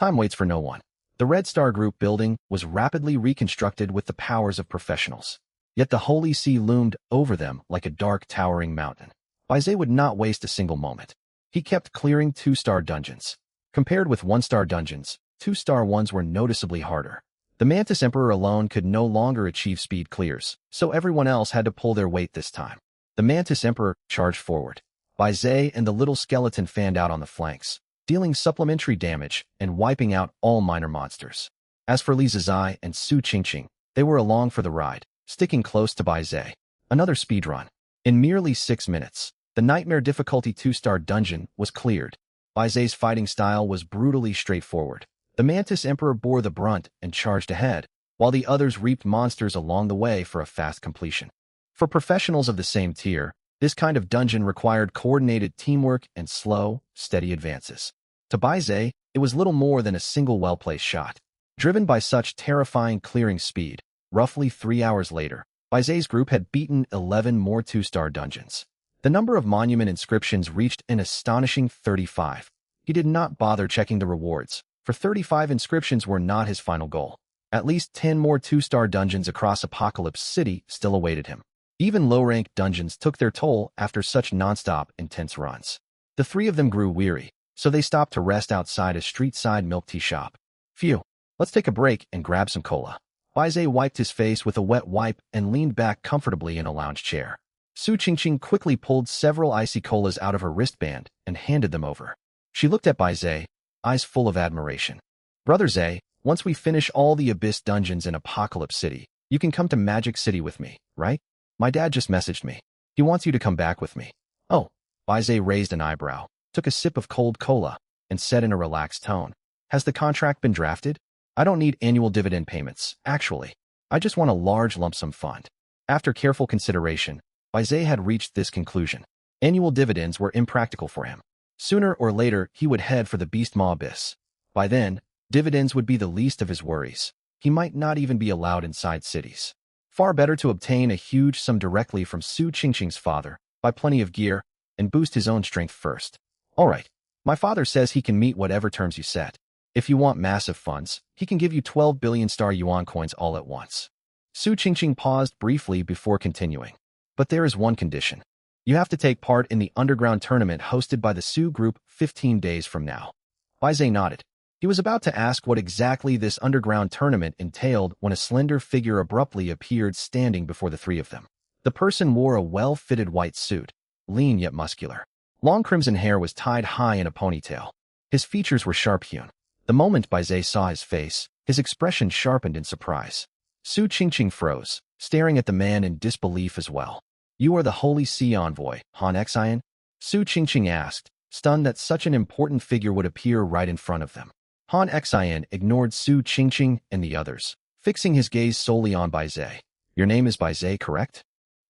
Time waits for no one. The Red Star Group building was rapidly reconstructed with the powers of professionals. Yet the Holy See loomed over them like a dark, towering mountain. Baize would not waste a single moment. He kept clearing 2-star dungeons. Compared with 1-star dungeons, 2-star ones were noticeably harder. The Mantis Emperor alone could no longer achieve speed clears, so everyone else had to pull their weight this time. The Mantis Emperor charged forward. Baize and the little skeleton fanned out on the flanks, dealing supplementary damage and wiping out all minor monsters. As for Li Zizai and Su Qingqing, they were along for the ride, sticking close to Baize. Another speedrun. In merely 6 minutes, the Nightmare difficulty 2-star dungeon was cleared. Baize's fighting style was brutally straightforward. The Mantis Emperor bore the brunt and charged ahead, while the others reaped monsters along the way for a fast completion. For professionals of the same tier, this kind of dungeon required coordinated teamwork and slow, steady advances. To Baize, it was little more than a single well-placed shot. Driven by such terrifying clearing speed, roughly 3 hours later, Baize's group had beaten 11 more 2-star dungeons. The number of monument inscriptions reached an astonishing 35. He did not bother checking the rewards, for 35 inscriptions were not his final goal. At least 10 more 2-star dungeons across Apocalypse City still awaited him. Even low-ranked dungeons took their toll after such non-stop, intense runs. The three of them grew weary, so they stopped to rest outside a street-side milk tea shop. Phew, let's take a break and grab some cola. Baize wiped his face with a wet wipe and leaned back comfortably in a lounge chair. Su Qingqing quickly pulled several icy colas out of her wristband and handed them over. She looked at Baize, eyes full of admiration. Brother Zhe, once we finish all the Abyss dungeons in Apocalypse City, you can come to Magic City with me, right? My dad just messaged me. He wants you to come back with me. Oh, Baize raised an eyebrow, took a sip of cold cola, and said in a relaxed tone, has the contract been drafted? I don't need annual dividend payments, actually. I just want a large lump sum fund. After careful consideration, Baize had reached this conclusion. Annual dividends were impractical for him. Sooner or later, he would head for the Beast Maw Abyss. By then, dividends would be the least of his worries. He might not even be allowed inside cities. Far better to obtain a huge sum directly from Su Qingqing's father, buy plenty of gear, and boost his own strength first. All right, my father says he can meet whatever terms you set. If you want massive funds, he can give you 12 billion star yuan coins all at once. Su Qingqing paused briefly before continuing. But there is one condition. You have to take part in the underground tournament hosted by the Su Group 15 days from now. Baize nodded. He was about to ask what exactly this underground tournament entailed when a slender figure abruptly appeared standing before the three of them. The person wore a well-fitted white suit, lean yet muscular. Long crimson hair was tied high in a ponytail. His features were sharp-hewn. The moment Baize saw his face, his expression sharpened in surprise. Su Qingqing froze, staring at the man in disbelief as well. You are the Holy See envoy, Han Xian? Su Qingqing asked, stunned that such an important figure would appear right in front of them. Han Xian ignored Su Qingqing and the others, fixing his gaze solely on Baize. Your name is Baize, correct?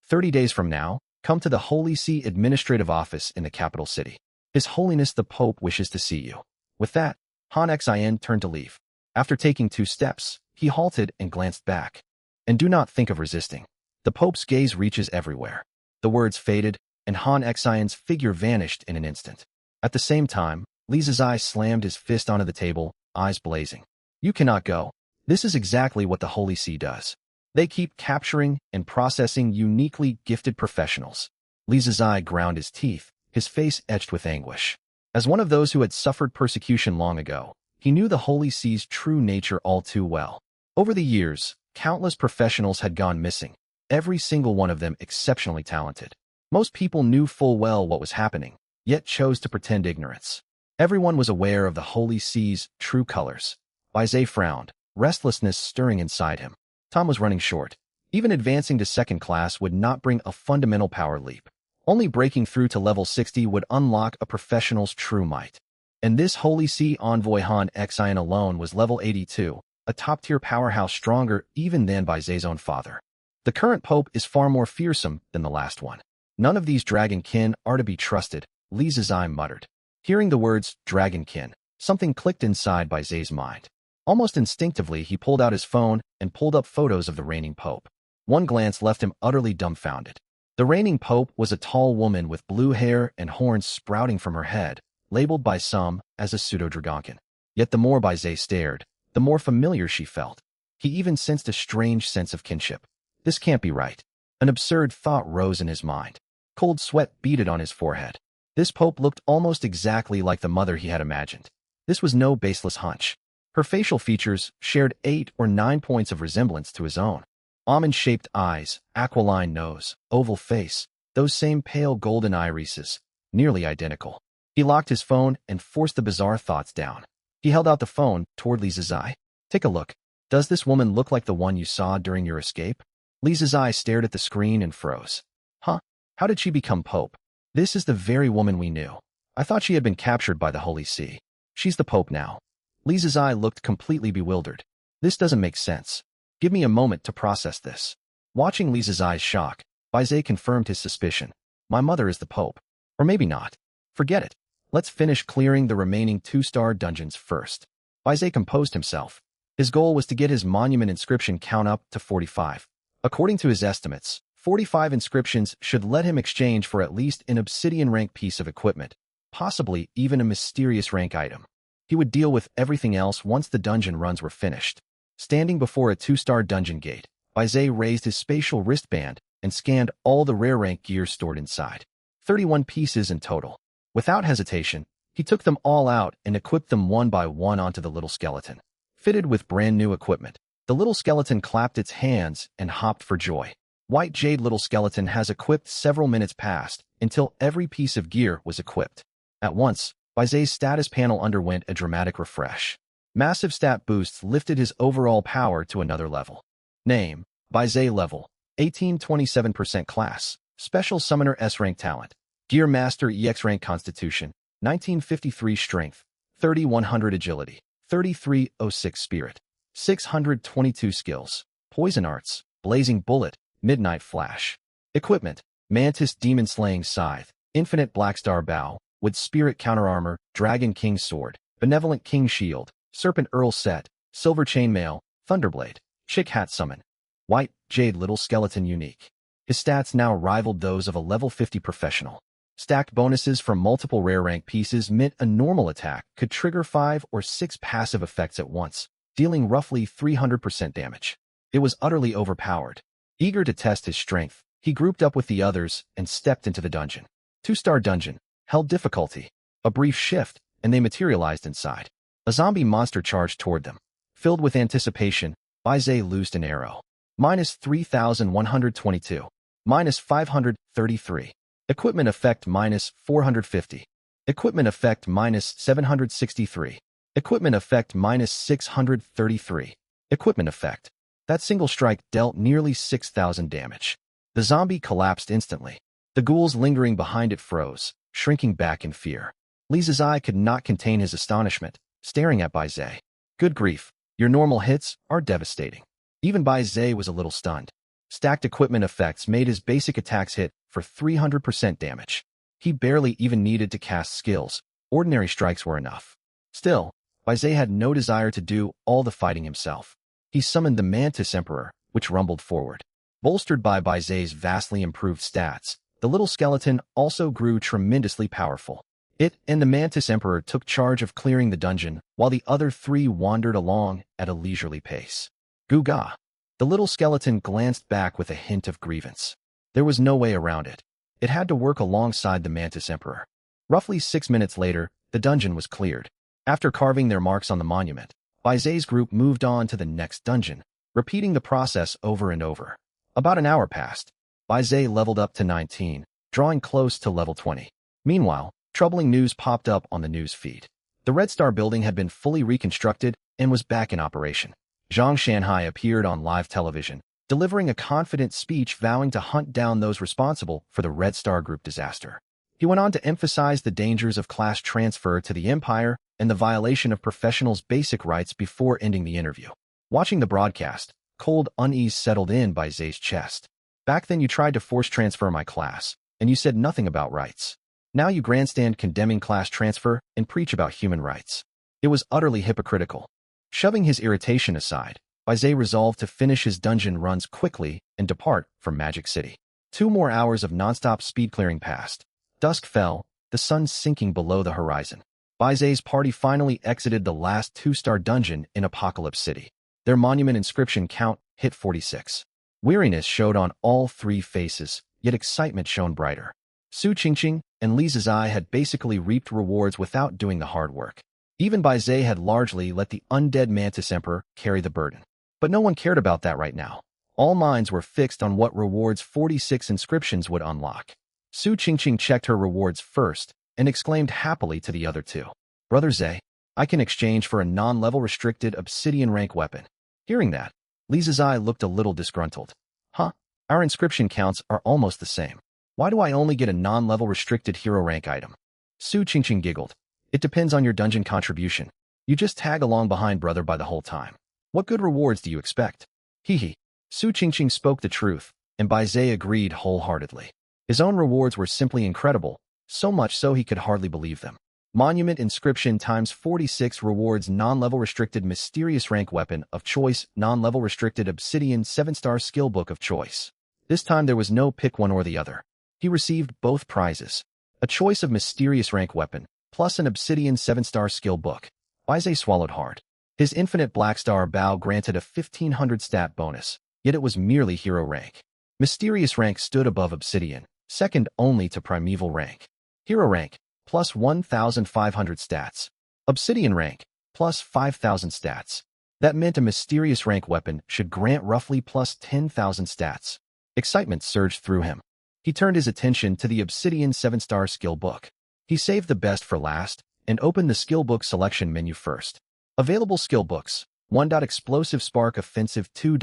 30 days from now, come to the Holy See Administrative Office in the capital city. His Holiness the Pope wishes to see you. With that, Han Xian turned to leave. After taking 2 steps, he halted and glanced back. And do not think of resisting. The Pope's gaze reaches everywhere. The words faded, and Han Xian's figure vanished in an instant. At the same time, Li Zizai slammed his fist onto the table, eyes blazing. You cannot go. This is exactly what the Holy See does. They keep capturing and processing uniquely gifted professionals. Li Zizai ground his teeth, his face etched with anguish. As one of those who had suffered persecution long ago, he knew the Holy See's true nature all too well. Over the years, countless professionals had gone missing, every single one of them exceptionally talented. Most people knew full well what was happening, yet chose to pretend ignorance. Everyone was aware of the Holy See's true colors. Baize frowned, restlessness stirring inside him. Time was running short. Even advancing to second class would not bring a fundamental power leap. Only breaking through to level 60 would unlock a professional's true might. And this Holy See envoy Han Xian alone was level 82, a top-tier powerhouse stronger even than Baize's own father. The current pope is far more fearsome than the last one. None of these dragonkin are to be trusted, Li Zizai muttered. Hearing the words dragonkin, something clicked inside Baize's mind. Almost instinctively, he pulled out his phone and pulled up photos of the reigning pope. One glance left him utterly dumbfounded. The reigning pope was a tall woman with blue hair and horns sprouting from her head, labeled by some as a pseudo-dragonkin. Yet the more Baizé stared, the more familiar she felt. He even sensed a strange sense of kinship. This can't be right. An absurd thought rose in his mind. Cold sweat beaded on his forehead. This Pope looked almost exactly like the mother he had imagined. This was no baseless hunch. Her facial features shared 8 or 9 points of resemblance to his own. Almond-shaped eyes, aquiline nose, oval face, those same pale golden irises, nearly identical. He locked his phone and forced the bizarre thoughts down. He held out the phone toward Li Zizai. Take a look. Does this woman look like the one you saw during your escape? Li Zizai stared at the screen and froze. Huh? How did she become Pope? This is the very woman we knew. I thought she had been captured by the Holy See. She's the Pope now. Li Zizai looked completely bewildered. This doesn't make sense. Give me a moment to process this. Watching Li Zizai's shock, Baizé confirmed his suspicion. My mother is the Pope. Or maybe not. Forget it. Let's finish clearing the remaining 2-star dungeons first. Baizé composed himself. His goal was to get his monument inscription count up to 45. According to his estimates, 45 inscriptions should let him exchange for at least an obsidian rank piece of equipment, possibly even a mysterious rank item. He would deal with everything else once the dungeon runs were finished. Standing before a 2-star dungeon gate, Baizé raised his spatial wristband and scanned all the rare rank gear stored inside. 31 pieces in total. Without hesitation, he took them all out and equipped them one by one onto the little skeleton. Fitted with brand new equipment, the little skeleton clapped its hands and hopped for joy. White Jade Little Skeleton has equipped. Several minutes passed until every piece of gear was equipped. At once, Baizé's status panel underwent a dramatic refresh. Massive stat boosts lifted his overall power to another level. Name: Baizé level 1827% class, Special Summoner S-rank talent, Gear Master EX rank Constitution, 1953 strength, 3100 agility, 3306 spirit, 622 skills, Poison Arts, Blazing Bullet, Midnight Flash. Equipment: Mantis Demon Slaying Scythe, Infinite Blackstar Bow, Wood Spirit Counter Armor, Dragon King Sword, Benevolent King Shield, Serpent Earl Set, Silver Chainmail, Thunderblade, Chick Hat Summon. White Jade Little Skeleton unique. His stats now rivaled those of a level 50 professional. Stacked bonuses from multiple rare rank pieces meant a normal attack could trigger 5 or 6 passive effects at once, dealing roughly 300% damage. It was utterly overpowered. Eager to test his strength, he grouped up with the others and stepped into the dungeon. 2-star dungeon. Held difficulty. A brief shift, and they materialized inside. A zombie monster charged toward them. Filled with anticipation, Baizé loosed an arrow. Minus 3,122. Minus 533. Equipment effect minus 450. Equipment effect minus 763. Equipment effect minus 633. Equipment effect. That single strike dealt nearly 6,000 damage. The zombie collapsed instantly. The ghouls lingering behind it froze, shrinking back in fear. Li Zizai could not contain his astonishment, staring at Baizé. Good grief, your normal hits are devastating. Even Baizé was a little stunned. Stacked equipment effects made his basic attacks hit for 300% damage. He barely even needed to cast skills. Ordinary strikes were enough. Still, Baizé had no desire to do all the fighting himself. He summoned the Mantis Emperor, which rumbled forward. Bolstered by Baizé's vastly improved stats, the little skeleton also grew tremendously powerful. It and the Mantis Emperor took charge of clearing the dungeon, while the other 3 wandered along at a leisurely pace. Goo-ga! The little skeleton glanced back with a hint of grievance. There was no way around it. It had to work alongside the Mantis Emperor. Roughly 6 minutes later, the dungeon was cleared. After carving their marks on the monument, Baizé's group moved on to the next dungeon, repeating the process over and over. About an hour passed. Baizé leveled up to 19, drawing close to level 20. Meanwhile, troubling news popped up on the news feed. The Red Star building had been fully reconstructed and was back in operation. Zhang Shanhai appeared on live television, delivering a confident speech vowing to hunt down those responsible for the Red Star Group disaster. He went on to emphasize the dangers of class transfer to the Empire and the violation of professionals' basic rights before ending the interview. Watching the broadcast, cold unease settled in Baizé's chest. Back then you tried to force transfer my class, and you said nothing about rights. Now you grandstand condemning class transfer and preach about human rights. It was utterly hypocritical. Shoving his irritation aside, Baizé resolved to finish his dungeon runs quickly and depart from Magic City. 2 more hours of nonstop speed clearing passed. Dusk fell, the sun sinking below the horizon. Baize's party finally exited the last 2-star dungeon in Apocalypse City. Their monument inscription count hit 46. Weariness showed on all three faces, yet excitement shone brighter. Su Qingqing and Li Zizai had basically reaped rewards without doing the hard work. Even Baize had largely let the undead Mantis Emperor carry the burden. But no one cared about that right now. All minds were fixed on what rewards 46 inscriptions would unlock. Su Qingqing checked her rewards first and exclaimed happily to the other two. Brother Zhe, I can exchange for a non-level restricted obsidian rank weapon. Hearing that, Li Zizai looked a little disgruntled. Huh? Our inscription counts are almost the same. Why do I only get a non-level restricted hero rank item? Su Qingqing giggled. It depends on your dungeon contribution. You just tag along behind brother by the whole time. What good rewards do you expect? Hee. Su Qingqing spoke the truth, and Baize agreed wholeheartedly. His own rewards were simply incredible, so much so he could hardly believe them. Monument inscription times 46 rewards non-level restricted mysterious rank weapon of choice, non-level restricted obsidian 7-star skill book of choice. This time there was no pick one or the other. He received both prizes. A choice of mysterious rank weapon, plus an obsidian 7-star skill book. Baize swallowed hard. His infinite Blackstar bow granted a 1500 stat bonus, yet it was merely hero rank. Mysterious rank stood above obsidian, second only to primeval rank. Hero rank, plus 1,500 stats. Obsidian rank, plus 5,000 stats. That meant a mysterious rank weapon should grant roughly plus 10,000 stats. Excitement surged through him. He turned his attention to the obsidian 7-star skill book. He saved the best for last and opened the skill book selection menu first. Available skill books: 1. Explosive Spark Offensive, 2.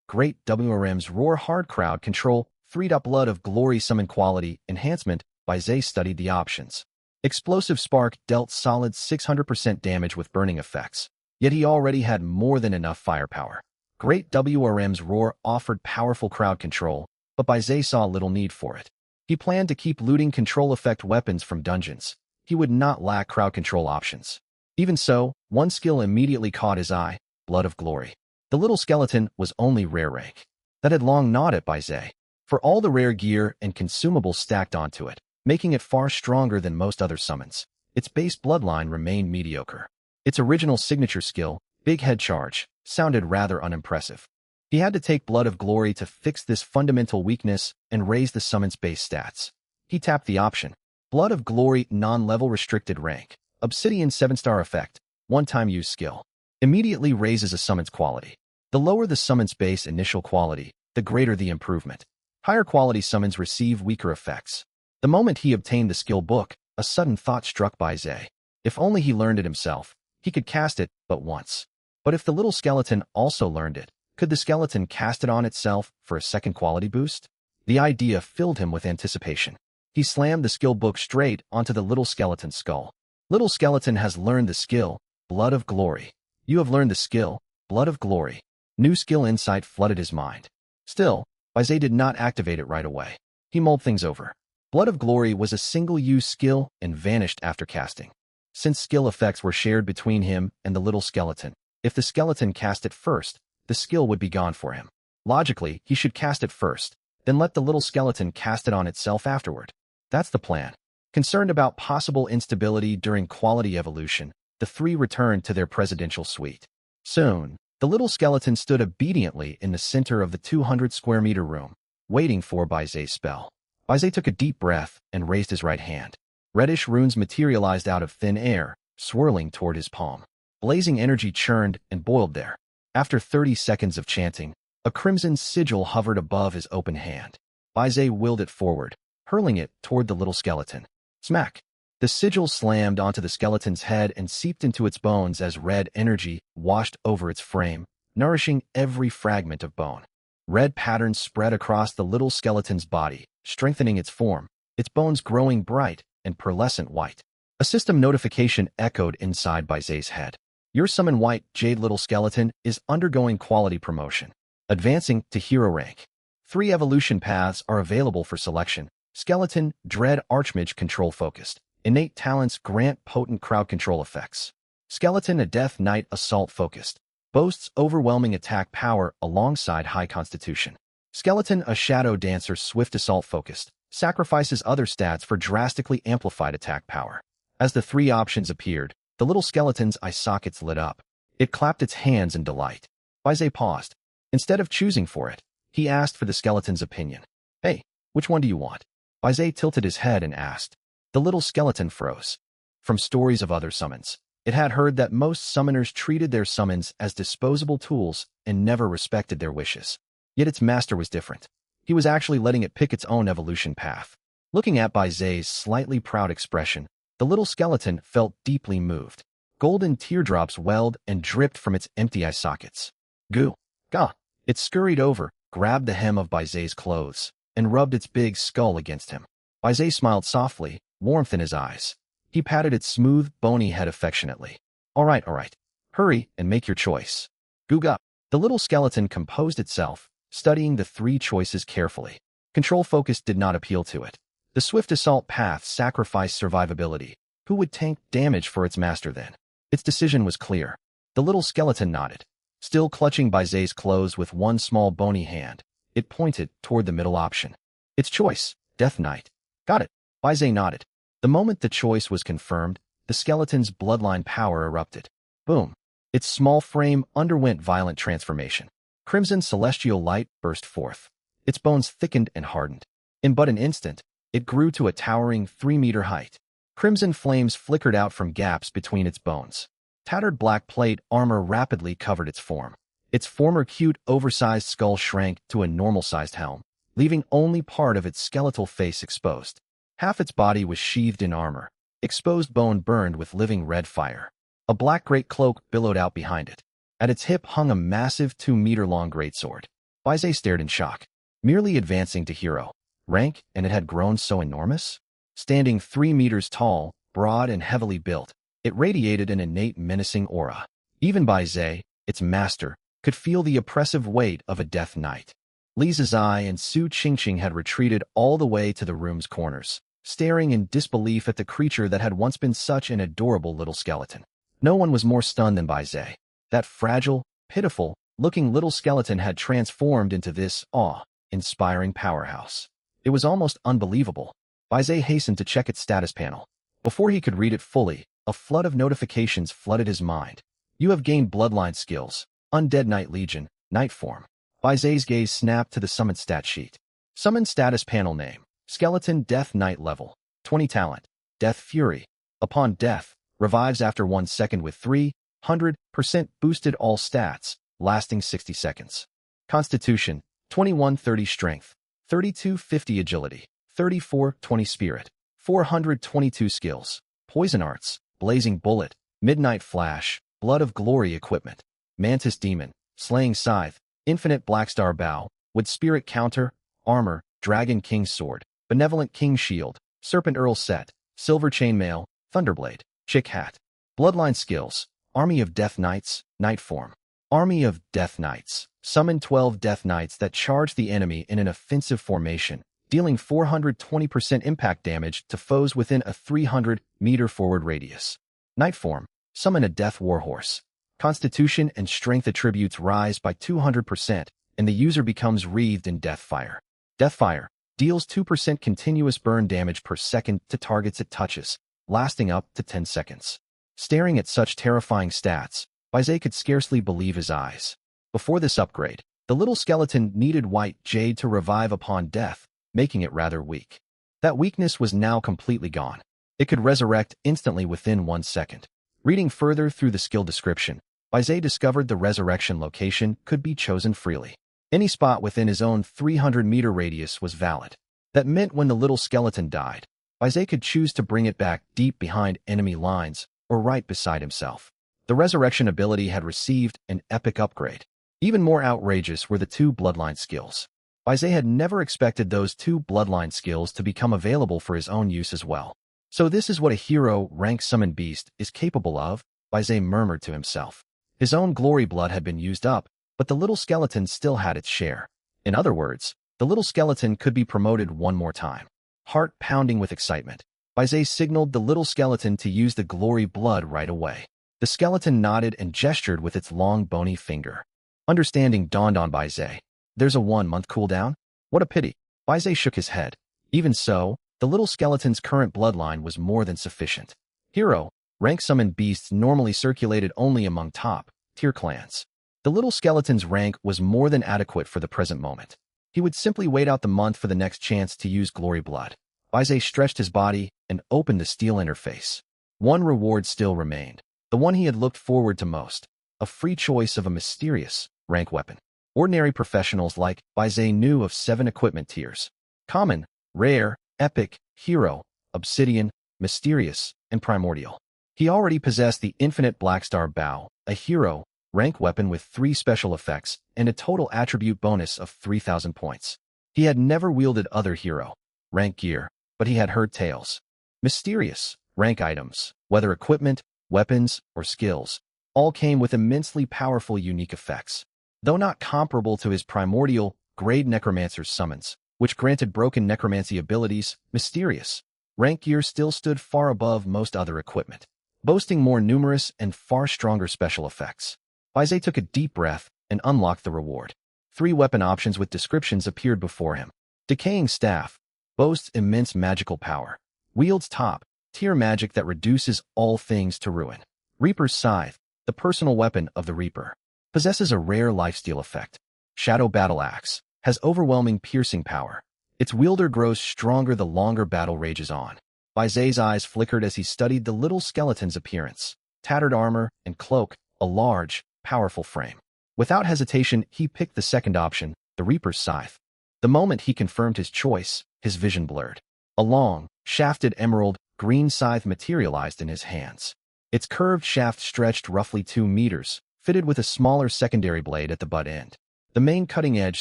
Great WRM's Roar Hard Crowd Control, 3. Blood of Glory Summon Quality Enhancement. Baize studied the options. Explosive Spark dealt solid 600% damage with burning effects, yet he already had more than enough firepower. Great WRM's Roar offered powerful crowd control, but Baize saw little need for it. He planned to keep looting control effect weapons from dungeons. He would not lack crowd control options. Even so, one skill immediately caught his eye: Blood of Glory. The little skeleton was only rare rank. That had long gnawed at Baize. For all the rare gear and consumables stacked onto it, making it far stronger than most other summons, its base bloodline remained mediocre. Its original signature skill, Big Head Charge, sounded rather unimpressive. He had to take Blood of Glory to fix this fundamental weakness and raise the summon's base stats. He tapped the option. Blood of Glory non-level restricted rank. Obsidian 7-star effect, one-time use skill. Immediately raises a summon's quality. The lower the summon's base initial quality, the greater the improvement. Higher quality summons receive weaker effects. The moment he obtained the skill book, a sudden thought struck Baize. If only he learned it himself, he could cast it but once. But if the little skeleton also learned it, could the skeleton cast it on itself for a second quality boost? The idea filled him with anticipation. He slammed the skill book straight onto the little skeleton's skull. Little skeleton has learned the skill, Blood of Glory. You have learned the skill, Blood of Glory. New skill insight flooded his mind. Still, Baize did not activate it right away. He mulled things over. Blood of Glory was a single-use skill and vanished after casting. Since skill effects were shared between him and the little skeleton, if the skeleton cast it first, the skill would be gone for him. Logically, he should cast it first, then let the little skeleton cast it on itself afterward. That's the plan. Concerned about possible instability during quality evolution, the three returned to their presidential suite. Soon, the little skeleton stood obediently in the center of the 200-square-meter room, waiting for Baize's spell. Baize took a deep breath and raised his right hand. Reddish runes materialized out of thin air, swirling toward his palm. Blazing energy churned and boiled there. After 30 seconds of chanting, a crimson sigil hovered above his open hand. Baize willed it forward, hurling it toward the little skeleton. Smack! The sigil slammed onto the skeleton's head and seeped into its bones as red energy washed over its frame, nourishing every fragment of bone. Red patterns spread across the little skeleton's body, strengthening its form, its bones growing bright and pearlescent white. A system notification echoed inside Baize's head. Your summon white jade little skeleton is undergoing quality promotion, advancing to hero rank. 3 evolution paths are available for selection. Skeleton, Dread Archmage control focused. Innate talents grant potent crowd control effects. Skeleton, a Death Knight assault focused. Boasts overwhelming attack power alongside high constitution. Skeleton, a Shadow Dancer swift assault focused. Sacrifices other stats for drastically amplified attack power. As the three options appeared, the little skeleton's eye sockets lit up. It clapped its hands in delight. Baize paused. Instead of choosing for it, he asked for the skeleton's opinion. Hey, which one do you want? Baize tilted his head and asked. The little skeleton froze. From stories of other summons, it had heard that most summoners treated their summons as disposable tools and never respected their wishes. Yet its master was different. He was actually letting it pick its own evolution path. Looking at Baize's slightly proud expression, the little skeleton felt deeply moved. Golden teardrops welled and dripped from its empty eye sockets. Goo! Gah! It scurried over, grabbed the hem of Baize's clothes, and rubbed its big skull against him. Baize smiled softly, warmth in his eyes. He patted its smooth, bony head affectionately. All right. Hurry and make your choice. Googa! The little skeleton composed itself, studying the three choices carefully. Control focus did not appeal to it. The swift assault path sacrificed survivability. Who would tank damage for its master then? Its decision was clear. The little skeleton nodded. Still clutching Baize's clothes with one small bony hand, it pointed toward the middle option. Its choice, Death Knight. Got it. Baize nodded. The moment the choice was confirmed, the skeleton's bloodline power erupted. Boom. Its small frame underwent violent transformation. Crimson celestial light burst forth. Its bones thickened and hardened. In but an instant, it grew to a towering 3-meter height. Crimson flames flickered out from gaps between its bones. Tattered black plate armor rapidly covered its form. Its former cute, oversized skull shrank to a normal-sized helm, leaving only part of its skeletal face exposed. Half its body was sheathed in armor. Exposed bone burned with living red fire. A black great cloak billowed out behind it. At its hip hung a massive 2-meter-long greatsword. Baize stared in shock. Merely advancing to hero rank, and it had grown so enormous? Standing 3 meters tall, broad and heavily built, it radiated an innate menacing aura. Even Baize, its master, could feel the oppressive weight of a Death Knight. Li Zizai and Su Qingqing had retreated all the way to the room's corners, staring in disbelief at the creature that had once been such an adorable little skeleton. No one was more stunned than Baize. That fragile, pitiful-looking little skeleton had transformed into this awe-inspiring powerhouse. It was almost unbelievable. Baize hastened to check its status panel. Before he could read it fully, a flood of notifications flooded his mind. You have gained bloodline skills. Undead Knight Legion, Night Form. Baize's gaze snapped to the summon stat sheet. Summon status panel name. Skeleton Death Knight level. 20 talent. Death Fury. Upon death, revives after 1 second with 300% boosted all stats, lasting 60 seconds. Constitution, 2130 strength, 3250 agility, 3420 spirit, 422 skills. Poison arts, blazing bullet, midnight flash, blood of glory equipment, mantis demon, slaying scythe, infinite blackstar bow, with spirit counter, armor, dragon king sword, benevolent king shield, serpent earl set, silver chainmail, thunderblade, chick hat. Bloodline skills, army of death knights, night form. Army of Death Knights. Summon 12 Death Knights that charge the enemy in an offensive formation, dealing 420% impact damage to foes within a 300-meter forward radius. Night Form. Summon a Death Warhorse. Constitution and strength attributes rise by 200%, and the user becomes wreathed in Deathfire. Deathfire deals 2% continuous burn damage per second to targets it touches, lasting up to 10 seconds. Staring at such terrifying stats, Baize could scarcely believe his eyes. Before this upgrade, the little skeleton needed white jade to revive upon death, making it rather weak. That weakness was now completely gone. It could resurrect instantly within 1 second. Reading further through the skill description, Baize discovered the resurrection location could be chosen freely. Any spot within his own 300-meter radius was valid. That meant when the little skeleton died, Baize could choose to bring it back deep behind enemy lines or right beside himself. The resurrection ability had received an epic upgrade. Even more outrageous were the 2 bloodline skills. Baize had never expected those 2 bloodline skills to become available for his own use as well. So this is what a hero rank summon beast is capable of, Baize murmured to himself. His own glory blood had been used up, but the little skeleton still had its share. In other words, the little skeleton could be promoted one more time. Heart pounding with excitement, Baize signaled the little skeleton to use the glory blood right away. The skeleton nodded and gestured with its long bony finger. Understanding dawned on Baize. There's a 1-month cooldown? What a pity. Baize shook his head. Even so, the little skeleton's current bloodline was more than sufficient. Hero, rank summoned beasts normally circulated only among top-tier clans. The little skeleton's rank was more than adequate for the present moment. He would simply wait out the month for the next chance to use Glory Blood. Baize stretched his body and opened the steel interface. One reward still remained, the one he had looked forward to most, a free choice of a mysterious rank weapon. Ordinary professionals like Baize knew of 7 equipment tiers: common, rare, epic, hero, obsidian, mysterious, and primordial. He already possessed the Infinite Blackstar Bow, a hero rank weapon with 3 special effects and a total attribute bonus of 3,000 points. He had never wielded other hero rank gear, but he had heard tales. Mysterious rank items, whether equipment, weapons, or skills, all came with immensely powerful unique effects. Though not comparable to his primordial grade necromancer's summons, which granted broken necromancy abilities, mysterious rank gear still stood far above most other equipment, boasting more numerous and far stronger special effects. Baize took a deep breath and unlocked the reward. 3 weapon options with descriptions appeared before him. Decaying Staff boasts immense magical power. Wields top-tier magic that reduces all things to ruin. Reaper's Scythe, the personal weapon of the Reaper, possesses a rare lifesteal effect. Shadow Battle Axe has overwhelming piercing power. Its wielder grows stronger the longer battle rages on. Baize's eyes flickered as he studied the little skeleton's appearance. Tattered armor and cloak, a large, powerful frame. Without hesitation, he picked the second option, the Reaper's Scythe. The moment he confirmed his choice, his vision blurred. A long, shafted emerald green scythe materialized in his hands. Its curved shaft stretched roughly 2 meters, fitted with a smaller secondary blade at the butt end. The main cutting edge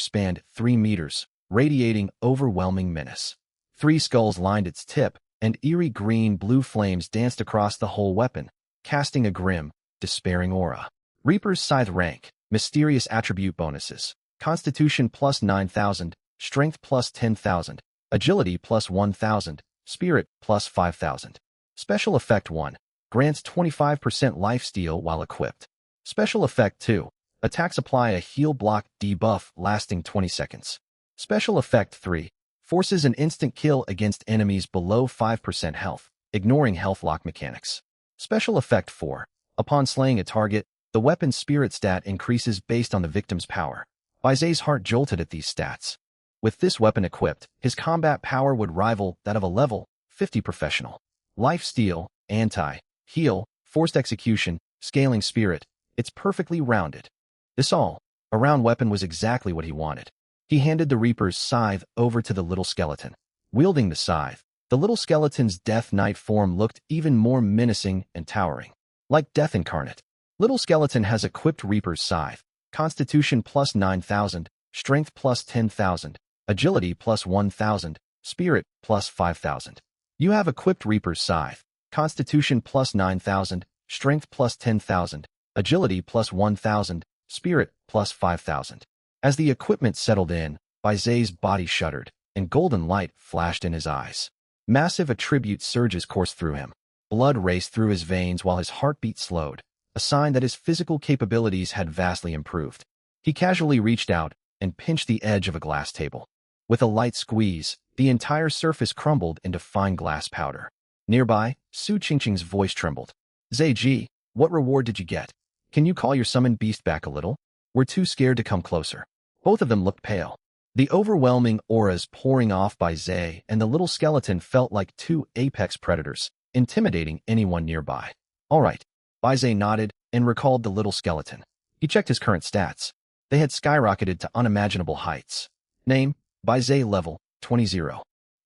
spanned 3 meters, radiating overwhelming menace. 3 skulls lined its tip, and eerie green-blue flames danced across the whole weapon, casting a grim, despairing aura. Reaper's Scythe rank, mysterious attribute bonuses: Constitution plus 9,000, Strength plus 10,000, Agility plus 1,000, Spirit plus 5,000. Special Effect 1. Grants 25% lifesteal while equipped. Special Effect 2. Attacks apply a heal block debuff lasting 20 seconds. Special Effect 3. Forces an instant kill against enemies below 5% health, ignoring health lock mechanics. Special Effect 4. Upon slaying a target, the weapon's spirit stat increases based on the victim's power. Baize's heart jolted at these stats. With this weapon equipped, his combat power would rival that of a level 50 professional. Lifesteal, anti-heal, forced execution, scaling spirit, it's perfectly rounded. This all-around weapon was exactly what he wanted. He handed the Reaper's Scythe over to the little skeleton. Wielding the scythe, the little skeleton's Death Knight form looked even more menacing and towering. Like Death Incarnate, little skeleton has equipped Reaper's Scythe: Constitution plus 9,000, Strength plus 10,000, Agility plus 1,000, Spirit plus 5,000. You have equipped Reaper's Scythe: Constitution plus 9,000, Strength plus 10,000, Agility plus 1,000, Spirit plus 5,000. As the equipment settled in, Baize's body shuddered, and golden light flashed in his eyes. Massive attribute surges coursed through him. Blood raced through his veins while his heartbeat slowed, a sign that his physical capabilities had vastly improved. He casually reached out and pinched the edge of a glass table. With a light squeeze, the entire surface crumbled into fine glass powder. Nearby, Su Qingqing's voice trembled. Zai, what reward did you get? Can you call your summoned beast back a little? We're too scared to come closer. Both of them looked pale. The overwhelming auras pouring off by Zai and the little skeleton felt like 2 apex predators, intimidating anyone nearby. All right. Baize nodded and recalled the little skeleton. He checked his current stats. They had skyrocketed to unimaginable heights. Name: Baize, level 20.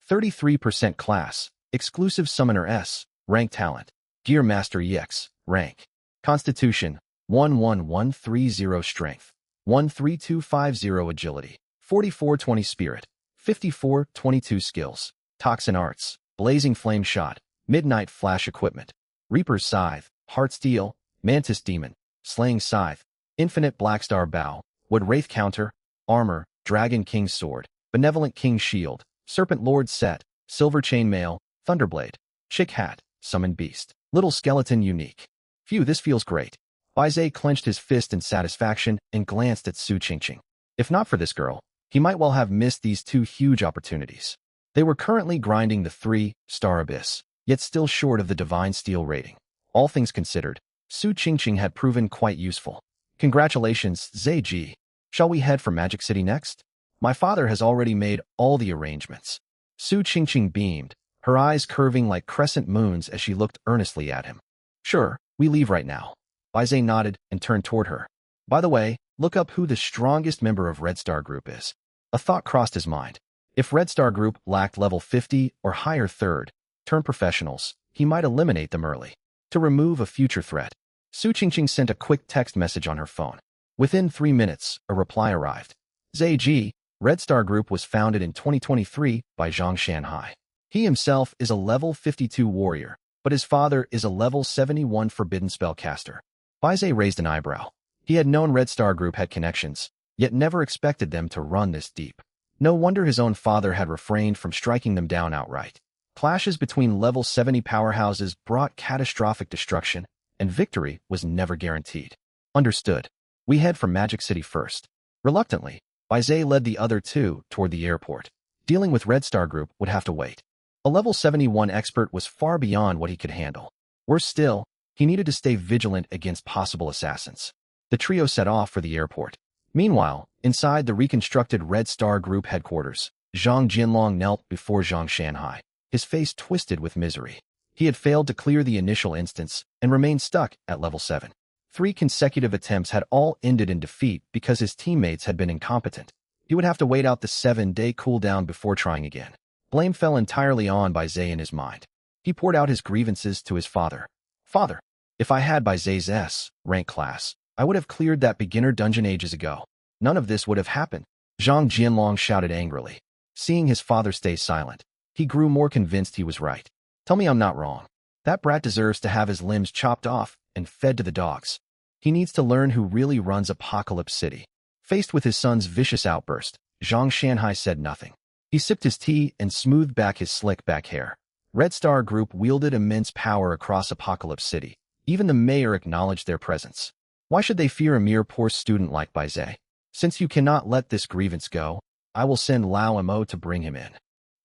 33% class, exclusive Summoner S, rank talent, Gear Master EX, rank, Constitution, 11130 strength, 13250 agility, 4420 spirit, 5422 skills, Toxin Arts, Blazing Flame Shot, Midnight Flash Equipment, Reaper's Scythe, Heart Steel, Mantis Demon, Slaying Scythe, Infinite Blackstar Bow, Wood Wraith Counter, Armor, Dragon King's Sword, Benevolent King's Shield, Serpent Lord's Set, Silver Chainmail, Thunderblade, Chick Hat, Summoned Beast, Little Skeleton Unique. Phew, this feels great. Baize clenched his fist in satisfaction and glanced at Su Qingqing. If not for this girl, he might well have missed these 2 huge opportunities. They were currently grinding the 3-star abyss. yet still short of the divine steel rating. All things considered, Su Qingqing had proven quite useful. Congratulations, Zai. Shall we head for Magic City next? My father has already made all the arrangements. Su Qingqing beamed, her eyes curving like crescent moons as she looked earnestly at him. Sure, we leave right now. Bai Zai nodded and turned toward her. By the way, look up who the strongest member of Red Star Group is. A thought crossed his mind. If Red Star Group lacked level 50 or higher third-turn professionals, he might eliminate them early. To remove a future threat, Su Qingqing sent a quick text message on her phone. Within 3 minutes, a reply arrived. Zai, Red Star Group was founded in 2023 by Zhang Shanhai. He himself is a level 52 warrior, but his father is a level 71 forbidden spellcaster. Bai Zai raised an eyebrow. He had known Red Star Group had connections, yet never expected them to run this deep. No wonder his own father had refrained from striking them down outright. Clashes between level 70 powerhouses brought catastrophic destruction, and victory was never guaranteed. Understood. We head for Magic City first. Reluctantly, Bai Zai led the other two toward the airport. Dealing with Red Star Group would have to wait. A level 71 expert was far beyond what he could handle. Worse still, he needed to stay vigilant against possible assassins. The trio set off for the airport. Meanwhile, inside the reconstructed Red Star Group headquarters, Zhang Jinlong knelt before Zhang Shanhai, his face twisted with misery. He had failed to clear the initial instance and remained stuck at level 7. 3 consecutive attempts had all ended in defeat because his teammates had been incompetent. He would have to wait out the 7-day cooldown before trying again. Blame fell entirely on Bai Zai in his mind. He poured out his grievances to his father. Father, if I had Bai Zai's S-rank class, I would have cleared that beginner dungeon ages ago. None of this would have happened. Zhang Jinlong shouted angrily. Seeing his father stay silent, he grew more convinced he was right. Tell me I'm not wrong. That brat deserves to have his limbs chopped off and fed to the dogs. He needs to learn who really runs Apocalypse City. Faced with his son's vicious outburst, Zhang Shanhai said nothing. He sipped his tea and smoothed back his slick-back hair. Red Star Group wielded immense power across Apocalypse City. Even the mayor acknowledged their presence. Why should they fear a mere poor student like Bai Zai? Since you cannot let this grievance go, I will send Lao Mo to bring him in.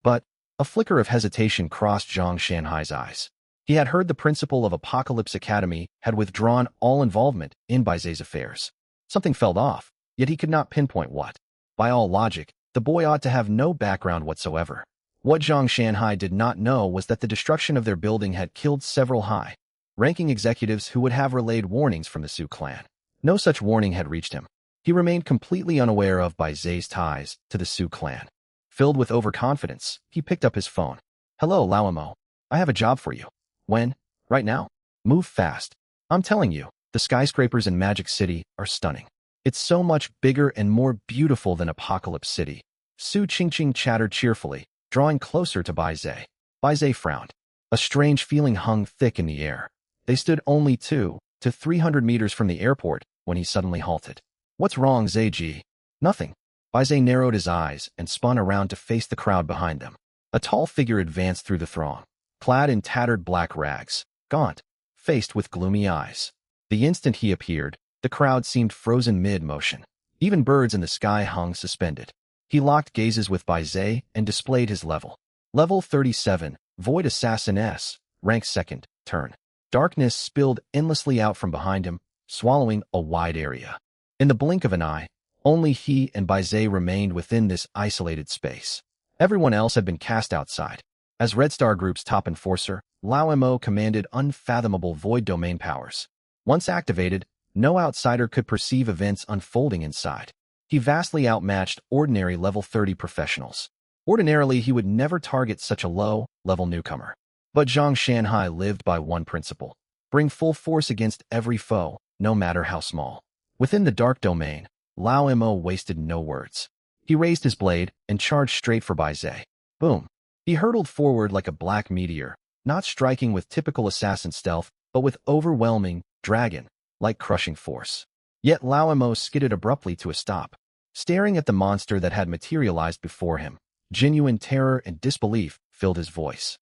But a flicker of hesitation crossed Zhang Shanhai's eyes. He had heard the principal of Apocalypse Academy had withdrawn all involvement in Bai Zai's affairs. Something felt off, yet he could not pinpoint what. By all logic, the boy ought to have no background whatsoever. What Zhang Shanhai did not know was that the destruction of their building had killed several high-ranking executives who would have relayed warnings from the Su clan. No such warning had reached him. He remained completely unaware of Bai Zai's ties to the Su clan. Filled with overconfidence, he picked up his phone. Hello, Lao Mo. I have a job for you. When? Right now? Move fast. I'm telling you, the skyscrapers in Magic City are stunning. It's so much bigger and more beautiful than Apocalypse City. Su Qingqing chattered cheerfully, drawing closer to Bai Zai. Bai Zai frowned. A strange feeling hung thick in the air. They stood only 200 to 300 meters from the airport when he suddenly halted. What's wrong, Zai? Nothing. Bai Zai narrowed his eyes and spun around to face the crowd behind them. A tall figure advanced through the throng, clad in tattered black rags, gaunt, faced with gloomy eyes. The instant he appeared, the crowd seemed frozen mid-motion. Even birds in the sky hung suspended. He locked gazes with Bai Zai and displayed his level. Level 37, Void Assassin S, rank 2nd, turn. Darkness spilled endlessly out from behind him, swallowing a wide area. In the blink of an eye, only he and Bai Zai remained within this isolated space. Everyone else had been cast outside. As Red Star Group's top enforcer, Lao Mo commanded unfathomable void domain powers. Once activated, no outsider could perceive events unfolding inside. He vastly outmatched ordinary level 30 professionals. Ordinarily, he would never target such a low-level newcomer. But Zhang Shanhai lived by one principle: bring full force against every foe, no matter how small. Within the dark domain, Lao Mo wasted no words. He raised his blade and charged straight for Bai Zai. Boom! He hurtled forward like a black meteor, not striking with typical assassin stealth, but with overwhelming, dragon-like crushing force. Yet Lao Mo skidded abruptly to a stop, staring at the monster that had materialized before him. Genuine terror and disbelief filled his voice.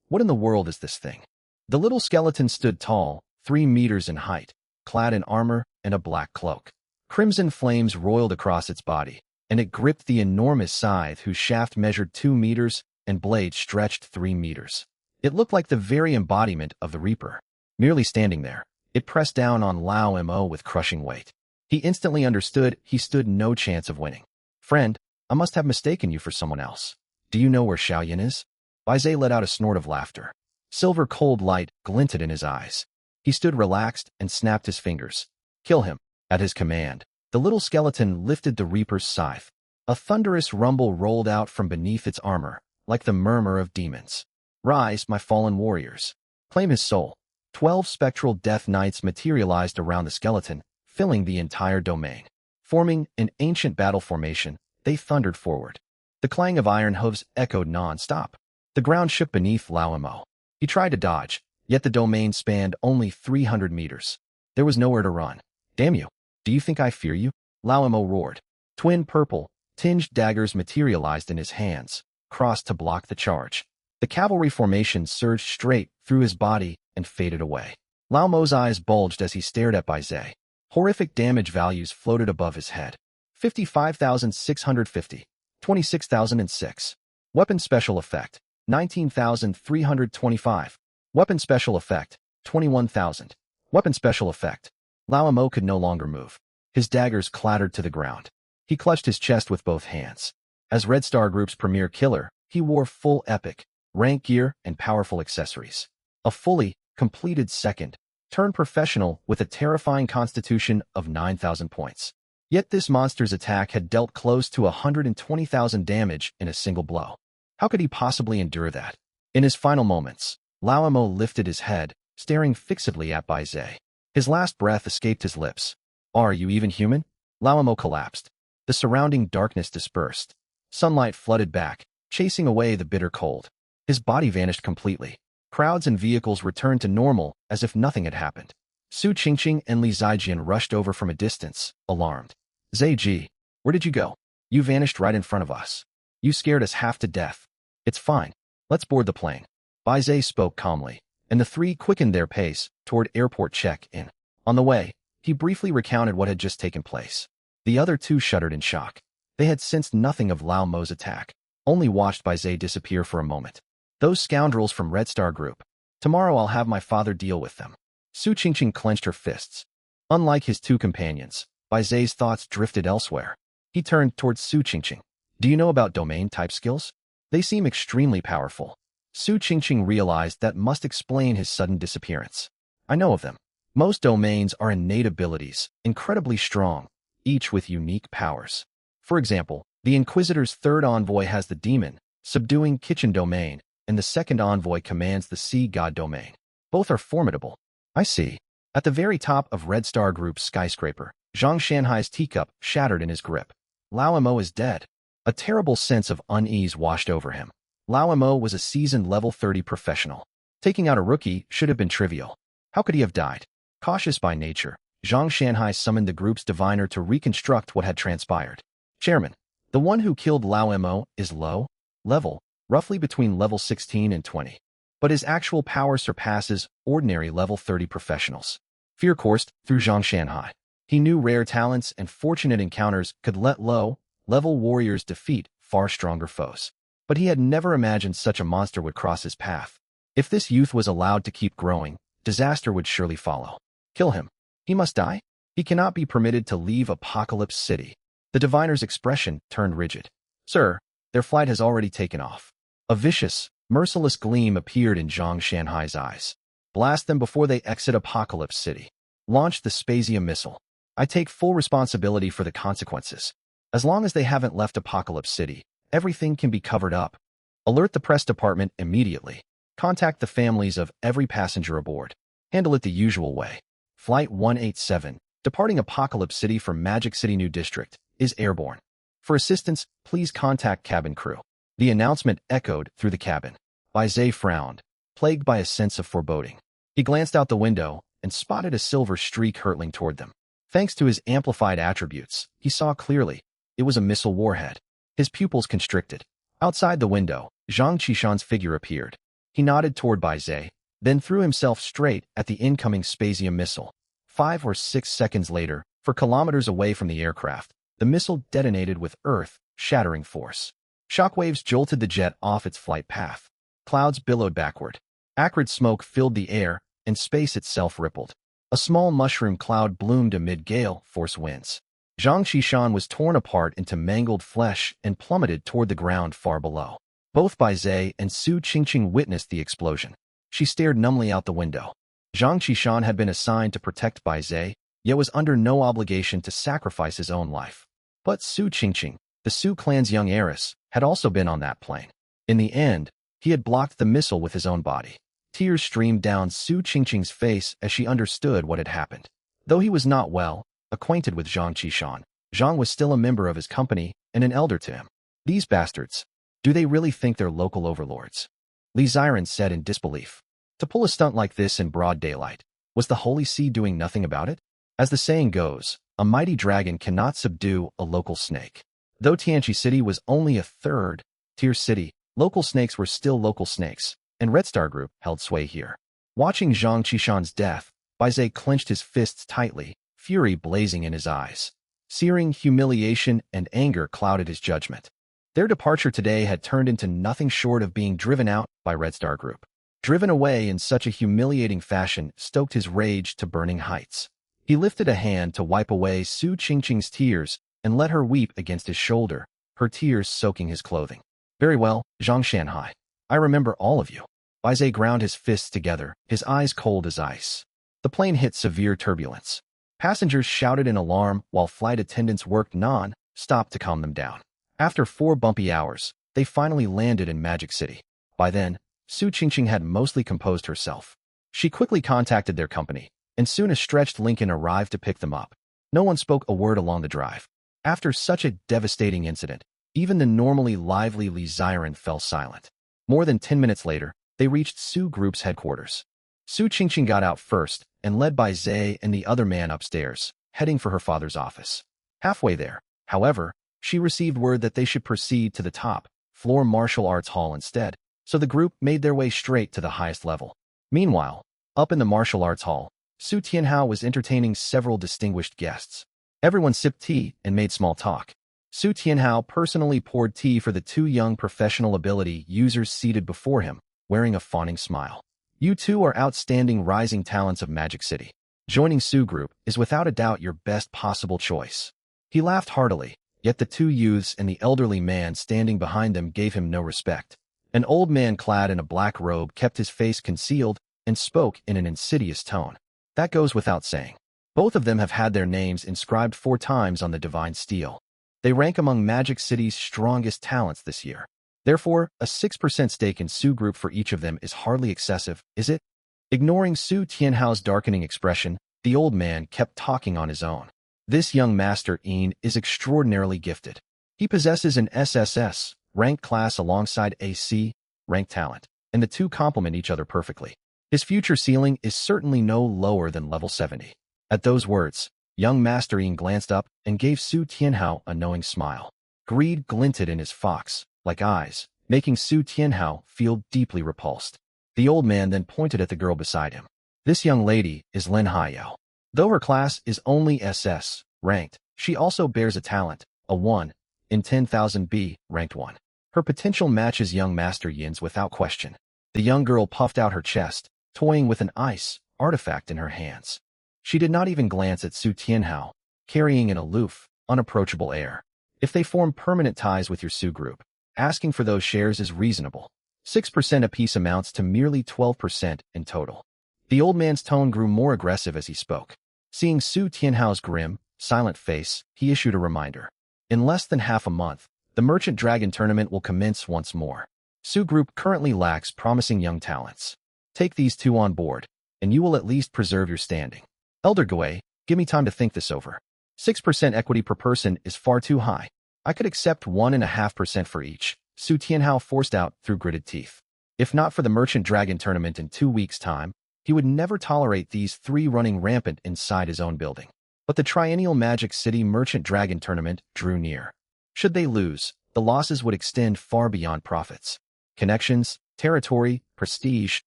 What in the world is this thing? The little skeleton stood tall, 3 meters in height, clad in armor and a black cloak. Crimson flames roiled across its body, and it gripped the enormous scythe whose shaft measured 2 meters and blade stretched 3 meters. It looked like the very embodiment of the Reaper. Merely standing there, it pressed down on Lao Mo with crushing weight. He instantly understood he stood no chance of winning. Friend, I must have mistaken you for someone else. Do you know where Xiaoyan is? Bai Zai let out a snort of laughter. Silver cold light glinted in his eyes. He stood relaxed and snapped his fingers. Kill him. At his command, the little skeleton lifted the Reaper's scythe. A thunderous rumble rolled out from beneath its armor, like the murmur of demons. Rise, my fallen warriors. Claim his soul. 12 spectral death knights materialized around the skeleton, filling the entire domain. Forming an ancient battle formation, they thundered forward. The clang of iron hooves echoed non-stop. The ground shook beneath Lao Mo. He tried to dodge, yet the domain spanned only 300 meters. There was nowhere to run. Damn you. Do you think I fear you? Lao Mo roared. Twin purple, tinged daggers materialized in his hands, crossed to block the charge. The cavalry formation surged straight through his body and faded away. Lao Mo's eyes bulged as he stared at Bai Zai. Horrific damage values floated above his head. 55,650. 26,006. Weapon special effect. 19,325. Weapon special effect. 21,000. Weapon special effect. Lao Mo could no longer move. His daggers clattered to the ground. He clutched his chest with both hands. As Red Star Group's premier killer, he wore full epic, rank gear, and powerful accessories. A fully completed second, turned professional with a terrifying constitution of 9,000 points. Yet this monster's attack had dealt close to 120,000 damage in a single blow. How could he possibly endure that? In his final moments, Lao Mo lifted his head, staring fixedly at Bai Zai. His last breath escaped his lips. Are you even human? Lao Mo collapsed. The surrounding darkness dispersed. Sunlight flooded back, chasing away the bitter cold. His body vanished completely. Crowds and vehicles returned to normal as if nothing had happened. Su Qingqing and Li Zijian rushed over from a distance, alarmed. Zai Ji, where did you go? You vanished right in front of us. You scared us half to death. It's fine. Let's board the plane. Bai Zai spoke calmly, and the three quickened their pace toward airport check-in. On the way, he briefly recounted what had just taken place. The other two shuddered in shock. They had sensed nothing of Lao Mo's attack, only watched Bai Zai disappear for a moment. Those scoundrels from Red Star Group. Tomorrow I'll have my father deal with them. Su Qingqing clenched her fists. Unlike his two companions, Bai Zai's thoughts drifted elsewhere. He turned towards Su Qingqing. Do you know about domain-type skills? They seem extremely powerful. Su Qingqing realized that must explain his sudden disappearance. I know of them. Most domains are innate abilities, incredibly strong, each with unique powers. For example, the Inquisitor's third envoy has the demon, subduing kitchen domain, and the second envoy commands the sea god domain. Both are formidable. I see. At the very top of Red Star Group's skyscraper, Zhang Shanhai's teacup shattered in his grip. Lao Mo is dead. A terrible sense of unease washed over him. Lao Mo was a seasoned level 30 professional. Taking out a rookie should have been trivial. How could he have died? Cautious by nature, Zhang Shanhai summoned the group's diviner to reconstruct what had transpired. Chairman, the one who killed Lao Mo is low level, roughly between level 16 and 20. But his actual power surpasses ordinary level 30 professionals. Fear coursed through Zhang Shanhai. He knew rare talents and fortunate encounters could let low-level warriors defeat far stronger foes. But he had never imagined such a monster would cross his path. If this youth was allowed to keep growing, disaster would surely follow. Kill him. He must die. He cannot be permitted to leave Apocalypse City. The diviner's expression turned rigid. Sir, their flight has already taken off. A vicious, merciless gleam appeared in Zhang Shanhai's eyes. Blast them before they exit Apocalypse City. Launch the Spazia missile. I take full responsibility for the consequences. As long as they haven't left Apocalypse City, everything can be covered up. Alert the press department immediately. Contact the families of every passenger aboard. Handle it the usual way. Flight 187, departing Apocalypse City from Magic City New District, is airborne. For assistance, please contact cabin crew. The announcement echoed through the cabin. Bai Zai frowned, plagued by a sense of foreboding. He glanced out the window and spotted a silver streak hurtling toward them. Thanks to his amplified attributes, he saw clearly. It was a missile warhead. His pupils constricted. Outside the window, Zhang Qishan's figure appeared. He nodded toward Bai Zai, then threw himself straight at the incoming Spazia missile. 5 or 6 seconds later, for kilometers away from the aircraft, the missile detonated with earth-shattering force. Shockwaves jolted the jet off its flight path. Clouds billowed backward. Acrid smoke filled the air, and space itself rippled. A small mushroom cloud bloomed amid gale force winds. Zhang Qishan was torn apart into mangled flesh and plummeted toward the ground far below. Both Bai Zhe and Su Qingqing witnessed the explosion. She stared numbly out the window. Zhang Qishan had been assigned to protect Bai Zhe, yet was under no obligation to sacrifice his own life. But Su Qingqing, the Su clan's young heiress, had also been on that plane. In the end, he had blocked the missile with his own body. Tears streamed down Su Qingqing's face as she understood what had happened. Though he was not well acquainted with Zhang Qishan, Zhang was still a member of his company and an elder to him. These bastards. Do they really think they're local overlords? Li Ziren said in disbelief. To pull a stunt like this in broad daylight, was the Holy See doing nothing about it? As the saying goes, a mighty dragon cannot subdue a local snake. Though Tianqi City was only a third-tier city, local snakes were still local snakes, and Red Star Group held sway here. Watching Zhang Qishan's death, Bai Zhe clenched his fists tightly, fury blazing in his eyes. Searing humiliation and anger clouded his judgment. Their departure today had turned into nothing short of being driven out by Red Star Group. Driven away in such a humiliating fashion stoked his rage to burning heights. He lifted a hand to wipe away Su Qingqing's tears and let her weep against his shoulder, her tears soaking his clothing. Very well, Zhang Shanhai. I remember all of you. Bai Zhe ground his fists together, his eyes cold as ice. The plane hit severe turbulence. Passengers shouted in alarm while flight attendants worked non-stop to calm them down. After 4 bumpy hours, they finally landed in Magic City. By then, Su Qingqing had mostly composed herself. She quickly contacted their company, and soon a stretched Lincoln arrived to pick them up. No one spoke a word along the drive. After such a devastating incident, even the normally lively Li Ziren fell silent. More than 10 minutes later, they reached Su Group's headquarters. Su Qingqing got out first and led Bai Zhe and the other man upstairs, heading for her father's office. Halfway there, however, she received word that they should proceed to the top-floor martial arts hall instead, so the group made their way straight to the highest level. Meanwhile, up in the martial arts hall, Su Tianhao was entertaining several distinguished guests. Everyone sipped tea and made small talk. Su Tianhao personally poured tea for the 2 young professional ability users seated before him, wearing a fawning smile. You two are outstanding rising talents of Magic City. Joining Su Group is without a doubt your best possible choice. He laughed heartily, yet the 2 youths and the elderly man standing behind them gave him no respect. An old man clad in a black robe kept his face concealed and spoke in an insidious tone. That goes without saying. Both of them have had their names inscribed 4 times on the Divine Steel. They rank among Magic City's strongest talents this year. Therefore, a 6% stake in Su Group for each of them is hardly excessive, is it? Ignoring Su Tianhao's darkening expression, the old man kept talking on his own. This young Master Yin is extraordinarily gifted. He possesses an SSS ranked class alongside AC ranked talent, and the 2 complement each other perfectly. His future ceiling is certainly no lower than level 70. At those words, young Master Yin glanced up and gave Su Tianhao a knowing smile. Greed glinted in his fox-like eyes, making Su Tianhao feel deeply repulsed. The old man then pointed at the girl beside him. This young lady is Lin Haiyao. Though her class is only SS ranked, she also bears a talent, a 1 in 10,000 B ranked one. Her potential matches young Master Yin's without question. The young girl puffed out her chest, toying with an ice artifact in her hands. She did not even glance at Su Tianhao, carrying an aloof, unapproachable air. If they form permanent ties with your Su Group, asking for those shares is reasonable. 6% apiece amounts to merely 12% in total. The old man's tone grew more aggressive as he spoke. Seeing Su Tianhao's grim, silent face, he issued a reminder. In less than half a month, the Merchant Dragon Tournament will commence once more. Su Group currently lacks promising young talents. Take these 2 on board, and you will at least preserve your standing. Elder Gui, give me time to think this over. 6% equity per person is far too high. I could accept 1.5% for each, Su Tianhao forced out through gritted teeth. If not for the Merchant Dragon Tournament in 2 weeks' time, he would never tolerate these 3 running rampant inside his own building. But the Triennial Magic City Merchant Dragon Tournament drew near. Should they lose, the losses would extend far beyond profits. Connections, territory, prestige,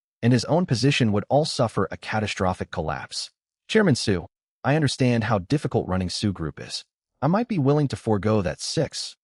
and his own position would all suffer a catastrophic collapse. Chairman Su, I understand how difficult running Su Group is. I might be willing to forego that 6%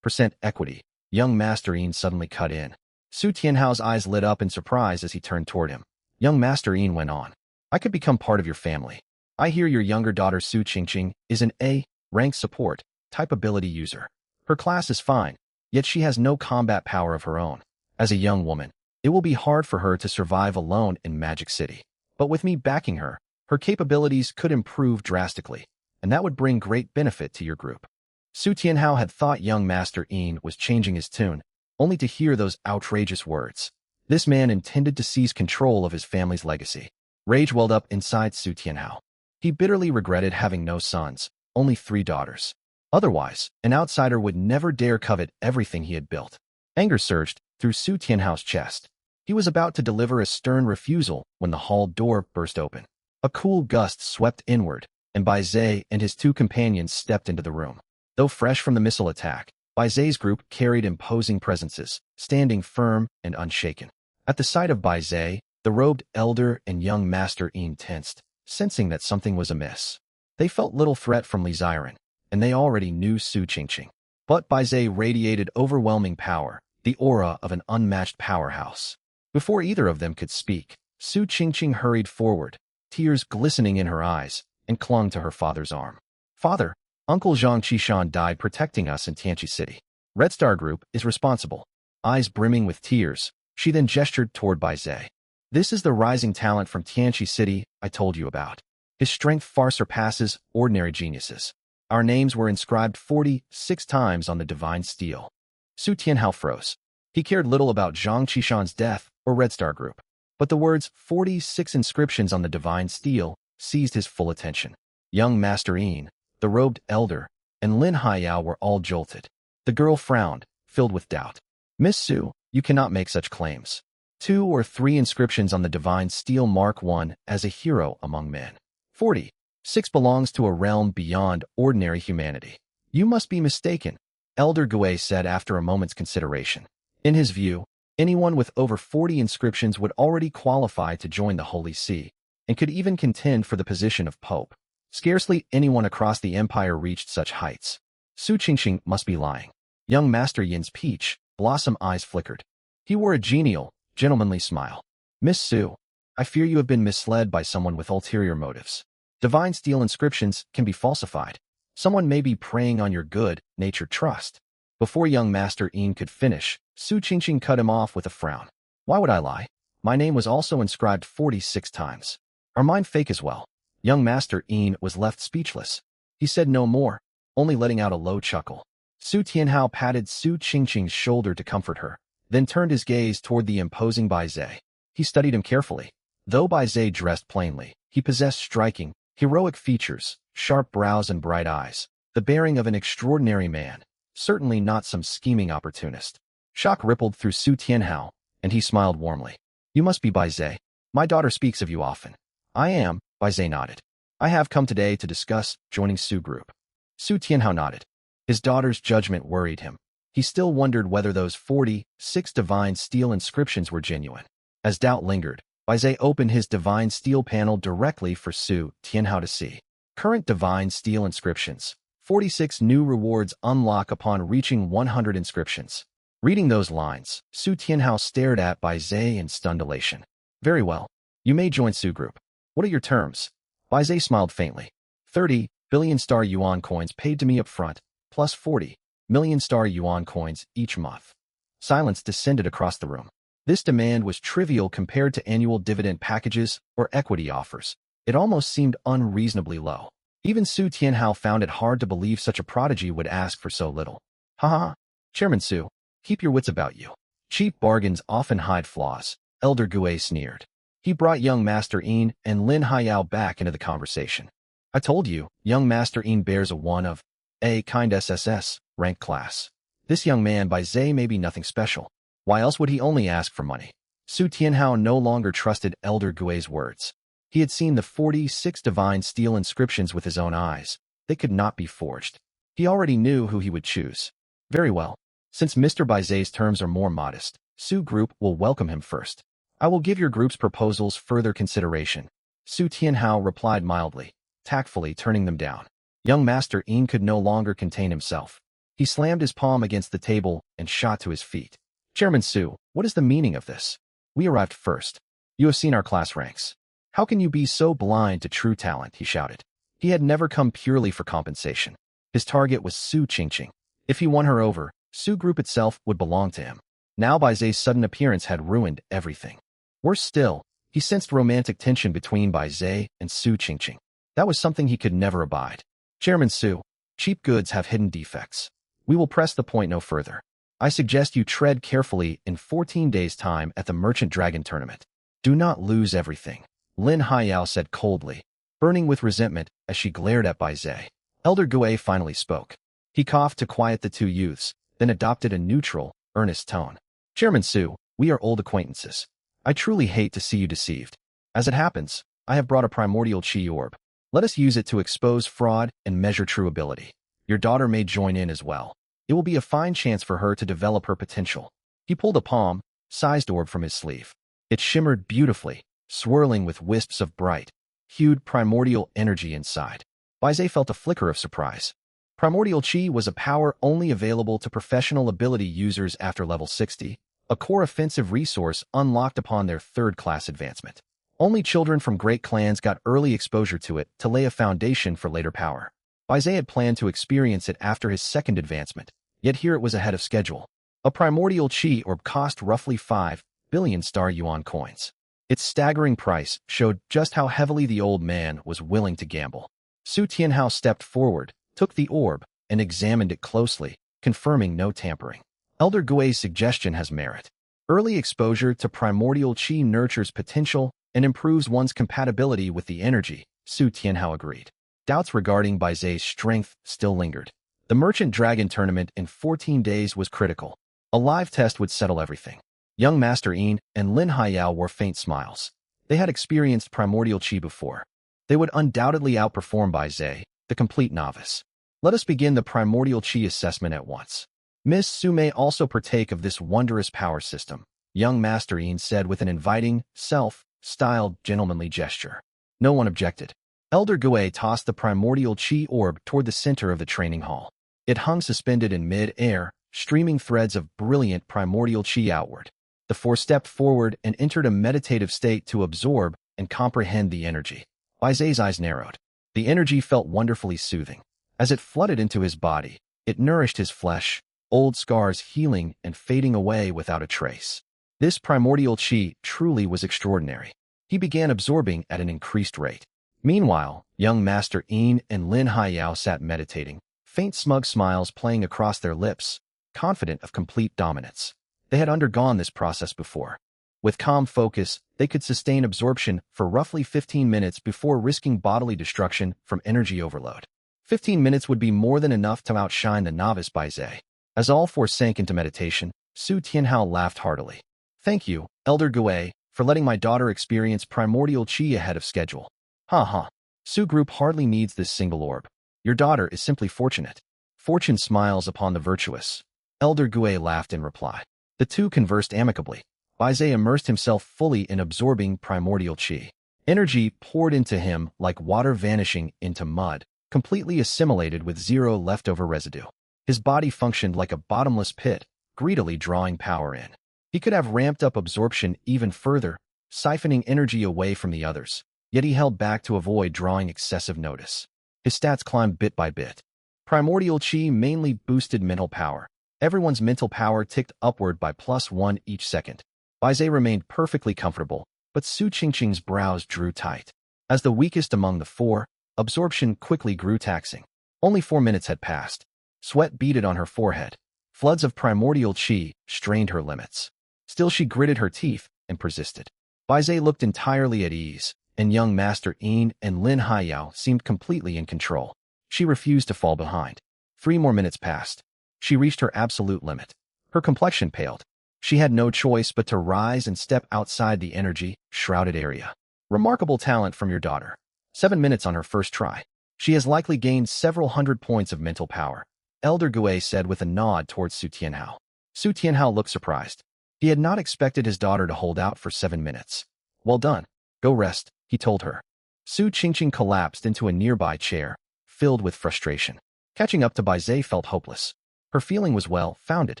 equity. Young Master Yin suddenly cut in. Su Tianhao's eyes lit up in surprise as he turned toward him. Young Master Yin went on. I could become part of your family. I hear your younger daughter Su Qingqing is an A-rank support type ability user. Her class is fine, yet she has no combat power of her own. As a young woman, it will be hard for her to survive alone in Magic City. But with me backing her, her capabilities could improve drastically, and that would bring great benefit to your group. Su Tianhao had thought young Master Yin was changing his tune, only to hear those outrageous words. This man intended to seize control of his family's legacy. Rage welled up inside Su Tianhao. He bitterly regretted having no sons, only 3 daughters. Otherwise, an outsider would never dare covet everything he had built. Anger surged through Su Tianhao's chest. He was about to deliver a stern refusal when the hall door burst open. A cool gust swept inward, and Bai Zhe and his 2 companions stepped into the room. Though fresh from the missile attack, Bai Zhe's group carried imposing presences, standing firm and unshaken. At the sight of Bai Zhe, the robed elder and young Master Yin tensed, sensing that something was amiss. They felt little threat from Li Ziren, and they already knew Su Qingqing. But Bai Zhe radiated overwhelming power, the aura of an unmatched powerhouse. Before either of them could speak, Su Qingqing hurried forward, tears glistening in her eyes, and clung to her father's arm. Father, Uncle Zhang Qishan died protecting us in Tianqi City. Red Star Group is responsible. Eyes brimming with tears, she then gestured toward Bai Zhe. This is the rising talent from Tianqi City I told you about. His strength far surpasses ordinary geniuses. Our names were inscribed 46 times on the divine steel. Su Tianhao froze. He cared little about Zhang Qishan's death or Red Star Group, but the words 46 inscriptions on the divine steel seized his full attention. Young Master Yin, the robed elder, and Lin Haiyao were all jolted. The girl frowned, filled with doubt. Miss Su, you cannot make such claims. 2 or 3 inscriptions on the divine steel mark one as a hero among men. 46 belongs to a realm beyond ordinary humanity. You must be mistaken, Elder Gui said after a moment's consideration. In his view, anyone with over 40 inscriptions would already qualify to join the Holy See, and could even contend for the position of Pope. Scarcely anyone across the empire reached such heights. Su Qingqing must be lying. Young Master Yin's peach blossom eyes flickered. He wore a genial, gentlemanly smile. Miss Su, I fear you have been misled by someone with ulterior motives. Divine steel inscriptions can be falsified. Someone may be preying on your good-natured trust. Before young Master Yin could finish, Su Qingqing cut him off with a frown. Why would I lie? My name was also inscribed 46 times. Are mine fake as well? Young Master Yin was left speechless. He said no more, only letting out a low chuckle. Su Tianhao patted Su Qingqing's shoulder to comfort her, then turned his gaze toward the imposing Bai Zhe. He studied him carefully. Though Bai Zhe dressed plainly, he possessed striking, heroic features, sharp brows and bright eyes, the bearing of an extraordinary man, certainly not some scheming opportunist. Shock rippled through Su Tianhao, and he smiled warmly. You must be Bai Zhe. My daughter speaks of you often. I am, Bai Zhe nodded. I have come today to discuss joining Su Group. Su Tianhao nodded. His daughter's judgment worried him. He still wondered whether those 46 divine steel inscriptions were genuine. As doubt lingered, Bai Zhe opened his divine steel panel directly for Su Tianhao to see. Current divine steel inscriptions. 46 new rewards unlock upon reaching 100 inscriptions. Reading those lines, Su Tianhao stared at Bai Zhe in stunned elation. Very well. You may join Su Group. What are your terms? Bai Zhe smiled faintly. 30 billion star yuan coins paid to me up front, plus 40 million star yuan coins each month. Silence descended across the room. This demand was trivial compared to annual dividend packages or equity offers. It almost seemed unreasonably low. Even Su Tianhao found it hard to believe such a prodigy would ask for so little. Haha, Chairman Su, keep your wits about you. Cheap bargains often hide flaws, Elder Gui sneered. He brought young Master Yin and Lin Haiyao back into the conversation. I told you, young Master Yin bears a 1 of A kind SSS rank class. This young man Bai Zhe may be nothing special. Why else would he only ask for money? Su Tianhao no longer trusted Elder Gui's words. He had seen the 46 divine steel inscriptions with his own eyes. They could not be forged. He already knew who he would choose. Very well. Since Mr. Bai Zhe's terms are more modest, Su Group will welcome him first. I will give your group's proposals further consideration. Su Tianhao replied mildly, tactfully turning them down. Young Master Yin could no longer contain himself. He slammed his palm against the table and shot to his feet. Chairman Su, what is the meaning of this? We arrived first. You have seen our class ranks. How can you be so blind to true talent, he shouted. He had never come purely for compensation. His target was Su Qingqing. If he won her over, Su Group itself would belong to him. Now Bai Zai's sudden appearance had ruined everything. Worse still, he sensed romantic tension between Bai Zai and Su Qingqing. That was something he could never abide. Chairman Su, cheap goods have hidden defects. We will press the point no further. I suggest you tread carefully in 14 days' time at the Merchant Dragon Tournament. Do not lose everything, Lin Haiyao said coldly, burning with resentment as she glared at Bai Zai. Elder Gui finally spoke. He coughed to quiet the two youths, then adopted a neutral, earnest tone. Chairman Su, we are old acquaintances. I truly hate to see you deceived. As it happens, I have brought a primordial chi orb. Let us use it to expose fraud and measure true ability. Your daughter may join in as well. It will be a fine chance for her to develop her potential. He pulled a palm-sized orb from his sleeve. It shimmered beautifully, swirling with wisps of bright, hued primordial energy inside. Bai Zai felt a flicker of surprise. Primordial Chi was a power only available to professional ability users after level 60, a core offensive resource unlocked upon their third-class advancement. Only children from great clans got early exposure to it to lay a foundation for later power. Bai Zai had planned to experience it after his second advancement, yet here it was ahead of schedule. A primordial Chi orb cost roughly 5 billion star yuan coins. Its staggering price showed just how heavily the old man was willing to gamble. Su Tianhao stepped forward, took the orb, and examined it closely, confirming no tampering. Elder Gui's suggestion has merit. Early exposure to primordial Chi nurtures potential and improves one's compatibility with the energy, Su Tianhao agreed. Doubts regarding Bai Zai's strength still lingered. The Merchant Dragon Tournament in 14 days was critical. A live test would settle everything. Young Master Yin and Lin Haiyao wore faint smiles. They had experienced primordial Chi before. They would undoubtedly outperform Bai Zai, the complete novice. Let us begin the primordial Chi assessment at once. Miss Su may also partake of this wondrous power system, young Master Yin said with an inviting, self-styled, gentlemanly gesture. No one objected. Elder Gui tossed the primordial Chi orb toward the center of the training hall. It hung suspended in mid-air, streaming threads of brilliant primordial Chi outward. The four stepped forward and entered a meditative state to absorb and comprehend the energy. Bai Zai's eyes narrowed. The energy felt wonderfully soothing. As it flooded into his body, it nourished his flesh, old scars healing and fading away without a trace. This primordial Chi truly was extraordinary. He began absorbing at an increased rate. Meanwhile, young Master Yin and Lin Haiyao sat meditating, faint smug smiles playing across their lips, confident of complete dominance. They had undergone this process before. With calm focus, they could sustain absorption for roughly 15 minutes before risking bodily destruction from energy overload. 15 minutes would be more than enough to outshine the novice Bai Zai. As all four sank into meditation, Su Tianhao laughed heartily. Thank you, Elder Gui, for letting my daughter experience primordial Chi ahead of schedule. Ha. Su Group hardly needs this single orb. Your daughter is simply fortunate. Fortune smiles upon the virtuous. Elder Gui laughed in reply. The two conversed amicably. Bai Zai immersed himself fully in absorbing primordial Chi. Energy poured into him like water vanishing into mud, completely assimilated with zero leftover residue. His body functioned like a bottomless pit, greedily drawing power in. He could have ramped up absorption even further, siphoning energy away from the others, yet he held back to avoid drawing excessive notice. His stats climbed bit by bit. Primordial Chi mainly boosted mental power. Everyone's mental power ticked upward by +1 each second. Bai Zai remained perfectly comfortable, but Su Qingqing's brows drew tight. As the weakest among the four, absorption quickly grew taxing. Only 4 minutes had passed. Sweat beaded on her forehead. Floods of primordial Chi strained her limits. Still she gritted her teeth and persisted. Bai Zai looked entirely at ease, and young Master Yin and Lin Haiyao seemed completely in control. She refused to fall behind. 3 more minutes passed. She reached her absolute limit. Her complexion paled. She had no choice but to rise and step outside the energy-shrouded area. Remarkable talent from your daughter. 7 minutes on her first try. She has likely gained several hundred points of mental power, Elder Gui said with a nod towards Su Tianhao. Su Tianhao looked surprised. He had not expected his daughter to hold out for 7 minutes. Well done. Go rest, he told her. Su Qingqing collapsed into a nearby chair, filled with frustration. Catching up to Bai Zai felt hopeless. Her feeling was well-founded.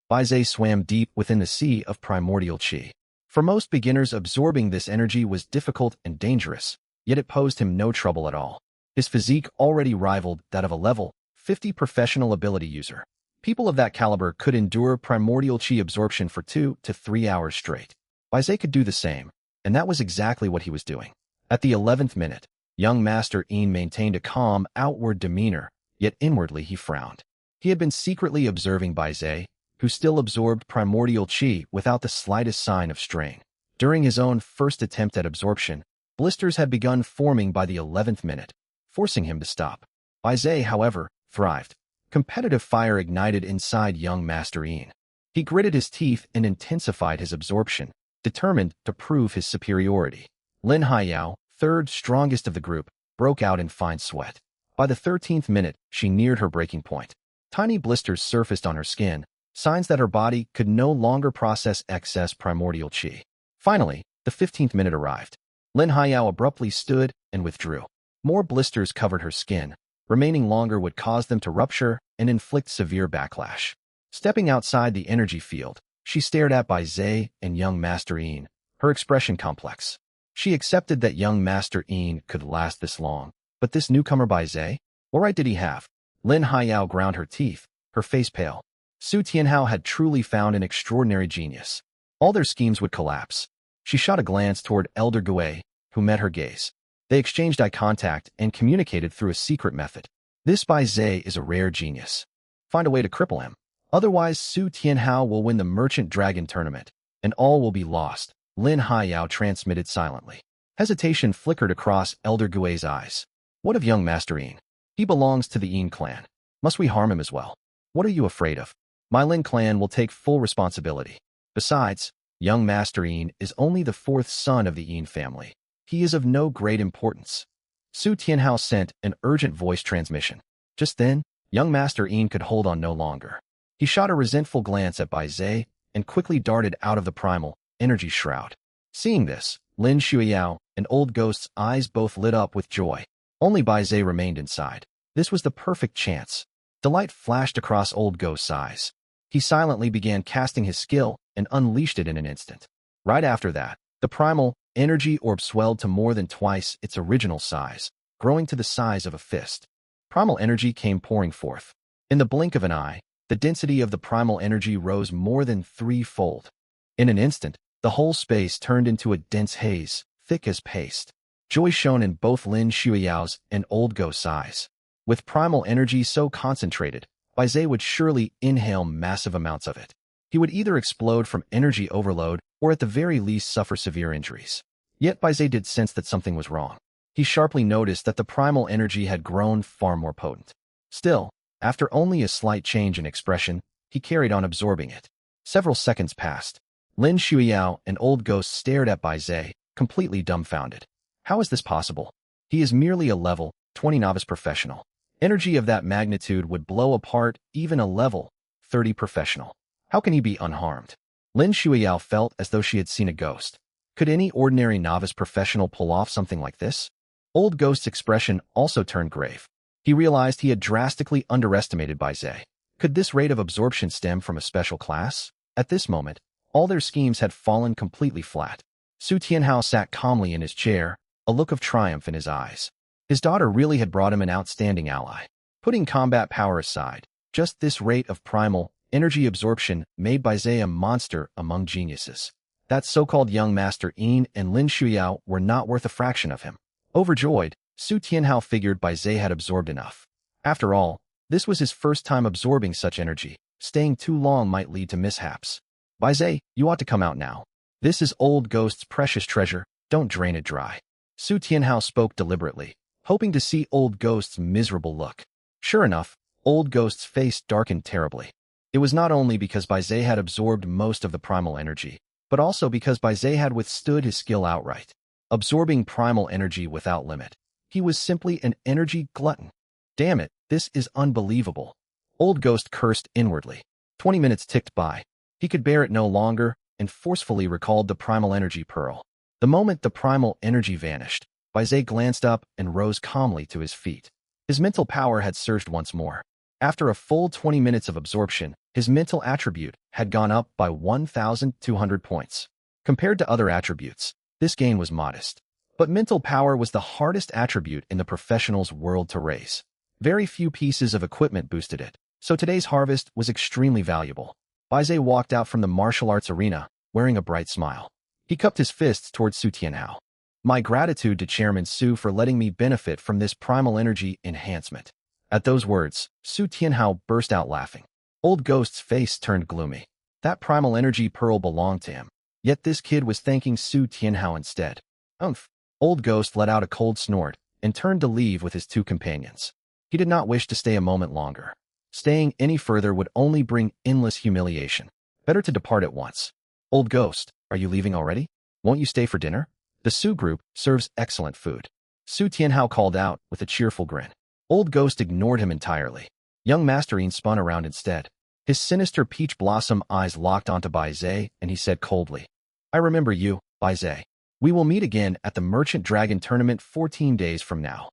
Bai Zai swam deep within the sea of primordial Chi. For most beginners, absorbing this energy was difficult and dangerous, yet it posed him no trouble at all. His physique already rivaled that of a level 50 professional ability user. People of that caliber could endure primordial chi absorption for 2 to 3 hours straight. Baize could do the same, and that was exactly what he was doing. At the 11th minute, young Master Yin maintained a calm, outward demeanor, yet inwardly he frowned. He had been secretly observing Baize, who still absorbed primordial chi without the slightest sign of strain. During his own first attempt at absorption, blisters had begun forming by the 11th minute, forcing him to stop. Baize, however, thrived. Competitive fire ignited inside young Master Yin. He gritted his teeth and intensified his absorption, determined to prove his superiority. Lin Haiyao, third strongest of the group, broke out in fine sweat. By the 13th minute, she neared her breaking point. Tiny blisters surfaced on her skin, signs that her body could no longer process excess primordial chi. Finally, the 15th minute arrived. Lin Haiyao abruptly stood and withdrew. More blisters covered her skin. Remaining longer would cause them to rupture and inflict severe backlash. Stepping outside the energy field, she stared at Baize and young Master Yin, her expression complex. She accepted that young Master Yin could last this long, but this newcomer Baize, what right did he have? Lin Haiyao ground her teeth, her face pale. Su Tianhao had truly found an extraordinary genius. All their schemes would collapse. She shot a glance toward Elder Gui, who met her gaze. They exchanged eye contact and communicated through a secret method. This Baize is a rare genius. Find a way to cripple him. Otherwise, Su Tianhao will win the Merchant Dragon tournament, and all will be lost, Lin Haiyao transmitted silently. Hesitation flickered across Elder Gui's eyes. What of young Master Yin? He belongs to the Yin clan. Must we harm him as well? What are you afraid of? My Lin clan will take full responsibility. Besides, young Master Yin is only the 4th son of the Yin family. He is of no great importance. Su Tianhao sent an urgent voice transmission. Just then, young Master Yin could hold on no longer. He shot a resentful glance at Baize and quickly darted out of the primal energy shroud. Seeing this, Lin Shuiyao and Old Ghost's eyes both lit up with joy. Only Baize remained inside. This was the perfect chance. Delight flashed across Old Ghost's eyes. He silently began casting his skill and unleashed it in an instant. Right after that, the primal energy orb swelled to more than twice its original size, growing to the size of a fist. Primal energy came pouring forth. In the blink of an eye, the density of the primal energy rose more than 3-fold. In an instant, the whole space turned into a dense haze, thick as paste. Joy shone in both Lin Shuiyao's and Old Ghost's eyes. With primal energy so concentrated, Baize would surely inhale massive amounts of it. He would either explode from energy overload or at the very least suffer severe injuries. Yet Baize did sense that something was wrong. He sharply noticed that the primal energy had grown far more potent. Still, after only a slight change in expression, he carried on absorbing it. Several seconds passed. Lin Shuiyao and Old Ghost stared at Baize, completely dumbfounded. How is this possible? He is merely a level 20 novice professional. Energy of that magnitude would blow apart even a level 30 professional. How can he be unharmed? Lin Shuiyao felt as though she had seen a ghost. Could any ordinary novice professional pull off something like this? Old Ghost's expression also turned grave. He realized he had drastically underestimated Baize. Could this rate of absorption stem from a special class? At this moment, all their schemes had fallen completely flat. Su Tianhao sat calmly in his chair, a look of triumph in his eyes. His daughter really had brought him an outstanding ally. Putting combat power aside, just this rate of primal energy absorption made Baize a monster among geniuses. That so-called young Master Yin and Lin Shuiyao were not worth a fraction of him. Overjoyed, Su Tianhao figured Baize had absorbed enough. After all, this was his first time absorbing such energy. Staying too long might lead to mishaps. Baize, you ought to come out now. This is Old Ghost's precious treasure, don't drain it dry. Su Tianhao spoke deliberately, hoping to see Old Ghost's miserable look. Sure enough, Old Ghost's face darkened terribly. It was not only because Baize had absorbed most of the primal energy, but also because Baize had withstood his skill outright, absorbing primal energy without limit. He was simply an energy glutton. Damn it, this is unbelievable. Old Ghost cursed inwardly. 20 minutes ticked by. He could bear it no longer and forcefully recalled the primal energy pearl. The moment the primal energy vanished, Baize glanced up and rose calmly to his feet. His mental power had surged once more. After a full 20 minutes of absorption, his mental attribute had gone up by 1,200 points. Compared to other attributes, this gain was modest. But mental power was the hardest attribute in the professional's world to raise. Very few pieces of equipment boosted it, so today's harvest was extremely valuable. Baize walked out from the martial arts arena, wearing a bright smile. He cupped his fists towards Su Tianhao. My gratitude to Chairman Su for letting me benefit from this primal energy enhancement. At those words, Su Tianhao burst out laughing. Old Ghost's face turned gloomy. That primal energy pearl belonged to him. Yet this kid was thanking Su Tianhao instead. Umph. Old Ghost let out a cold snort and turned to leave with his two companions. He did not wish to stay a moment longer. Staying any further would only bring endless humiliation. Better to depart at once. Old Ghost, are you leaving already? Won't you stay for dinner? The Su group serves excellent food. Su Tianhao called out with a cheerful grin. Old Ghost ignored him entirely. Young Masterine spun around instead. His sinister peach blossom eyes locked onto Baize, and he said coldly, I remember you, Baize. We will meet again at the Merchant Dragon Tournament 14 days from now.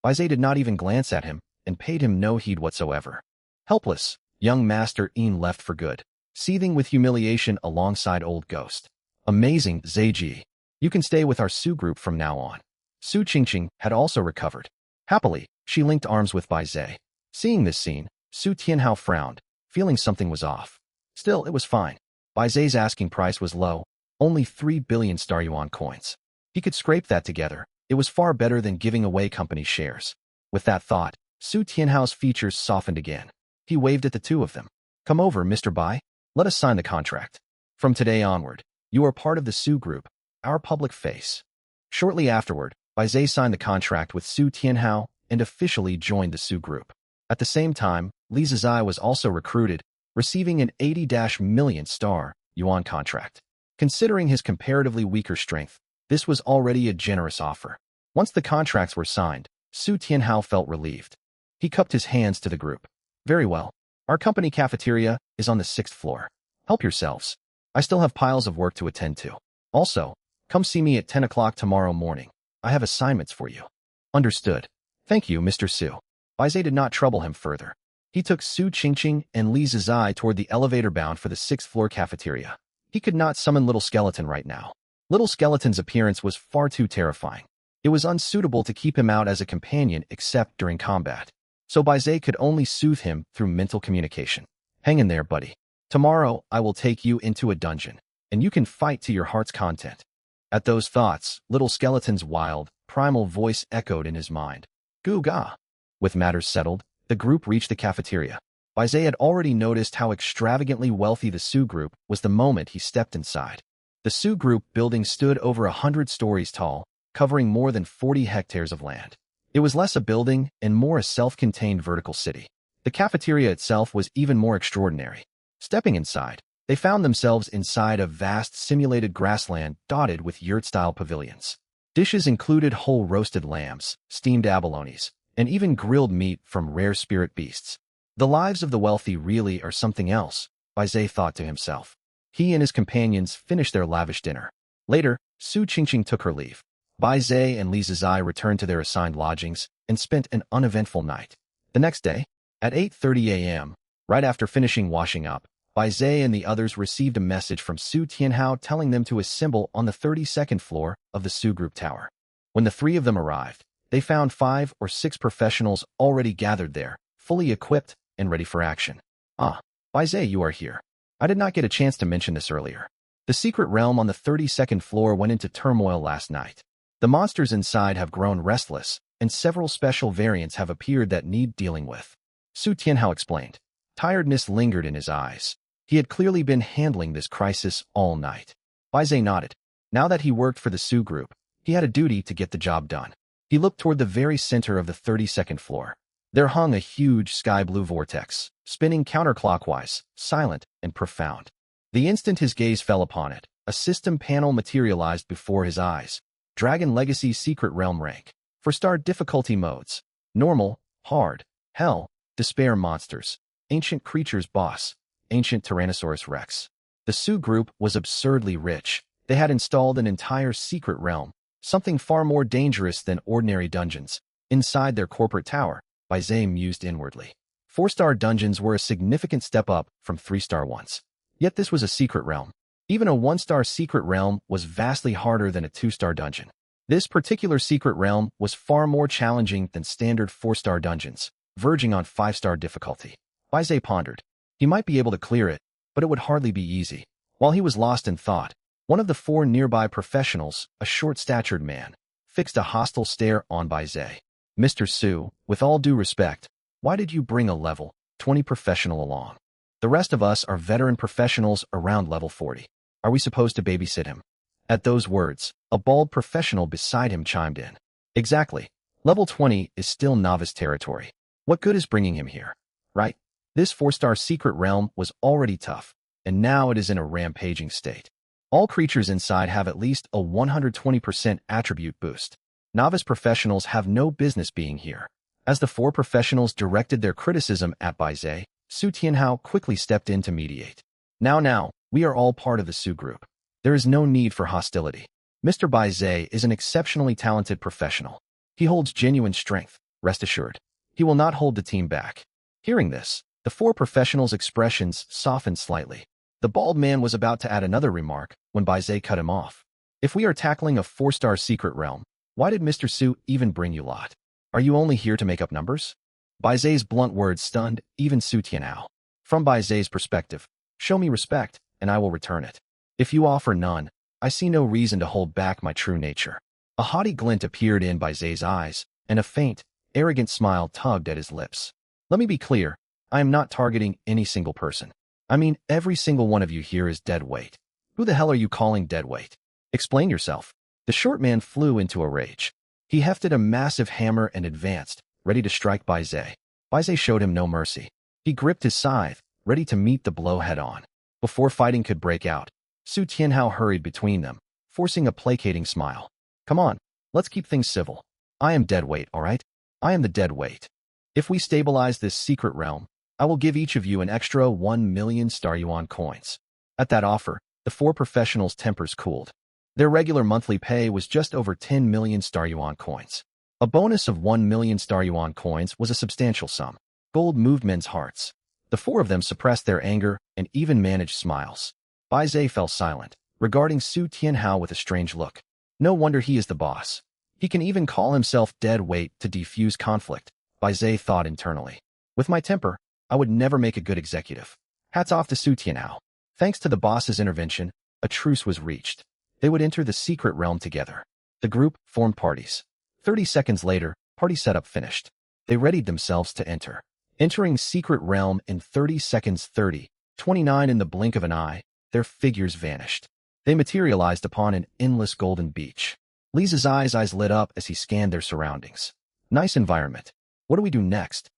Baize did not even glance at him and paid him no heed whatsoever. Helpless, young Master Yin left for good, seething with humiliation alongside Old Ghost. Amazing, Zeiji. You can stay with our Su group from now on. Su Qingqing had also recovered. Happily, she linked arms with Baize. Seeing this scene, Su Tianhao frowned, feeling something was off. Still, it was fine. Baize's asking price was low, only 3 billion star yuan coins. He could scrape that together. It was far better than giving away company shares. With that thought, Su Tianhao's features softened again. He waved at the two of them. Come over, Mr. Bai. Let us sign the contract. From today onward, you are part of the Su group, our public face. Shortly afterward, Baize signed the contract with Su Tianhao and officially joined the Su group. At the same time, Li Zizai was also recruited, receiving an 80 million star yuan contract. Considering his comparatively weaker strength, this was already a generous offer. Once the contracts were signed, Su Tianhao felt relieved. He cupped his hands to the group. Very well. Our company cafeteria is on the 6th floor. Help yourselves. I still have piles of work to attend to. Also, come see me at 10 o'clock tomorrow morning. I have assignments for you. Understood. Thank you, Mr. Su. Baize did not trouble him further. He took Su Qingqing and Li Zizai toward the elevator bound for the 6th floor cafeteria. He could not summon Little Skeleton right now. Little Skeleton's appearance was far too terrifying. It was unsuitable to keep him out as a companion except during combat. So Baize could only soothe him through mental communication. Hang in there, buddy. Tomorrow, I will take you into a dungeon, and you can fight to your heart's content. At those thoughts, Little Skeleton's wild, primal voice echoed in his mind. Goo-ga. With matters settled, the group reached the cafeteria. Baize had already noticed how extravagantly wealthy the Su group was the moment he stepped inside. The Su group building stood over 100 stories tall, covering more than 40 hectares of land. It was less a building and more a self-contained vertical city. The cafeteria itself was even more extraordinary. Stepping inside, they found themselves inside a vast simulated grassland dotted with yurt-style pavilions. Dishes included whole roasted lambs, steamed abalones, and even grilled meat from rare spirit beasts. The lives of the wealthy really are something else, Baize thought to himself. He and his companions finished their lavish dinner. Later, Su Qingqing took her leave. Baize and Li Zizai returned to their assigned lodgings and spent an uneventful night. The next day, at 8:30 a.m., right after finishing washing up, Baize and the others received a message from Su Tianhao telling them to assemble on the 32nd floor of the Su Group Tower. When the three of them arrived, they found 5 or 6 professionals already gathered there, fully equipped and ready for action. Ah, Baize, you are here. I did not get a chance to mention this earlier. The secret realm on the 32nd floor went into turmoil last night. The monsters inside have grown restless, and several special variants have appeared that need dealing with. Su Tianhao explained. Tiredness lingered in his eyes. He had clearly been handling this crisis all night. Baize nodded. Now that he worked for the Su Group, he had a duty to get the job done. He looked toward the very center of the 32nd floor. There hung a huge sky-blue vortex, spinning counterclockwise, silent and profound. The instant his gaze fell upon it, a system panel materialized before his eyes. Dragon Legacy Secret Realm Rank. For star difficulty modes. Normal, Hard, Hell, Despair Monsters, Ancient Creatures Boss, Ancient Tyrannosaurus Rex. The Su Group was absurdly rich. They had installed an entire secret realm, something far more dangerous than ordinary dungeons, inside their corporate tower. Baize mused inwardly. 4-star dungeons were a significant step up from 3-star ones. Yet this was a secret realm. Even a 1-star secret realm was vastly harder than a 2-star dungeon. This particular secret realm was far more challenging than standard 4-star dungeons, verging on 5-star difficulty. Baize pondered. He might be able to clear it, but it would hardly be easy. While he was lost in thought, one of the 4 nearby professionals, a short-statured man, fixed a hostile stare on Baize. Mr. Su, with all due respect, why did you bring a level 20 professional along? The rest of us are veteran professionals around level 40. Are we supposed to babysit him? At those words, a bald professional beside him chimed in. Exactly. Level 20 is still novice territory. What good is bringing him here? Right? This 4-star secret realm was already tough, and now it is in a rampaging state. All creatures inside have at least a 120% attribute boost. Novice professionals have no business being here. As the 4 professionals directed their criticism at Baize, Su Tianhao quickly stepped in to mediate. Now, we are all part of the Su group. There is no need for hostility. Mr. Baize is an exceptionally talented professional. He holds genuine strength, rest assured. He will not hold the team back. Hearing this, the 4 professionals' expressions softened slightly. The bald man was about to add another remark when Baize cut him off. If we are tackling a 4-star secret realm, why did Mr. Su even bring you lot? Are you only here to make up numbers? Baize's blunt words stunned even Su Tianhao. From Baize's perspective, show me respect, and I will return it. If you offer none, I see no reason to hold back my true nature. A haughty glint appeared in Baize's eyes, and a faint, arrogant smile tugged at his lips. Let me be clear, I am not targeting any single person. I mean, every single one of you here is dead weight. Who the hell are you calling dead weight? Explain yourself. The short man flew into a rage. He hefted a massive hammer and advanced, ready to strike Baize. Baize showed him no mercy. He gripped his scythe, ready to meet the blow head-on. Before fighting could break out, Su Tianhao hurried between them, forcing a placating smile. Come on, let's keep things civil. I am dead weight, all right? I am the dead weight. If we stabilize this secret realm, I will give each of you an extra 1 million star yuan coins. At that offer, the 4 professionals' tempers cooled. Their regular monthly pay was just over 10 million star yuan coins. A bonus of 1 million star yuan coins was a substantial sum. Gold moved men's hearts. The 4 of them suppressed their anger and even managed smiles. Baize fell silent, regarding Su Tianhao with a strange look. No wonder he is the boss. He can even call himself dead weight to defuse conflict, Baize thought internally. With my temper, I would never make a good executive. Hats off to Su Tianhao. Thanks to the boss's intervention, a truce was reached. They would enter the secret realm together. The group formed parties. 30 seconds later, party setup finished. They readied themselves to enter. Entering secret realm in 30 seconds 30, 29 in the blink of an eye, their figures vanished. They materialized upon an endless golden beach. Li Zizai's eyes lit up as he scanned their surroundings. Nice environment. What do we do next?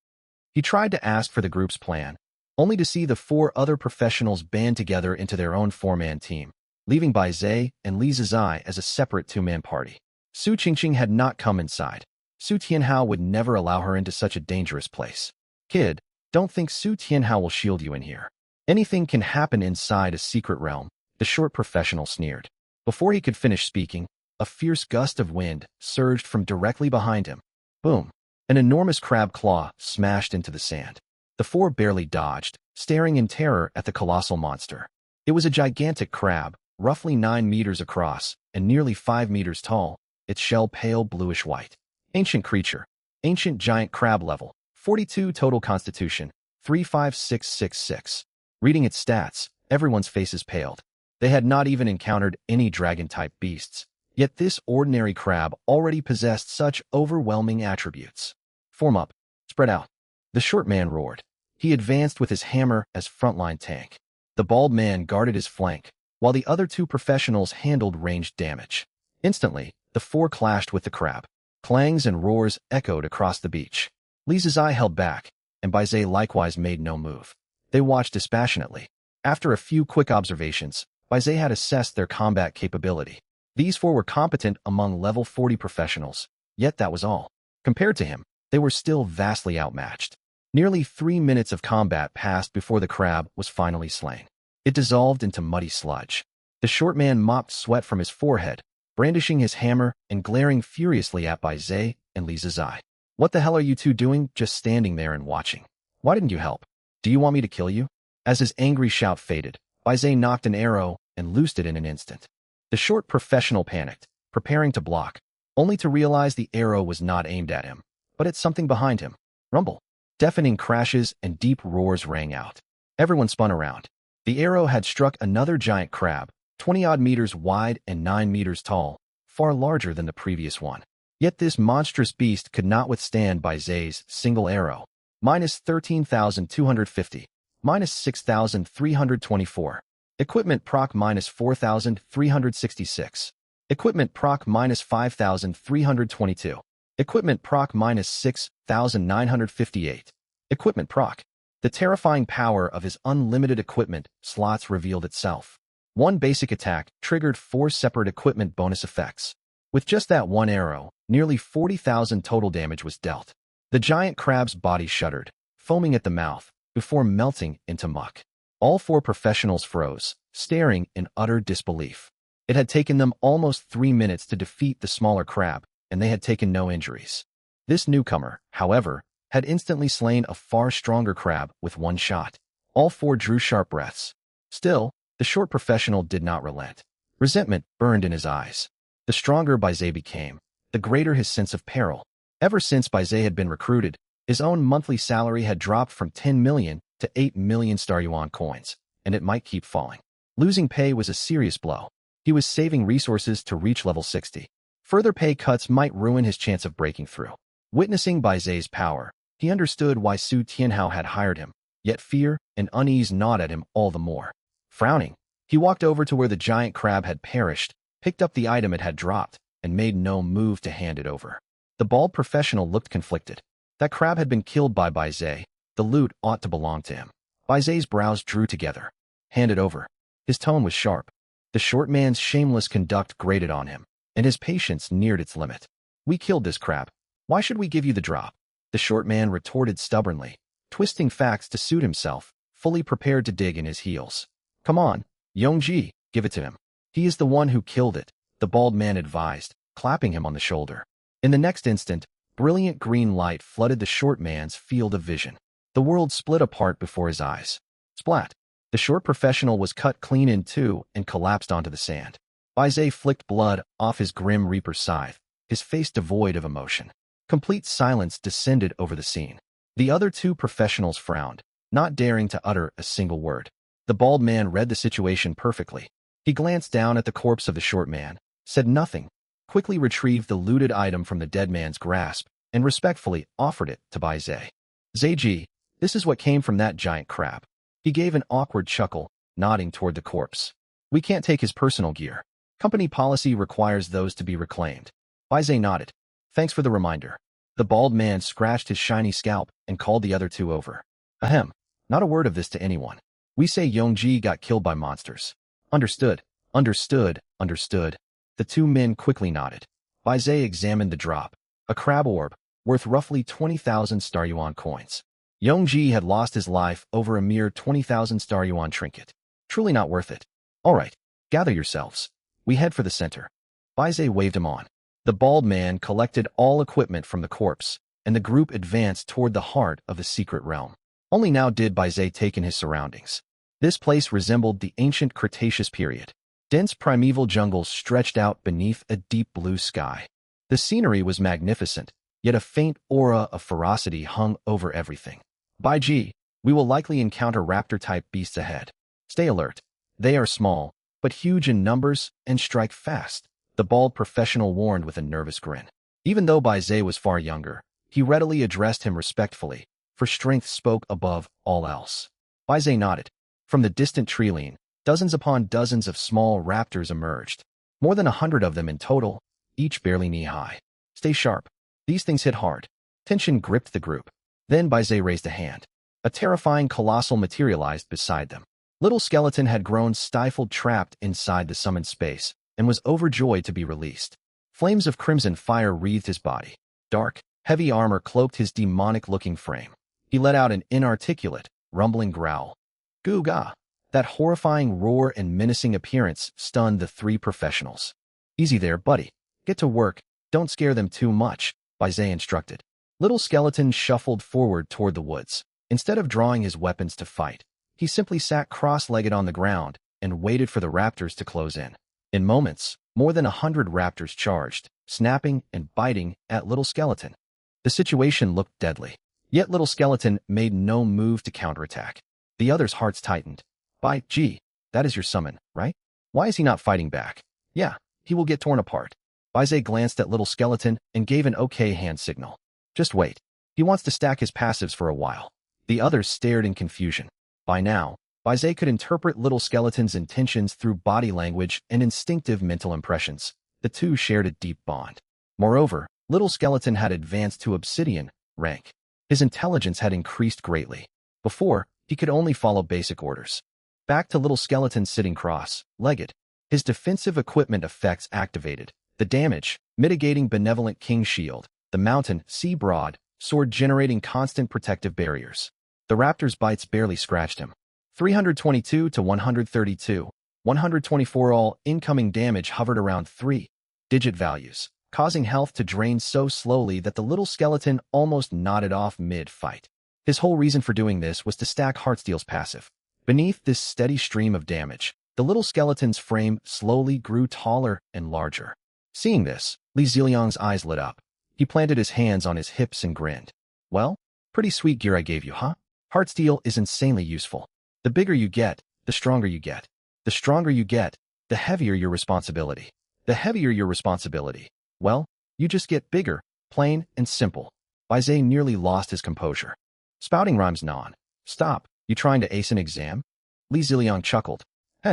He tried to ask for the group's plan, only to see the 4 other professionals band together into their own 4-man team, leaving Baize and Li Zizai as a separate 2-man party. Su Qingqing had not come inside. Su Tianhao would never allow her into such a dangerous place. Kid, don't think Su Tianhao will shield you in here. Anything can happen inside a secret realm, the short professional sneered. Before he could finish speaking, a fierce gust of wind surged from directly behind him. Boom! An enormous crab claw smashed into the sand. The 4 barely dodged, staring in terror at the colossal monster. It was a gigantic crab, roughly 9 meters across and nearly 5 meters tall, its shell pale bluish-white. Ancient creature. Ancient giant crab level. 42 total constitution. 35666. Reading its stats, everyone's faces paled. They had not even encountered any dragon-type beasts. Yet this ordinary crab already possessed such overwhelming attributes. Form up. Spread out. The short man roared. He advanced with his hammer as frontline tank. The bald man guarded his flank, while the other 2 professionals handled ranged damage. Instantly, the 4 clashed with the crab. Clangs and roars echoed across the beach. Li Zizai held back, and Baize likewise made no move. They watched dispassionately. After a few quick observations, Baize had assessed their combat capability. These 4 were competent among level 40 professionals, yet that was all. Compared to him, they were still vastly outmatched. Nearly 3 minutes of combat passed before the crab was finally slain. It dissolved into muddy sludge. The short man mopped sweat from his forehead, brandishing his hammer and glaring furiously at Baize and Li Zizai. What the hell are you 2 doing just standing there and watching? Why didn't you help? Do you want me to kill you? As his angry shout faded, Baize knocked an arrow and loosed it in an instant. The short professional panicked, preparing to block, only to realize the arrow was not aimed at him, but at something behind him. Rumble. Deafening crashes and deep roars rang out. Everyone spun around. The arrow had struck another giant crab, 20-odd meters wide and 9 meters tall, far larger than the previous one. Yet this monstrous beast could not withstand Baize's single arrow. Minus 13,250. Minus 6,324. Equipment proc minus 4,366. Equipment proc minus 5,322. Equipment proc minus 6,958. Equipment proc. The terrifying power of his unlimited equipment slots revealed itself. One basic attack triggered 4 separate equipment bonus effects. With just that one arrow, nearly 40,000 total damage was dealt. The giant crab's body shuddered, foaming at the mouth, before melting into muck. All 4 professionals froze, staring in utter disbelief. It had taken them almost 3 minutes to defeat the smaller crab, and they had taken no injuries. This newcomer, however, had instantly slain a far stronger crab with one shot. All 4 drew sharp breaths. Still, the short professional did not relent. Resentment burned in his eyes. The stronger Baize became, the greater his sense of peril. Ever since Baize had been recruited, his own monthly salary had dropped from 10 million to 8 million Star Yuan coins, and it might keep falling. Losing pay was a serious blow. He was saving resources to reach level 60. Further pay cuts might ruin his chance of breaking through. Witnessing Baize's power, he understood why Su Tianhao had hired him, yet fear and unease gnawed at him all the more. Frowning, he walked over to where the giant crab had perished, picked up the item it had dropped, and made no move to hand it over. The bald professional looked conflicted. That crab had been killed by Baize. The loot ought to belong to him. Baize's brows drew together. Hand it over. His tone was sharp. The short man's shameless conduct grated on him, and his patience neared its limit. We killed this crab. Why should we give you the drop? The short man retorted stubbornly, twisting facts to suit himself, fully prepared to dig in his heels. Come on, Yongji, give it to him. He is the one who killed it, the bald man advised, clapping him on the shoulder. In the next instant, brilliant green light flooded the short man's field of vision. The world split apart before his eyes. Splat! The short professional was cut clean in two and collapsed onto the sand. Baize flicked blood off his grim reaper's scythe, his face devoid of emotion. Complete silence descended over the scene. The other 2 professionals frowned, not daring to utter a single word. The bald man read the situation perfectly. He glanced down at the corpse of the short man, said nothing, quickly retrieved the looted item from the dead man's grasp, and respectfully offered it to Baize. Zeiji, this is what came from that giant crab. He gave an awkward chuckle, nodding toward the corpse. We can't take his personal gear. Company policy requires those to be reclaimed. Baize nodded. Thanks for the reminder. The bald man scratched his shiny scalp and called the other 2 over. Ahem. Not a word of this to anyone. We say Yongji got killed by monsters. Understood. Understood. Understood. The 2 men quickly nodded. Baize examined the drop. A crab orb, worth roughly 20,000 Star Yuan coins. Yongji had lost his life over a mere 20,000 Star Yuan trinket. Truly not worth it. All right, gather yourselves. We head for the center. Baize waved him on. The bald man collected all equipment from the corpse, and the group advanced toward the heart of the secret realm. Only now did Baize take in his surroundings. This place resembled the ancient Cretaceous period. Dense primeval jungles stretched out beneath a deep blue sky. The scenery was magnificent, yet a faint aura of ferocity hung over everything. By G, we will likely encounter raptor-type beasts ahead. Stay alert. They are small, but huge in numbers and strike fast, the bald professional warned with a nervous grin. Even though Baize was far younger, he readily addressed him respectfully, for strength spoke above all else. Baize nodded. From the distant tree-line, dozens upon dozens of small raptors emerged. More than 100 of them in total, each barely knee-high. Stay sharp. These things hit hard. Tension gripped the group. Then Baize raised a hand. A terrifying colossal materialized beside them. Little Skeleton had grown stifled trapped inside the summoned space, and was overjoyed to be released. Flames of crimson fire wreathed his body. Dark, heavy armor cloaked his demonic-looking frame. He let out an inarticulate, rumbling growl. Goo-ga! That horrifying roar and menacing appearance stunned the 3 professionals. Easy there, buddy. Get to work. Don't scare them too much, Baize instructed. Little Skeleton shuffled forward toward the woods. Instead of drawing his weapons to fight, he simply sat cross-legged on the ground, and waited for the raptors to close in. In moments, more than 100 raptors charged, snapping and biting at Little Skeleton. The situation looked deadly. Yet Little Skeleton made no move to counterattack. The others' hearts tightened. By gee, that is your summon, right? Why is he not fighting back? Yeah, he will get torn apart. Baize glanced at Little Skeleton and gave an okay hand signal. Just wait. He wants to stack his passives for a while. The others stared in confusion. By now, Baize could interpret Little Skeleton's intentions through body language and instinctive mental impressions. The two shared a deep bond. Moreover, Little Skeleton had advanced to Obsidian rank. His intelligence had increased greatly. Before, he could only follow basic orders. Back to Little Skeleton sitting cross-legged. His defensive equipment effects activated. The damage, mitigating Benevolent King Shield. The mountain, Sea Broad, sword generating constant protective barriers. The raptor's bites barely scratched him. 322 to 132. 124 all incoming damage hovered around 3-digit values, causing health to drain so slowly that the Little Skeleton almost nodded off mid-fight. His whole reason for doing this was to stack Heartsteel's passive. Beneath this steady stream of damage, the Little Skeleton's frame slowly grew taller and larger. Seeing this, Li Ziliang's eyes lit up. He planted his hands on his hips and grinned. Well, pretty sweet gear I gave you, huh? Heartsteel is insanely useful. The bigger you get, the stronger you get. The stronger you get, the heavier your responsibility. The heavier your responsibility. Well, you just get bigger, plain and simple. Baize nearly lost his composure. Spouting rhymes non-stop. You trying to ace an exam? Li Ziliang chuckled.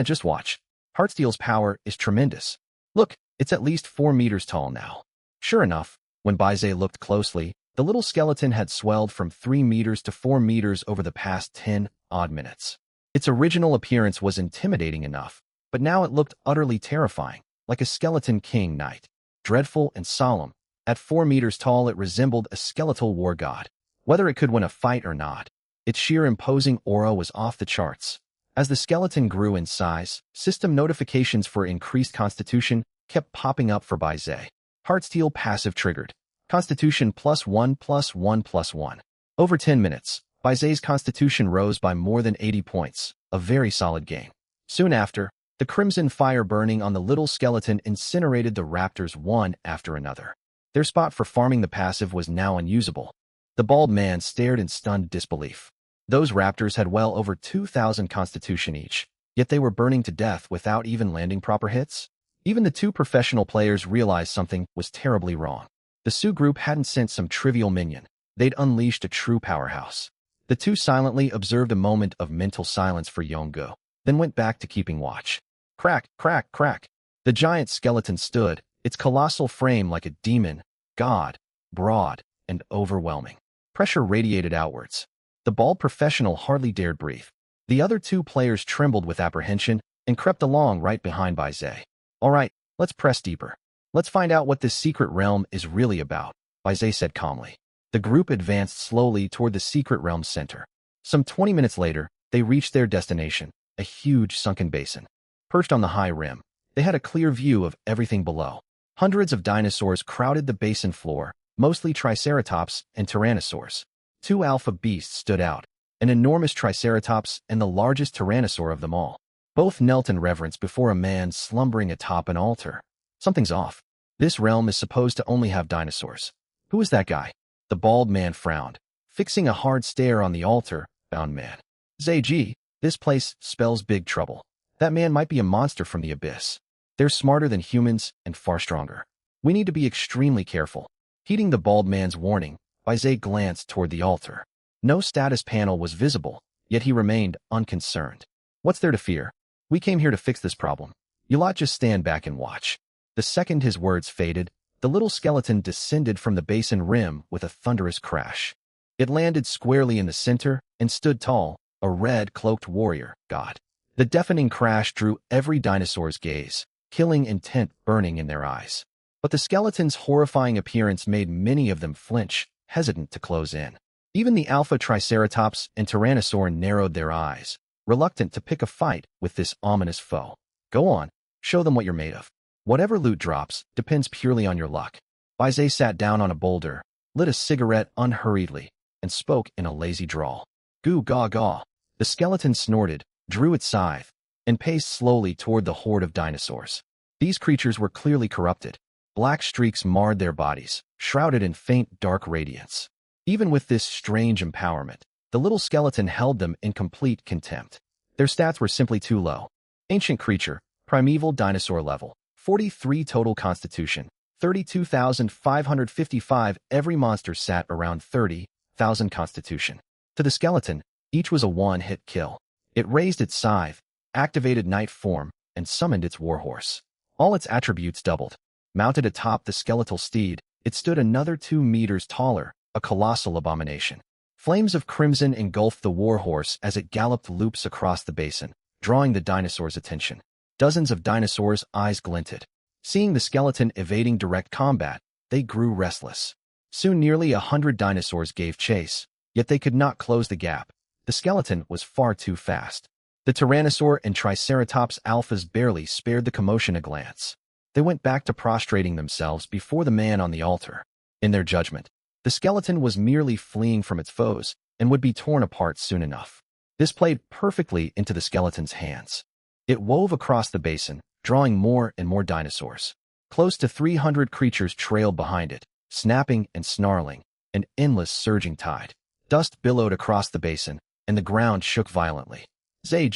Just watch. Heartsteel's power is tremendous. Look, it's at least 4 meters tall now. Sure enough, when Baize looked closely, the Little Skeleton had swelled from 3 meters to 4 meters over the past 10-odd minutes. Its original appearance was intimidating enough, but now it looked utterly terrifying, like a skeleton king knight. Dreadful and solemn. At 4 meters tall, it resembled a skeletal war god. Whether it could win a fight or not, its sheer imposing aura was off the charts. As the skeleton grew in size, system notifications for increased constitution kept popping up for Baize. Heartsteel passive triggered. Constitution +1+1+1. Over 10 minutes, Baize's constitution rose by more than 80 points, a very solid gain. Soon after, the crimson fire burning on the Little Skeleton incinerated the raptors one after another. Their spot for farming the passive was now unusable. The bald man stared in stunned disbelief. Those raptors had well over 2,000 constitution each, yet they were burning to death without even landing proper hits. Even the two professional players realized something was terribly wrong. The Su group hadn't sent some trivial minion. They'd unleashed a true powerhouse. The two silently observed a moment of mental silence for Yonggu, then went back to keeping watch. Crack, crack, crack. The giant skeleton stood, its colossal frame like a demon, god, broad, and overwhelming. Pressure radiated outwards. The bald professional hardly dared breathe. The other two players trembled with apprehension and crept along right behind Baize. All right, let's press deeper. Let's find out what this secret realm is really about, Baize said calmly. The group advanced slowly toward the secret realm's center. Some 20 minutes later, they reached their destination, a huge sunken basin. Perched on the high rim, they had a clear view of everything below. Hundreds of dinosaurs crowded the basin floor, mostly Triceratops and Tyrannosaurs. 2 alpha beasts stood out, an enormous Triceratops and the largest Tyrannosaur of them all. Both knelt in reverence before a man slumbering atop an altar. Something's off. This realm is supposed to only have dinosaurs. Who is that guy? The bald man frowned, fixing a hard stare on the altar-bound man. Zji, this place spells big trouble. That man might be a monster from the abyss. They're smarter than humans and far stronger. We need to be extremely careful. Heeding the bald man's warning, Baize glanced toward the altar. No status panel was visible, yet he remained unconcerned. What's there to fear? We came here to fix this problem. You lot just stand back and watch. The second his words faded, the Little Skeleton descended from the basin rim with a thunderous crash. It landed squarely in the center and stood tall, a red-cloaked warrior god. The deafening crash drew every dinosaur's gaze, killing intent burning in their eyes. But the skeleton's horrifying appearance made many of them flinch, hesitant to close in. Even the alpha Triceratops and Tyrannosaur narrowed their eyes, reluctant to pick a fight with this ominous foe. Go on, show them what you're made of. Whatever loot drops depends purely on your luck. Baize sat down on a boulder, lit a cigarette unhurriedly, and spoke in a lazy drawl. Goo gaw gaw. The skeleton snorted, drew its scythe, and paced slowly toward the horde of dinosaurs. These creatures were clearly corrupted. Black streaks marred their bodies, shrouded in faint dark radiance. Even with this strange empowerment, the little skeleton held them in complete contempt. Their stats were simply too low. Ancient creature, primeval dinosaur level, 43 total constitution, 32,555. Every monster sat around 30,000 constitution. To the skeleton, each was a one-hit kill. It raised its scythe, activated night form, and summoned its warhorse. All its attributes doubled. Mounted atop the skeletal steed, it stood another 2 meters taller, a colossal abomination. Flames of crimson engulfed the warhorse as it galloped loops across the basin, drawing the dinosaur's attention. Dozens of dinosaurs' eyes glinted. Seeing the skeleton evading direct combat, they grew restless. Soon nearly 100 dinosaurs gave chase, yet they could not close the gap. The skeleton was far too fast. The Tyrannosaur and Triceratops alphas barely spared the commotion a glance. They went back to prostrating themselves before the man on the altar. In their judgment, the skeleton was merely fleeing from its foes and would be torn apart soon enough. This played perfectly into the skeleton's hands. It wove across the basin, drawing more and more dinosaurs. Close to 300 creatures trailed behind it, snapping and snarling, an endless surging tide. Dust billowed across the basin, and the ground shook violently. Zai,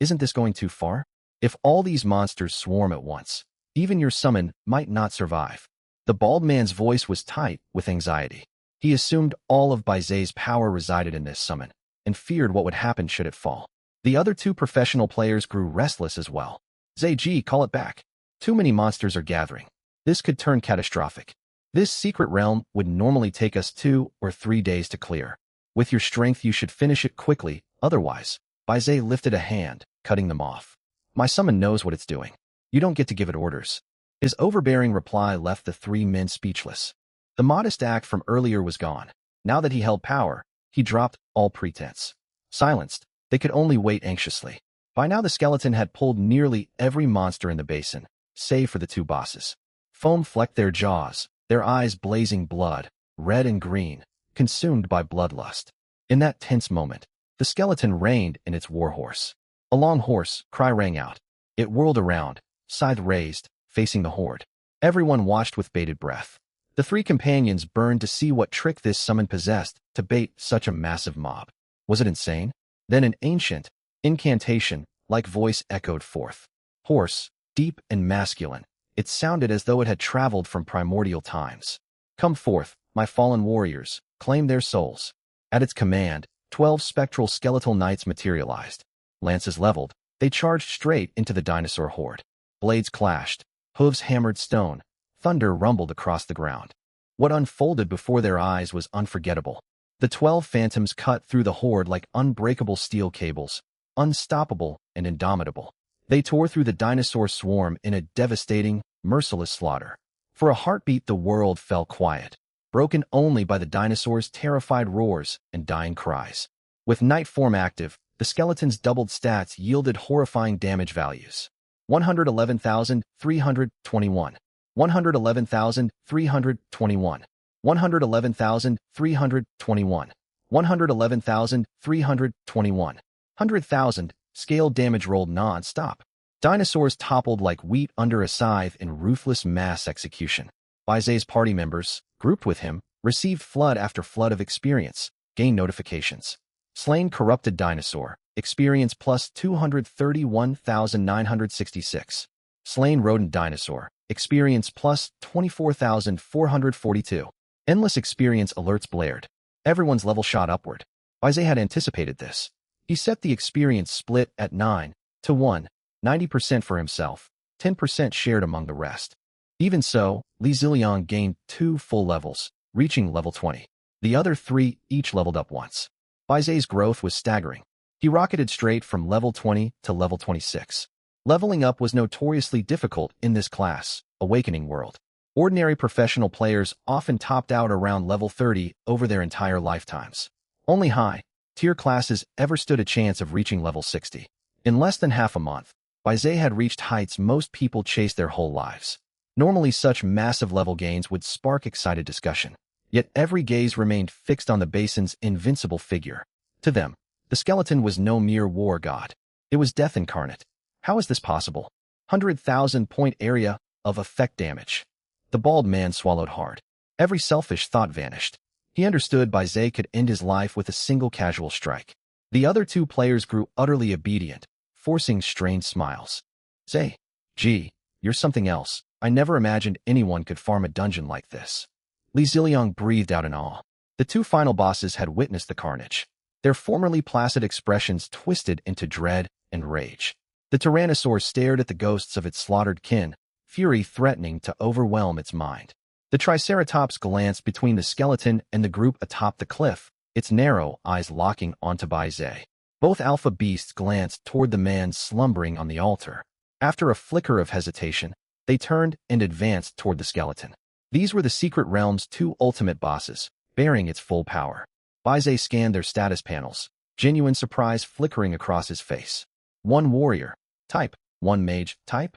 isn't this going too far? If all these monsters swarm at once, even your summon might not survive. The bald man's voice was tight with anxiety. He assumed all of Baizay's power resided in this summon, and feared what would happen should it fall. The other 2 professional players grew restless as well. Zai, call it back. Too many monsters are gathering. This could turn catastrophic. This secret realm would normally take us 2 or 3 days to clear. With your strength you should finish it quickly, otherwise. Baizay lifted a hand, cutting them off. My summon knows what it's doing. You don't get to give it orders. His overbearing reply left the 3 men speechless. The modest act from earlier was gone. Now that he held power, he dropped all pretense. Silenced, they could only wait anxiously. By now the skeleton had pulled nearly every monster in the basin, save for the 2 bosses. Foam flecked their jaws, their eyes blazing blood, red and green, consumed by bloodlust. In that tense moment, the skeleton reined in its warhorse. A long horse cry rang out. It whirled around, scythe raised, facing the horde. Everyone watched with bated breath. The 3 companions burned to see what trick this summon possessed to bait such a massive mob. Was it insane? Then an ancient, incantation-like voice echoed forth. Hoarse, deep and masculine, it sounded as though it had traveled from primordial times. Come forth, my fallen warriors, claim their souls. At its command, 12 spectral skeletal knights materialized. Lances leveled, they charged straight into the dinosaur horde. Blades clashed, hooves hammered stone, thunder rumbled across the ground. What unfolded before their eyes was unforgettable. The 12 phantoms cut through the horde like unbreakable steel cables, unstoppable and indomitable. They tore through the dinosaur swarm in a devastating, merciless slaughter. For a heartbeat the world fell quiet, broken only by the dinosaurs' terrified roars and dying cries. With night form active, the skeleton's doubled stats yielded horrifying damage values. 111,321. 111,321. 111,321. 111,321. 100,000. Scale damage rolled non-stop. Dinosaurs toppled like wheat under a scythe in ruthless mass execution. Baizay's party members, grouped with him, received flood after flood of experience, gained notifications. Slain corrupted dinosaur, experience plus 231,966. Slain rodent dinosaur, experience plus 24,442. Endless experience alerts blared. Everyone's level shot upward. Baizay had anticipated this. He set the experience split at 9 to 1, 90% for himself, 10% shared among the rest. Even so, Li Ziliang gained 2 full levels, reaching level 20. The other 3 each leveled up once. Baizay's growth was staggering. He rocketed straight from level 20 to level 26. Leveling up was notoriously difficult in this class, Awakening World. Ordinary professional players often topped out around level 30 over their entire lifetimes. Only high-tier classes ever stood a chance of reaching level 60. In less than half a month, Baizay had reached heights most people chase their whole lives. Normally such massive level gains would spark excited discussion. Yet every gaze remained fixed on the basin's invincible figure. To them, the skeleton was no mere war god. It was death incarnate. How is this possible? 100,000-point area of effect damage. The bald man swallowed hard. Every selfish thought vanished. He understood Baize could end his life with a single casual strike. The other two players grew utterly obedient, forcing strained smiles. Zay, gee, you're something else. I never imagined anyone could farm a dungeon like this. Li Ziliang breathed out in awe. The two final bosses had witnessed the carnage. Their formerly placid expressions twisted into dread and rage. The Tyrannosaur stared at the ghosts of its slaughtered kin, fury threatening to overwhelm its mind. The Triceratops glanced between the skeleton and the group atop the cliff, its narrow eyes locking onto Baize. Both alpha beasts glanced toward the man slumbering on the altar. After a flicker of hesitation, they turned and advanced toward the skeleton. These were the Secret Realm's two ultimate bosses, bearing its full power. Baize scanned their status panels, genuine surprise flickering across his face. One warrior, type. One mage, type.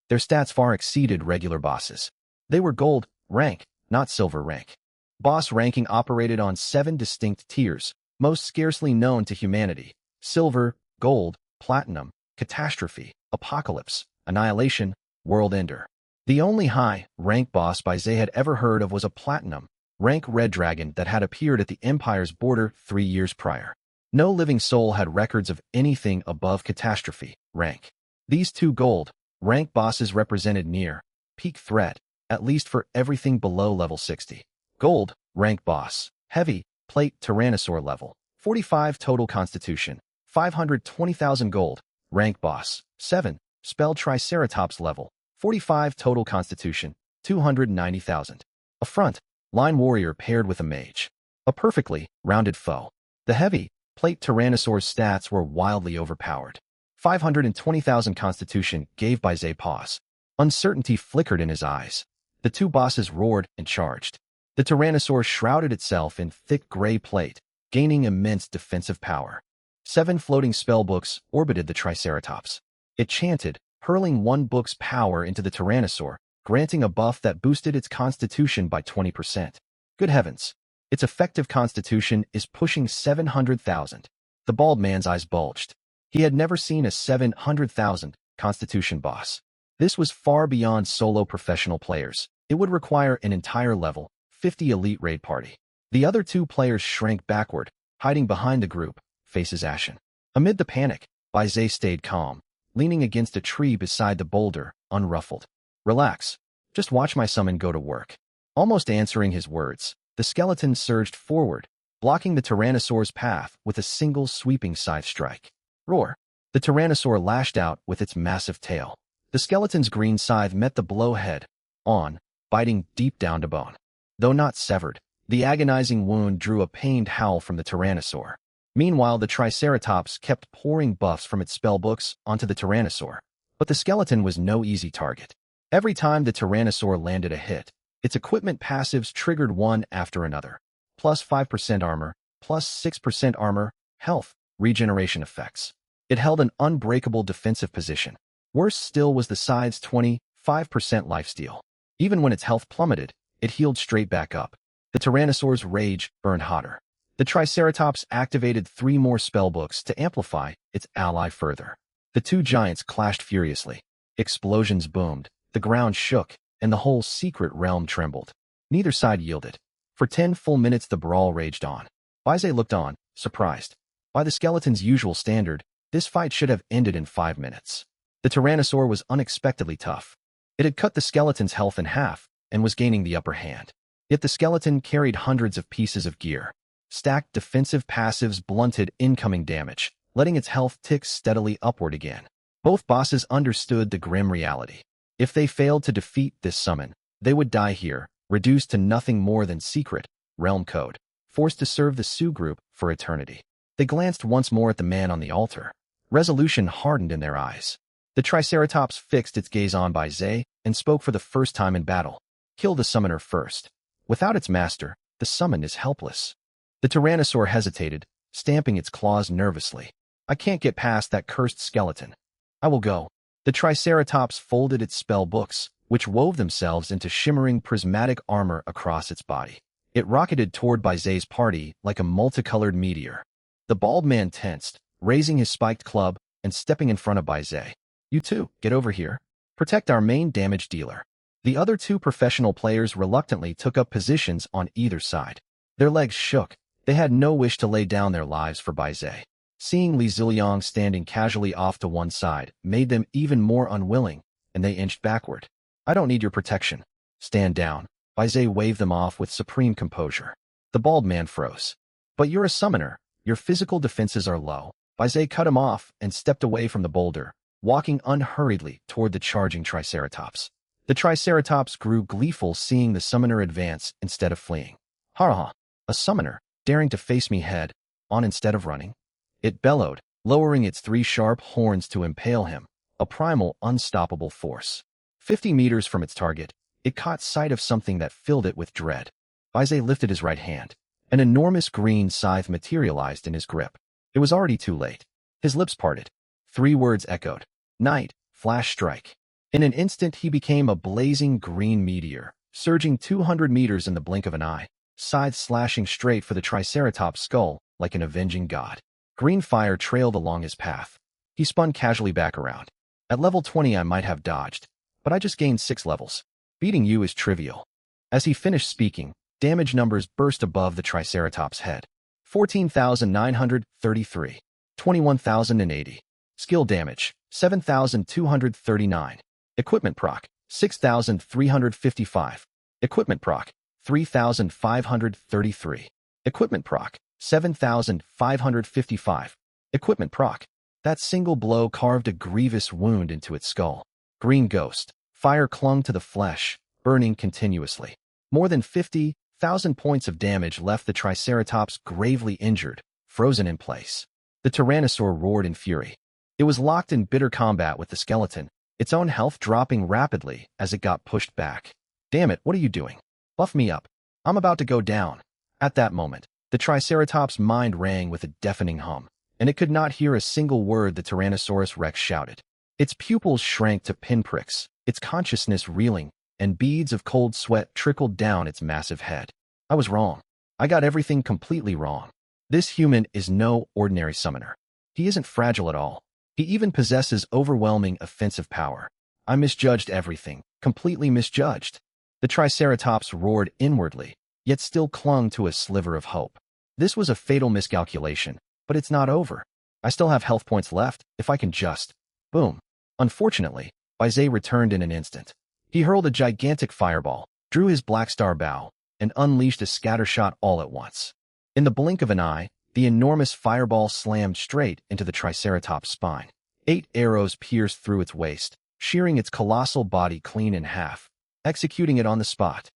Their stats far exceeded regular bosses. They were gold rank, not silver rank. Boss ranking operated on 7 distinct tiers, most scarcely known to humanity: silver, gold, platinum, catastrophe, apocalypse, annihilation, world ender. The only high-rank boss Baize had ever heard of was a platinum-rank red dragon that had appeared at the Empire's border 3 years prior. No living soul had records of anything above catastrophe rank. These two gold-rank bosses represented near-peak threat, at least for everything below level 60. Gold-rank boss, heavy, plate Tyrannosaur level, 45 total constitution, 520,000 gold. Rank boss, 7, spell Triceratops level, 45 total constitution, 290,000. A front line warrior paired with a mage. A perfectly rounded foe. The heavy plate Tyrannosaur's stats were wildly overpowered. 520,000 constitution gave Baize pause. Uncertainty flickered in his eyes. The two bosses roared and charged. The Tyrannosaur shrouded itself in thick gray plate, gaining immense defensive power. 7 floating spellbooks orbited the Triceratops. It chanted, hurling one book's power into the Tyrannosaur, granting a buff that boosted its constitution by 20%. Good heavens! Its effective constitution is pushing 700,000. The bald man's eyes bulged. He had never seen a 700,000 constitution boss. This was far beyond solo professional players. It would require an entire level 50 elite raid party. The other two players shrank backward, hiding behind the group, faces ashen. Amid the panic, Baize stayed calm, leaning against a tree beside the boulder, unruffled. Relax. Just watch my summon go to work. Almost answering his words, the skeleton surged forward, blocking the Tyrannosaur's path with a single sweeping scythe strike. Roar! The Tyrannosaur lashed out with its massive tail. The skeleton's green scythe met the blow head on, biting deep down to bone. Though not severed, the agonizing wound drew a pained howl from the Tyrannosaur. Meanwhile, the Triceratops kept pouring buffs from its spellbooks onto the Tyrannosaur. But the skeleton was no easy target. Every time the Tyrannosaur landed a hit, its equipment passives triggered one after another. Plus 5% armor, plus 6% armor, health, regeneration effects. It held an unbreakable defensive position. Worse still was the scythe's 25% lifesteal. Even when its health plummeted, it healed straight back up. The Tyrannosaur's rage burned hotter. The Triceratops activated 3 more spellbooks to amplify its ally further. The two giants clashed furiously. Explosions boomed, the ground shook, and the whole secret realm trembled. Neither side yielded. For 10 full minutes the brawl raged on. Baize looked on, surprised. By the skeleton's usual standard, this fight should have ended in 5 minutes. The Tyrannosaur was unexpectedly tough. It had cut the skeleton's health in half and was gaining the upper hand. Yet the skeleton carried hundreds of pieces of gear. Stacked defensive passives blunted incoming damage, letting its health tick steadily upward again. Both bosses understood the grim reality. If they failed to defeat this summon, they would die here, reduced to nothing more than secret realm code, forced to serve the Sioux group for eternity. They glanced once more at the man on the altar. Resolution hardened in their eyes. The Triceratops fixed its gaze on Baize and spoke for the first time in battle. Kill the summoner first. Without its master, the summon is helpless. The Tyrannosaur hesitated, stamping its claws nervously. I can't get past that cursed skeleton. I will go. The Triceratops folded its spell books, which wove themselves into shimmering prismatic armor across its body. It rocketed toward Baize's party like a multicolored meteor. The bald man tensed, raising his spiked club and stepping in front of Baize. You two, get over here. Protect our main damage dealer. The other two professional players reluctantly took up positions on either side. Their legs shook. They had no wish to lay down their lives for Bai Zai. Seeing Li Ziliang standing casually off to one side made them even more unwilling, and they inched backward. I don't need your protection. Stand down. Bai Zai waved them off with supreme composure. The bald man froze. But you're a summoner. Your physical defenses are low. Bai Zai cut him off and stepped away from the boulder, walking unhurriedly toward the charging Triceratops. The Triceratops grew gleeful seeing the summoner advance instead of fleeing. Ha ha! A summoner, daring to face me head on instead of running. It bellowed, lowering its 3 sharp horns to impale him, a primal, unstoppable force. 50 meters from its target, it caught sight of something that filled it with dread. Bai Zai lifted his right hand. An enormous green scythe materialized in his grip. It was already too late. His lips parted. 3 words echoed. Night, flash strike. In an instant he became a blazing green meteor, surging 200 meters in the blink of an eye, scythe slashing straight for the Triceratops' skull like an avenging god. Green fire trailed along his path. He spun casually back around. At level 20 I might have dodged, but I just gained 6 levels. Beating you is trivial. As he finished speaking, damage numbers burst above the Triceratops' head. 14,933. 21,080. Skill damage, 7,239. Equipment proc, 6,355. Equipment proc, 3,533. Equipment proc, 7,555. Equipment proc. That single blow carved a grievous wound into its skull. Green ghost. Fire clung to the flesh, burning continuously. More than 50,000 points of damage left the Triceratops gravely injured, frozen in place. The Tyrannosaur roared in fury. It was locked in bitter combat with the skeleton, its own health dropping rapidly as it got pushed back. Damn it, what are you doing? Buff me up. I'm about to go down. At that moment, the Triceratops' mind rang with a deafening hum, and it could not hear a single word the Tyrannosaurus Rex shouted. Its pupils shrank to pinpricks, its consciousness reeling, and beads of cold sweat trickled down its massive head. I was wrong. I got everything completely wrong. This human is no ordinary summoner. He isn't fragile at all. He even possesses overwhelming offensive power. I misjudged everything, completely misjudged. The Triceratops roared inwardly, yet still clung to a sliver of hope. This was a fatal miscalculation, but it's not over. I still have health points left, if I can just... Boom. Unfortunately, Bai Zai returned in an instant. He hurled a gigantic fireball, drew his Black Star bow, and unleashed a scattershot all at once. In the blink of an eye, the enormous fireball slammed straight into the Triceratops' spine. 8 arrows pierced through its waist, shearing its colossal body clean in half, executing it on the spot.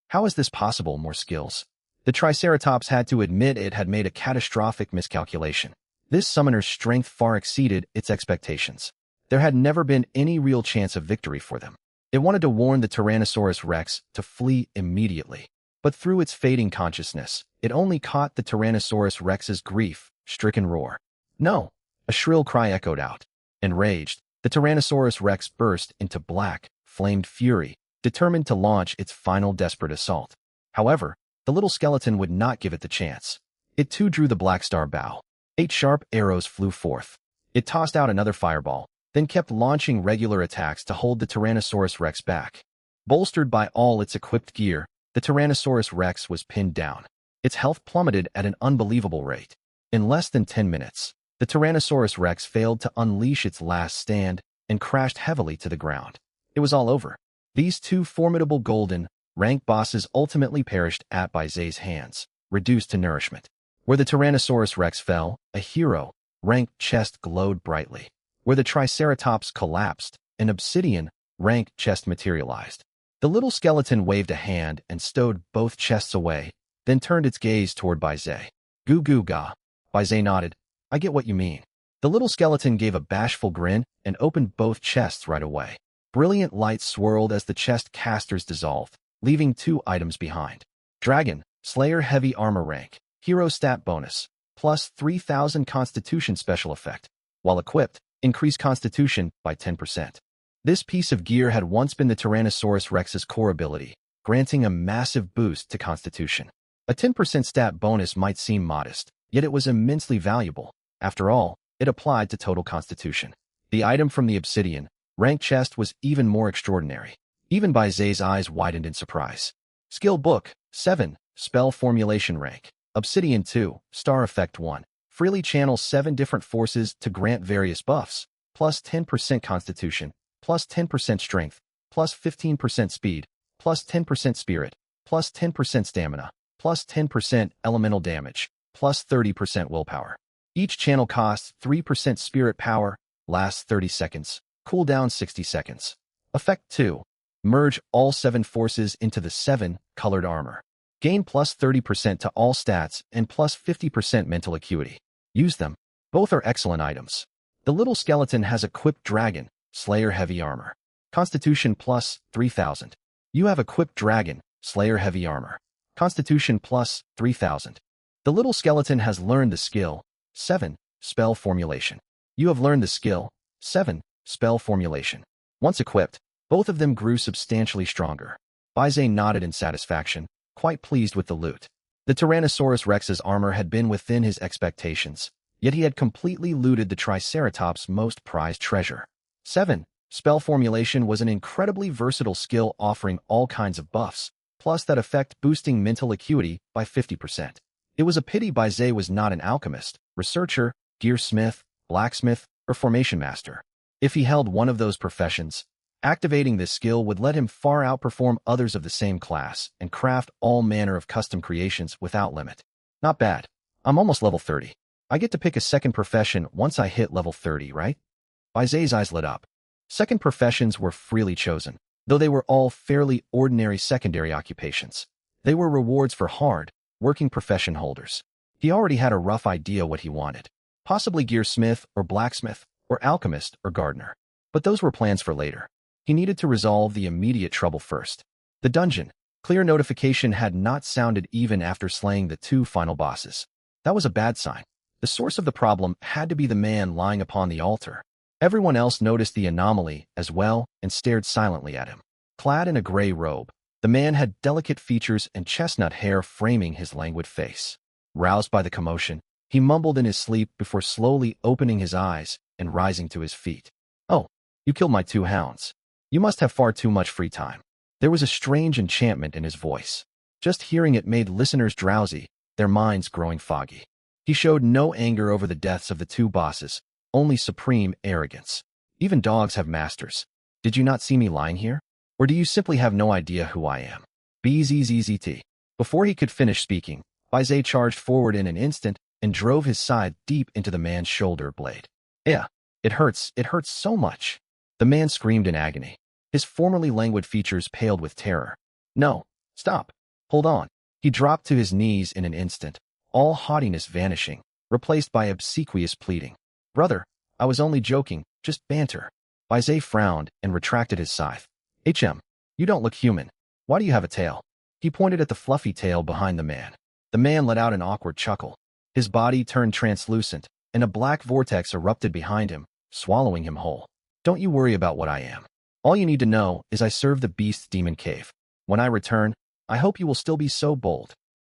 How is this possible? More skills. The Triceratops had to admit it had made a catastrophic miscalculation. This summoner's strength far exceeded its expectations. There had never been any real chance of victory for them. It wanted to warn the Tyrannosaurus Rex to flee immediately. But through its fading consciousness, it only caught the Tyrannosaurus Rex's grief-stricken roar. No! A shrill cry echoed out. Enraged, the Tyrannosaurus Rex burst into black, flamed fury, determined to launch its final desperate assault. However, the little skeleton would not give it the chance. It too drew the Black Star bow. 8 sharp arrows flew forth. It tossed out another fireball, then kept launching regular attacks to hold the Tyrannosaurus Rex back. Bolstered by all its equipped gear, the Tyrannosaurus Rex was pinned down. Its health plummeted at an unbelievable rate. In less than 10 minutes, the Tyrannosaurus Rex failed to unleash its last stand and crashed heavily to the ground. It was all over. These 2 formidable golden, rank bosses ultimately perished at Bai Zai's hands, reduced to nourishment. Where the Tyrannosaurus Rex fell, a hero, ranked chest glowed brightly. Where the Triceratops collapsed, an obsidian, ranked chest materialized. The little skeleton waved a hand and stowed both chests away, then turned its gaze toward Bai Zai. Goo goo ga. Bai Zai nodded. I get what you mean. The little skeleton gave a bashful grin and opened both chests right away. Brilliant light swirled as the chest casters dissolved, leaving 2 items behind. Dragon, Slayer heavy armor rank, hero stat bonus, plus 3000 constitution special effect. While equipped, increase constitution by 10%. This piece of gear had once been the Tyrannosaurus Rex's core ability, granting a massive boost to constitution. A 10% stat bonus might seem modest, yet it was immensely valuable. After all, it applied to total constitution. The item from the obsidian, rank chest, was even more extraordinary. Even Bai Zai's eyes widened in surprise. Skill book, 7, spell formulation rank. Obsidian 2, star effect 1. Freely channels 7 different forces to grant various buffs, plus 10% constitution, plus 10% strength, plus 15% speed, plus 10% spirit, plus 10% stamina, plus 10% elemental damage, plus 30% willpower. Each channel costs 3% spirit power, lasts 30 seconds, cooldown 60 seconds. Effect 2. Merge all 7 forces into the 7 colored armor. Gain plus 30% to all stats and plus 50% mental acuity. Use them. Both are excellent items. The little skeleton has equipped Dragon, Slayer Heavy Armor. Constitution plus 3000. You have equipped Dragon, Slayer Heavy Armor. Constitution plus 3000. The little skeleton has learned the skill 7, Spell Formulation. You have learned the skill 7, Spell Formulation. Once equipped, both of them grew substantially stronger. Bai Zai nodded in satisfaction, quite pleased with the loot. The Tyrannosaurus Rex's armor had been within his expectations, yet he had completely looted the Triceratops' most prized treasure. 7. Spell Formulation was an incredibly versatile skill offering all kinds of buffs, plus that effect boosting mental acuity by 50%. It was a pity Bai Zai was not an alchemist, researcher, gearsmith, blacksmith, or formation master. If he held one of those professions, activating this skill would let him far outperform others of the same class and craft all manner of custom creations without limit. Not bad. I'm almost level 30. I get to pick a second profession once I hit level 30, right? Bai Zai's eyes lit up. Second professions were freely chosen, though they were all fairly ordinary secondary occupations. They were rewards for hard, working profession holders. He already had a rough idea what he wanted. Possibly gearsmith or blacksmith or alchemist or gardener. But those were plans for later. He needed to resolve the immediate trouble first. The dungeon. Clear notification had not sounded even after slaying the 2 final bosses. That was a bad sign. The source of the problem had to be the man lying upon the altar. Everyone else noticed the anomaly as well and stared silently at him. Clad in a gray robe, the man had delicate features and chestnut hair framing his languid face. Roused by the commotion, he mumbled in his sleep before slowly opening his eyes and rising to his feet. "Oh, you killed my 2 hounds. You must have far too much free time." There was a strange enchantment in his voice. Just hearing it made listeners drowsy, their minds growing foggy. He showed no anger over the deaths of the 2 bosses, only supreme arrogance. "Even dogs have masters. Did you not see me lying here? Or do you simply have no idea who I am?" Bzzzt. Before he could finish speaking, Bai Zai charged forward in an instant and drove his scythe deep into the man's shoulder blade. "Yeah, it hurts so much." The man screamed in agony. His formerly languid features paled with terror. "No, stop. Hold on." He dropped to his knees in an instant, all haughtiness vanishing, replaced by obsequious pleading. "Brother, I was only joking, just banter." Bai Zai frowned and retracted his scythe. You don't look human. Why do you have a tail?" He pointed at the fluffy tail behind the man. The man let out an awkward chuckle. His body turned translucent, and a black vortex erupted behind him, swallowing him whole. "Don't you worry about what I am. All you need to know is I serve the Beast's demon cave. When I return, I hope you will still be so bold."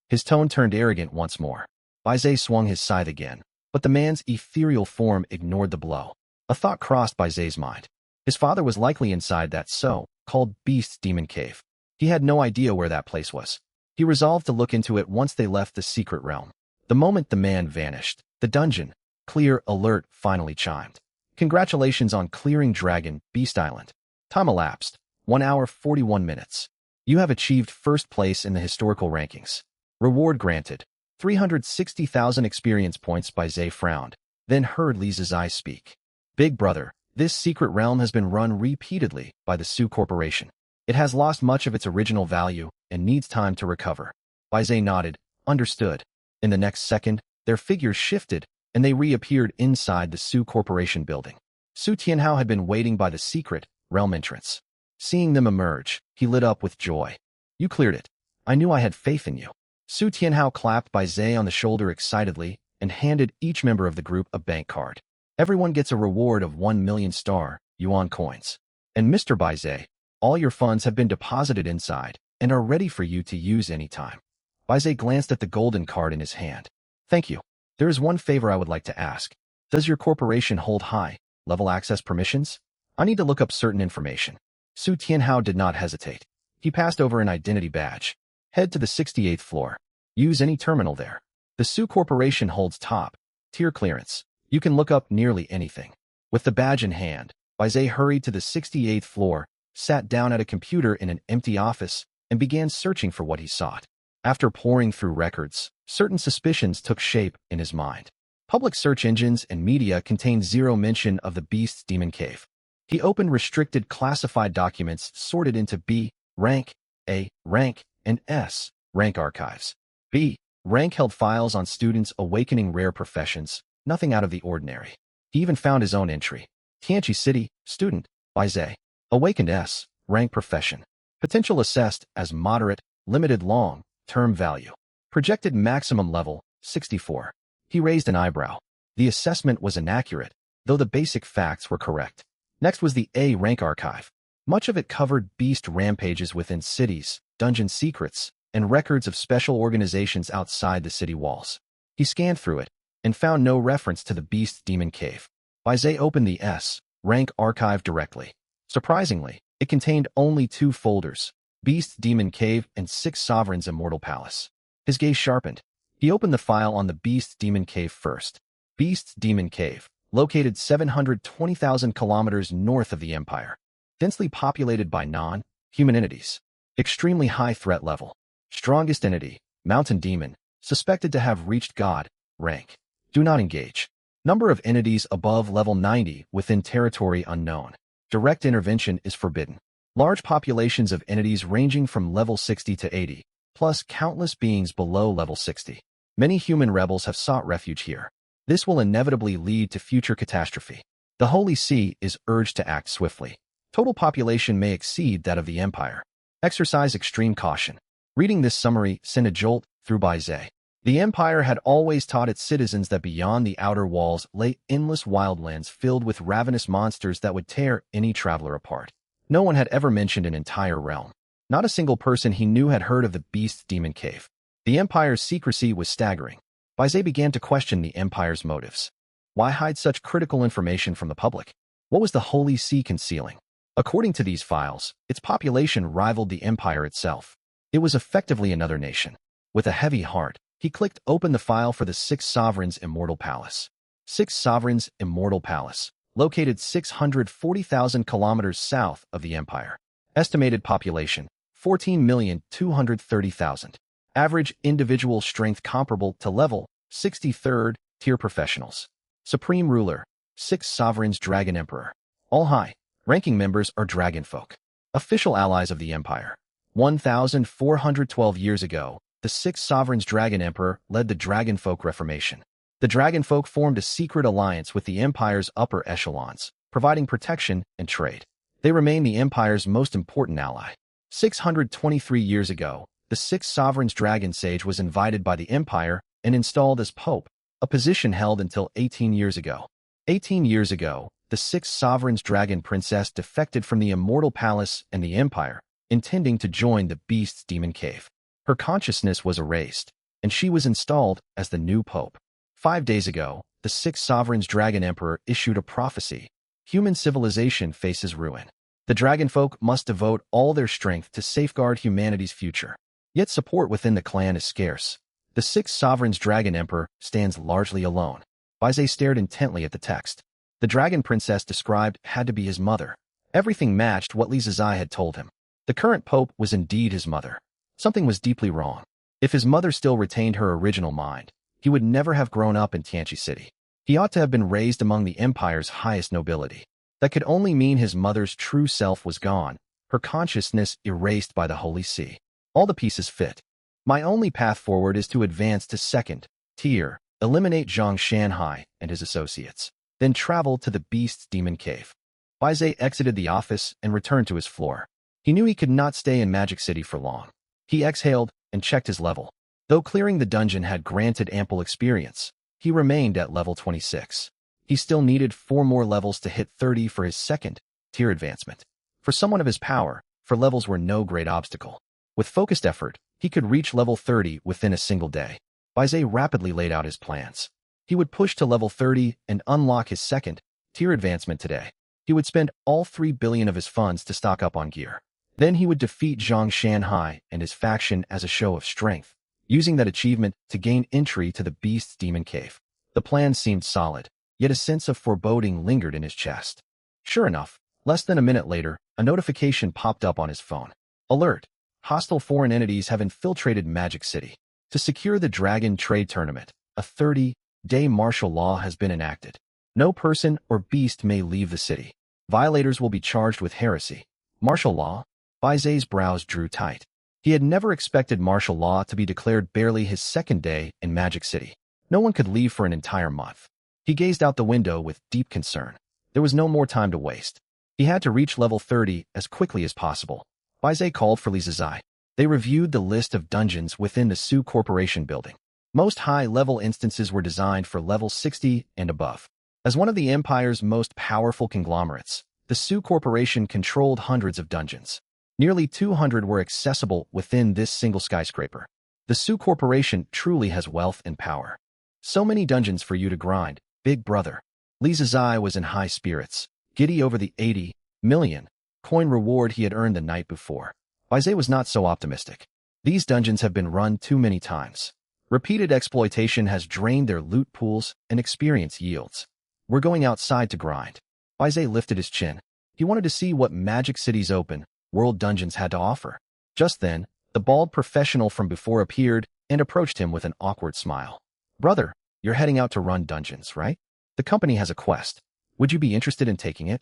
His tone turned arrogant once more. Bai Zai swung his scythe again, but the man's ethereal form ignored the blow. A thought crossed Bai Zai's mind. His father was likely inside that so-called Beast's demon cave. He had no idea where that place was. He resolved to look into it once they left the secret realm. The moment the man vanished, the dungeon, clear alert, finally chimed. "Congratulations on clearing Dragon, Beast Island. Time elapsed, 1 hour 41 minutes. You have achieved first place in the historical rankings. Reward granted, 360,000 experience points." Bai Zai frowned, then heard Li Zizai speak. "Big brother, this secret realm has been run repeatedly by the Su Corporation. It has lost much of its original value and needs time to recover." Bai Zai nodded, understood. In the next second, their figures shifted, and they reappeared inside the Su Corporation building. Su Tianhao had been waiting by the secret realm entrance. Seeing them emerge, he lit up with joy. "You cleared it. I knew I had faith in you." Su Tianhao clapped Bai Zai on the shoulder excitedly and handed each member of the group a bank card. "Everyone gets a reward of 1 million star yuan coins. And Mr. Bai Zai, all your funds have been deposited inside and are ready for you to use anytime." Bai Zai glanced at the golden card in his hand. "Thank you. There is one favor I would like to ask. Does your corporation hold high, Level access permissions? I need to look up certain information. Su Tianhao did not hesitate. He passed over an identity badge. Head to the 68th floor. Use any terminal there. The Su Corporation holds top-tier clearance. You can look up nearly anything. With the badge in hand, Baizé hurried to the 68th floor, sat down at a computer in an empty office, and began searching for what he sought. After poring through records, certain suspicions took shape in his mind. Public search engines and media contained zero mention of the Beast's Demon Cave. He opened restricted classified documents sorted into B rank, A rank, and S rank archives. B rank held files on students awakening rare professions, nothing out of the ordinary. He even found his own entry. Tianqi City, student, Baizé. Awakened S rank profession. Potential assessed as moderate, limited long-term value. Projected maximum level, 64. He raised an eyebrow. The assessment was inaccurate, though the basic facts were correct. Next was the A rank archive. Much of it covered beast rampages within cities, dungeon secrets, and records of special organizations outside the city walls. He scanned through it and found no reference to the Beast's Demon Cave. Baizé opened the S rank archive directly. Surprisingly, it contained only 2 folders, Beast's Demon Cave and 6 Sovereign's Immortal Palace. His gaze sharpened. He opened the file on the Beast's Demon Cave first. Beast's Demon Cave, located 720,000 kilometers north of the Empire. Densely populated by non-human entities. Extremely high threat level. Strongest entity, Mountain Demon, suspected to have reached God rank. Do not engage. Number of entities above level 90 within territory unknown. Direct intervention is forbidden. Large populations of entities ranging from level 60 to 80, plus countless beings below level 60. Many human rebels have sought refuge here. This will inevitably lead to future catastrophe. The Holy See is urged to act swiftly. Total population may exceed that of the Empire. Exercise extreme caution. Reading this summary sent a jolt through Baizé. The Empire had always taught its citizens that beyond the outer walls lay endless wildlands filled with ravenous monsters that would tear any traveler apart. No one had ever mentioned an entire realm. Not a single person he knew had heard of the Beast's Demon Cave. The Empire's secrecy was staggering. Baizé began to question the Empire's motives. Why hide such critical information from the public? What was the Holy See concealing? According to these files, its population rivaled the Empire itself. It was effectively another nation. With a heavy heart, he clicked open the file for the 6 Sovereigns' Immortal Palace. 6 Sovereigns' Immortal Palace, located 640,000 kilometers south of the Empire. Estimated population, 14,230,000. Average individual strength comparable to level 63rd tier professionals. Supreme Ruler, 6 Sovereigns Dragon Emperor. All high-ranking members are dragon folk. Official allies of the Empire. 1,412 years ago, the 6 Sovereigns Dragon Emperor led the Dragonfolk Reformation. The Dragonfolk formed a secret alliance with the Empire's upper echelons, providing protection and trade. They remain the Empire's most important ally. 623 years ago, the 6 Sovereigns Dragon Sage was invited by the Empire and installed as Pope, a position held until 18 years ago. 18 years ago, the 6 Sovereigns Dragon Princess defected from the Immortal Palace and the Empire, intending to join the Beast's Demon Cave. Her consciousness was erased, and she was installed as the new Pope. 5 days ago, the 6 Sovereigns Dragon Emperor issued a prophecy. Human civilization faces ruin. The Dragonfolk must devote all their strength to safeguard humanity's future. Yet support within the clan is scarce. The 6 Sovereigns Dragon Emperor stands largely alone. Baizé stared intently at the text. The Dragon Princess described had to be his mother. Everything matched what Li Zizai had told him. The current Pope was indeed his mother. Something was deeply wrong. If his mother still retained her original mind, he would never have grown up in Tianqi City. He ought to have been raised among the Empire's highest nobility. That could only mean his mother's true self was gone, her consciousness erased by the Holy See. All the pieces fit. My only path forward is to advance to 2nd tier, eliminate Zhang Shanhai and his associates, then travel to the Beast's Demon Cave. Baizé exited the office and returned to his floor. He knew he could not stay in Magic City for long. He exhaled and checked his level. Though clearing the dungeon had granted ample experience, he remained at level 26. He still needed 4 more levels to hit 30 for his 2nd tier advancement. For someone of his power, levels were no great obstacle. With focused effort, he could reach level 30 within a single day. Baizé rapidly laid out his plans. He would push to level 30 and unlock his 2nd tier advancement today. He would spend all 3 billion of his funds to stock up on gear. Then he would defeat Zhang Shanhai and his faction as a show of strength, using that achievement to gain entry to the Beast's Demon Cave. The plan seemed solid, yet a sense of foreboding lingered in his chest. Sure enough, less than a minute later, a notification popped up on his phone. Alert! Hostile foreign entities have infiltrated Magic City. To secure the Dragon Trade Tournament, a 30-day martial law has been enacted. No person or beast may leave the city. Violators will be charged with heresy. Martial law? Bai Zai's brows drew tight. He had never expected martial law to be declared barely his second day in Magic City. No one could leave for an entire month. He gazed out the window with deep concern. There was no more time to waste. He had to reach level 30 as quickly as possible. Bai Zai called for Li Zizai. They reviewed the list of dungeons within the Su Corporation building. Most high-level instances were designed for level 60 and above. As one of the Empire's most powerful conglomerates, the Su Corporation controlled hundreds of dungeons. Nearly 200 were accessible within this single skyscraper. The Su Corporation truly has wealth and power. So many dungeons for you to grind, big brother. Li Zizai was in high spirits, giddy over the 80 million coin reward he had earned the night before. Bai Zai was not so optimistic. These dungeons have been run too many times. Repeated exploitation has drained their loot pools and experience yields. We're going outside to grind. Bai Zai lifted his chin. He wanted to see what Magic City's open world dungeons had to offer. Just then, the bald professional from before appeared and approached him with an awkward smile. Brother, you're heading out to run dungeons, right? The company has a quest. Would you be interested in taking it?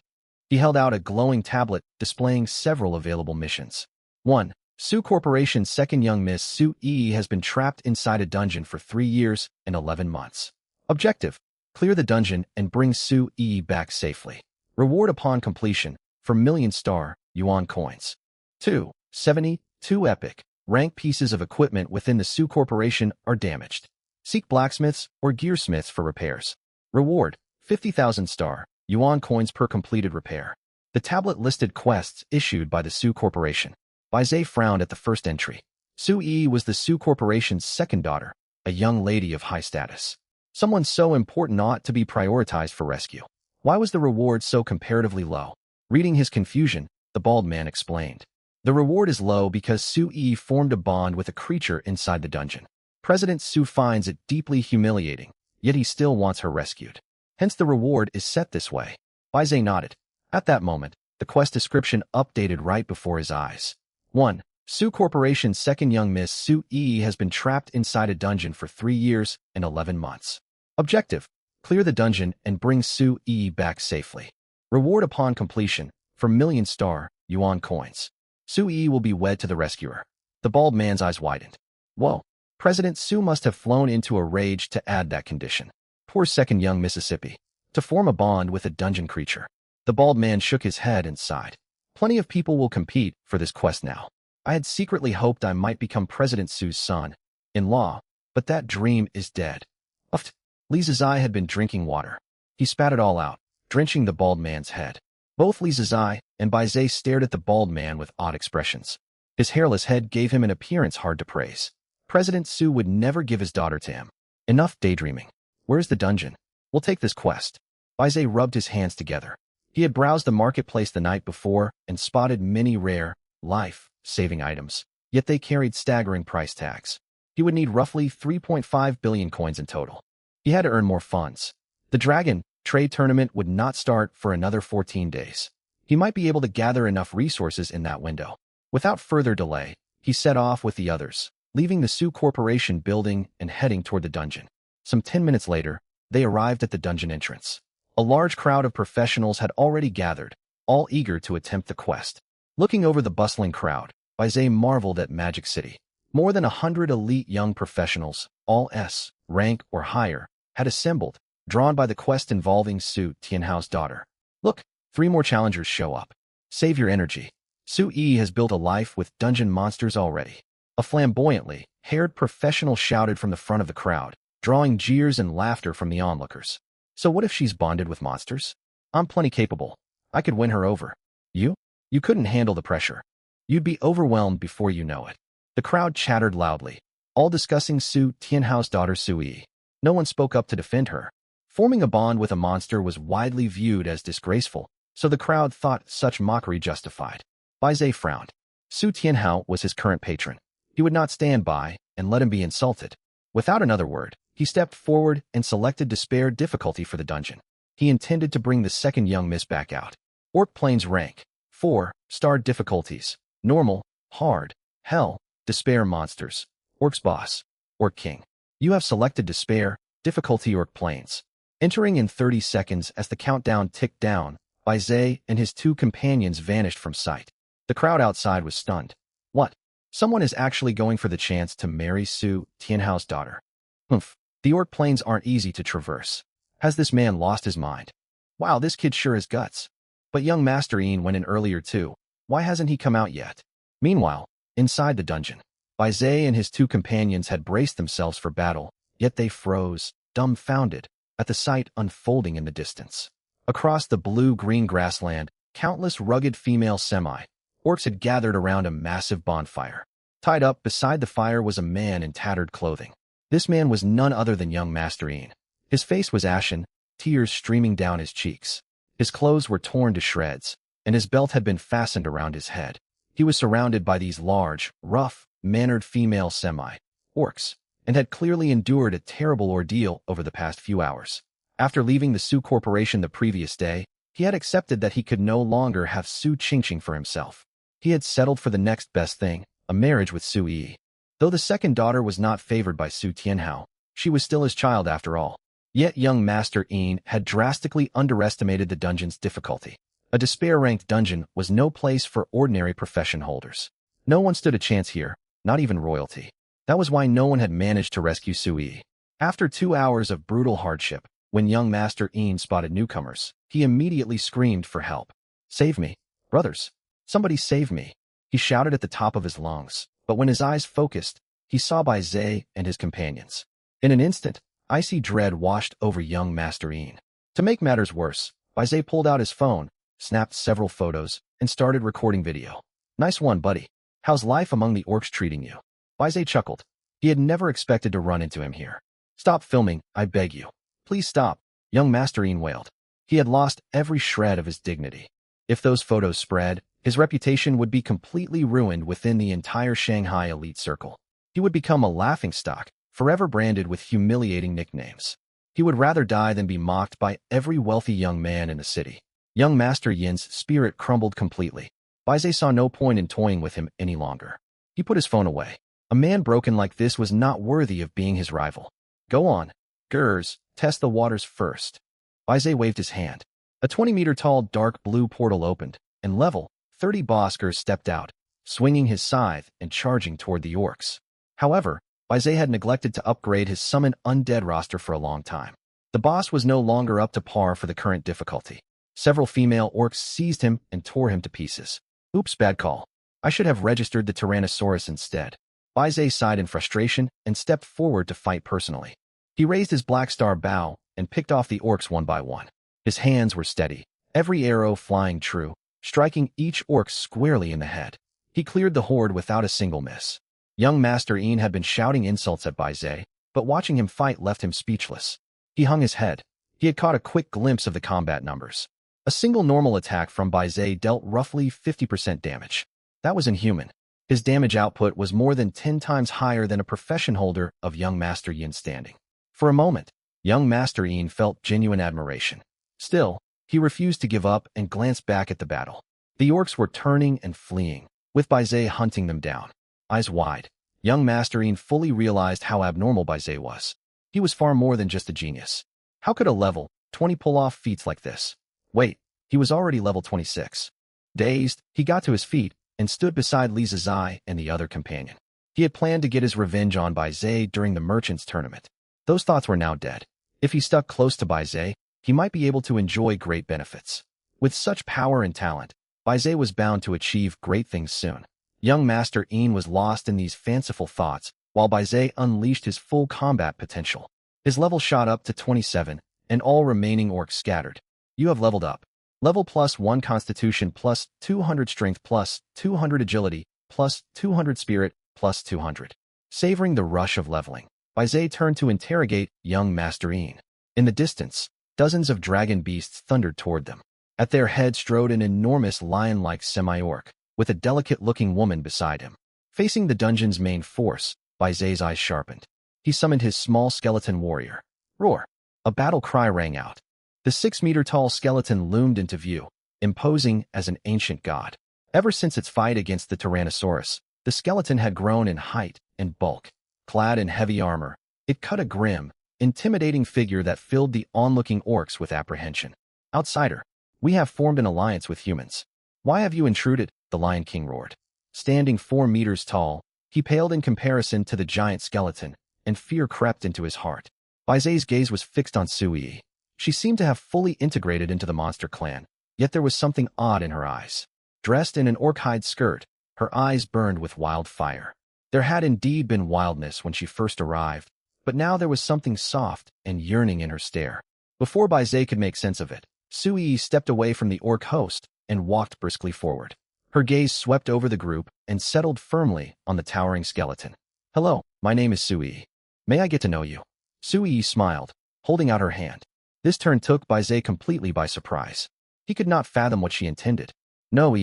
He held out a glowing tablet displaying several available missions. 1. Su Corporation's second young Miss Su Yi has been trapped inside a dungeon for 3 years and 11 months. Objective: clear the dungeon and bring Su Yi back safely. Reward upon completion for million-star yuan coins. 2. 72 epic rank pieces of equipment within the Su Corporation are damaged. Seek blacksmiths or gearsmiths for repairs. Reward: 50,000 star yuan coins per completed repair. The tablet listed quests issued by the Su Corporation. Bai Zai frowned at the first entry. Su Yi was the Su Corporation's second daughter, a young lady of high status. Someone so important ought to be prioritized for rescue. Why was the reward so comparatively low? Reading his confusion, the bald man explained. The reward is low because Su Yi formed a bond with a creature inside the dungeon. President Su finds it deeply humiliating, yet he still wants her rescued. Hence the reward is set this way. Bai Zai nodded. At that moment, the quest description updated right before his eyes. 1. Su Corporation's second young Miss Su Yi has been trapped inside a dungeon for 3 years and 11 months. Objective: clear the dungeon and bring Su Yi back safely. Reward upon completion for million-star yuan coins. Su Yi will be wed to the rescuer. The bald man's eyes widened. Whoa, President Su must have flown into a rage to add that condition. Poor second young Mississippi. To form a bond with a dungeon creature. The bald man shook his head and sighed. Plenty of people will compete for this quest now. I had secretly hoped I might become President Su's son-in-law, but that dream is dead. Uft. Li Zizai had been drinking water. He spat it all out, drenching the bald man's head. Both Li Zizai and Bai Zai stared at the bald man with odd expressions. His hairless head gave him an appearance hard to praise. President Su would never give his daughter to him. Enough daydreaming. Where's the dungeon? We'll take this quest. Bai Zai rubbed his hands together. He had browsed the marketplace the night before and spotted many rare, life-saving items, yet they carried staggering price tags. He would need roughly 3.5 billion coins in total. He had to earn more funds. The Dragon Trade Tournament would not start for another 14 days. He might be able to gather enough resources in that window. Without further delay, he set off with the others, leaving the Su Corporation building and heading toward the dungeon. Some 10 minutes later, they arrived at the dungeon entrance. A large crowd of professionals had already gathered, all eager to attempt the quest. Looking over the bustling crowd, Bai Zai marveled at Magic City. More than 100 elite young professionals, all S rank or higher, had assembled, drawn by the quest involving Su Tianhao's daughter. Look, 3 more challengers show up. Save your energy. Su Yi has built a life with dungeon monsters already. A flamboyantly haired professional shouted from the front of the crowd, drawing jeers and laughter from the onlookers. So what if she's bonded with monsters? I'm plenty capable. I could win her over. You? You couldn't handle the pressure. You'd be overwhelmed before you know it. The crowd chattered loudly, all discussing Su Tianhao's daughter Su Yi. No one spoke up to defend her. Forming a bond with a monster was widely viewed as disgraceful, so the crowd thought such mockery justified. Bai Zhe frowned. Su Tianhao was his current patron. He would not stand by and let him be insulted. Without another word, he stepped forward and selected Despair difficulty for the dungeon. He intended to bring the second young miss back out. Orc Plains rank 4, star difficulties, normal, hard, hell, Despair monsters, Orcs boss, Orc king. You have selected Despair, difficulty Orc Plains. Entering in 30 seconds as the countdown ticked down, Bai Zhe and his two companions vanished from sight. The crowd outside was stunned. What? Someone is actually going for the chance to marry Su Tianhao's daughter. Humph, the Orc Plains aren't easy to traverse. Has this man lost his mind? Wow, this kid sure has guts. But young Master Yin went in earlier too. Why hasn't he come out yet? Meanwhile, inside the dungeon, Bai Zhe and his two companions had braced themselves for battle, yet they froze, dumbfounded, at the sight unfolding in the distance. Across the blue-green grassland, countless rugged female semi-orcs had gathered around a massive bonfire. Tied up beside the fire was a man in tattered clothing. This man was none other than young Master Yin. His face was ashen, tears streaming down his cheeks. His clothes were torn to shreds, and his belt had been fastened around his head. He was surrounded by these large, rough-mannered female semi-orcs, and had clearly endured a terrible ordeal over the past few hours. After leaving the Su Corporation the previous day, he had accepted that he could no longer have Su Qingqing for himself. He had settled for the next best thing, a marriage with Su Yi. Though the second daughter was not favored by Su Tianhao, she was still his child after all. Yet young Master Yin had drastically underestimated the dungeon's difficulty. A despair-ranked dungeon was no place for ordinary profession holders. No one stood a chance here, not even royalty. That was why no one had managed to rescue Su Yi. After 2 hours of brutal hardship, when young Master Yin spotted newcomers, he immediately screamed for help. "Save me, brothers! Somebody save me!" He shouted at the top of his lungs, but when his eyes focused, he saw Bai Zhe and his companions. In an instant, icy dread washed over young Master Yin. To make matters worse, Bai Zhe pulled out his phone, snapped several photos, and started recording video. "Nice one, buddy. How's life among the orcs treating you?" Bai Zhe chuckled. He had never expected to run into him here. "Stop filming, I beg you. Please stop," young Master Yin wailed. He had lost every shred of his dignity. If those photos spread, his reputation would be completely ruined within the entire Shanghai elite circle. He would become a laughingstock, forever branded with humiliating nicknames. He would rather die than be mocked by every wealthy young man in the city. Young Master Yin's spirit crumbled completely. Bai Zhe saw no point in toying with him any longer. He put his phone away. A man broken like this was not worthy of being his rival. "Go on. Gers, test the waters first." Bai Zhe waved his hand. A 20-meter-tall dark blue portal opened, and level 30 boss Gers stepped out, swinging his scythe and charging toward the orcs. However, Bai Zhe had neglected to upgrade his summoned undead roster for a long time. The boss was no longer up to par for the current difficulty. Several female orcs seized him and tore him to pieces. "Oops, bad call. I should have registered the Tyrannosaurus instead." Bai Zhe sighed in frustration and stepped forward to fight personally. He raised his Black Star bow and picked off the orcs one by one. His hands were steady, every arrow flying true, striking each orc squarely in the head. He cleared the horde without a single miss. Young Master Yin had been shouting insults at Bai Zhe, but watching him fight left him speechless. He hung his head. He had caught a quick glimpse of the combat numbers. A single normal attack from Bai Zhe dealt roughly 50% damage. That was inhuman. His damage output was more than 10 times higher than a profession holder of young Master Yin standing. For a moment, young Master Yin felt genuine admiration. Still, he refused to give up and glanced back at the battle. The orcs were turning and fleeing, with Bai Zhe hunting them down. Eyes wide, young Master Yin fully realized how abnormal Bai Zhe was. He was far more than just a genius. How could a level 20 pull off feats like this? Wait, he was already level 26. Dazed, he got to his feet and stood beside Li Zizai and the other companion. He had planned to get his revenge on Bai Zhe during the merchants' tournament. Those thoughts were now dead. If he stuck close to Bai Zhe, he might be able to enjoy great benefits. With such power and talent, Bai Zhe was bound to achieve great things soon. Young Master Yin was lost in these fanciful thoughts, while Bai Zhe unleashed his full combat potential. His level shot up to 27, and all remaining orcs scattered. "You have leveled up. Level +1 Constitution plus 200 Strength plus 200 Agility plus 200 Spirit plus 200. Savoring the rush of leveling, Bai Zhe turned to interrogate young Master Yin. In the distance, dozens of dragon beasts thundered toward them. At their head strode an enormous lion-like semi-orc, with a delicate-looking woman beside him. Facing the dungeon's main force, Baize's eyes sharpened. He summoned his small skeleton warrior. Roar! A battle cry rang out. The 6-meter-tall skeleton loomed into view, imposing as an ancient god. Ever since its fight against the Tyrannosaurus, the skeleton had grown in height and bulk. Clad in heavy armor, it cut a grim, intimidating figure that filled the onlooking orcs with apprehension. Outsider, we have formed an alliance with humans. Why have you intruded? The Lion King roared. Standing 4 meters tall, he paled in comparison to the giant skeleton, and fear crept into his heart. Baize's gaze was fixed on Sui. She seemed to have fully integrated into the monster clan, yet there was something odd in her eyes. Dressed in an orc-hide skirt, her eyes burned with wildfire. There had indeed been wildness when she first arrived, but now there was something soft and yearning in her stare. Before Baize could make sense of it, Sui stepped away from the orc host and walked briskly forward. Her gaze swept over the group and settled firmly on the towering skeleton. Hello, my name is Sui. May I get to know you? Sui smiled, holding out her hand. This turn took Baize completely by surprise. He could not fathom what she intended. No,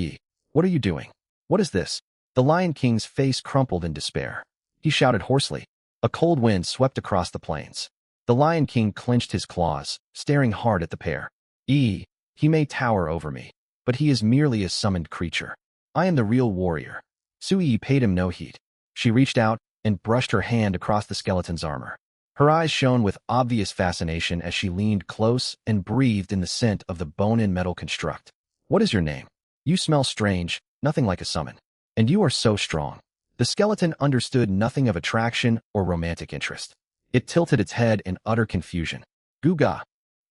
what are you doing? What is this? The Lion King's face crumpled in despair. He shouted hoarsely. A cold wind swept across the plains. The Lion King clenched his claws, staring hard at the pair. He may tower over me, but he is merely a summoned creature. I am the real warrior. Sui paid him no heed. She reached out and brushed her hand across the skeleton's armor. Her eyes shone with obvious fascination as she leaned close and breathed in the scent of the bone-and-metal construct. What is your name? You smell strange, nothing like a summon. And you are so strong. The skeleton understood nothing of attraction or romantic interest. It tilted its head in utter confusion. Guga.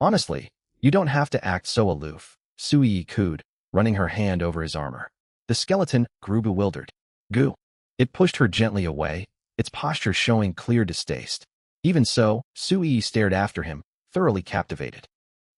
Honestly, you don't have to act so aloof, Sui cooed, running her hand over his armor. The skeleton grew bewildered. Goo. It pushed her gently away, its posture showing clear distaste. Even so, Sui stared after him, thoroughly captivated.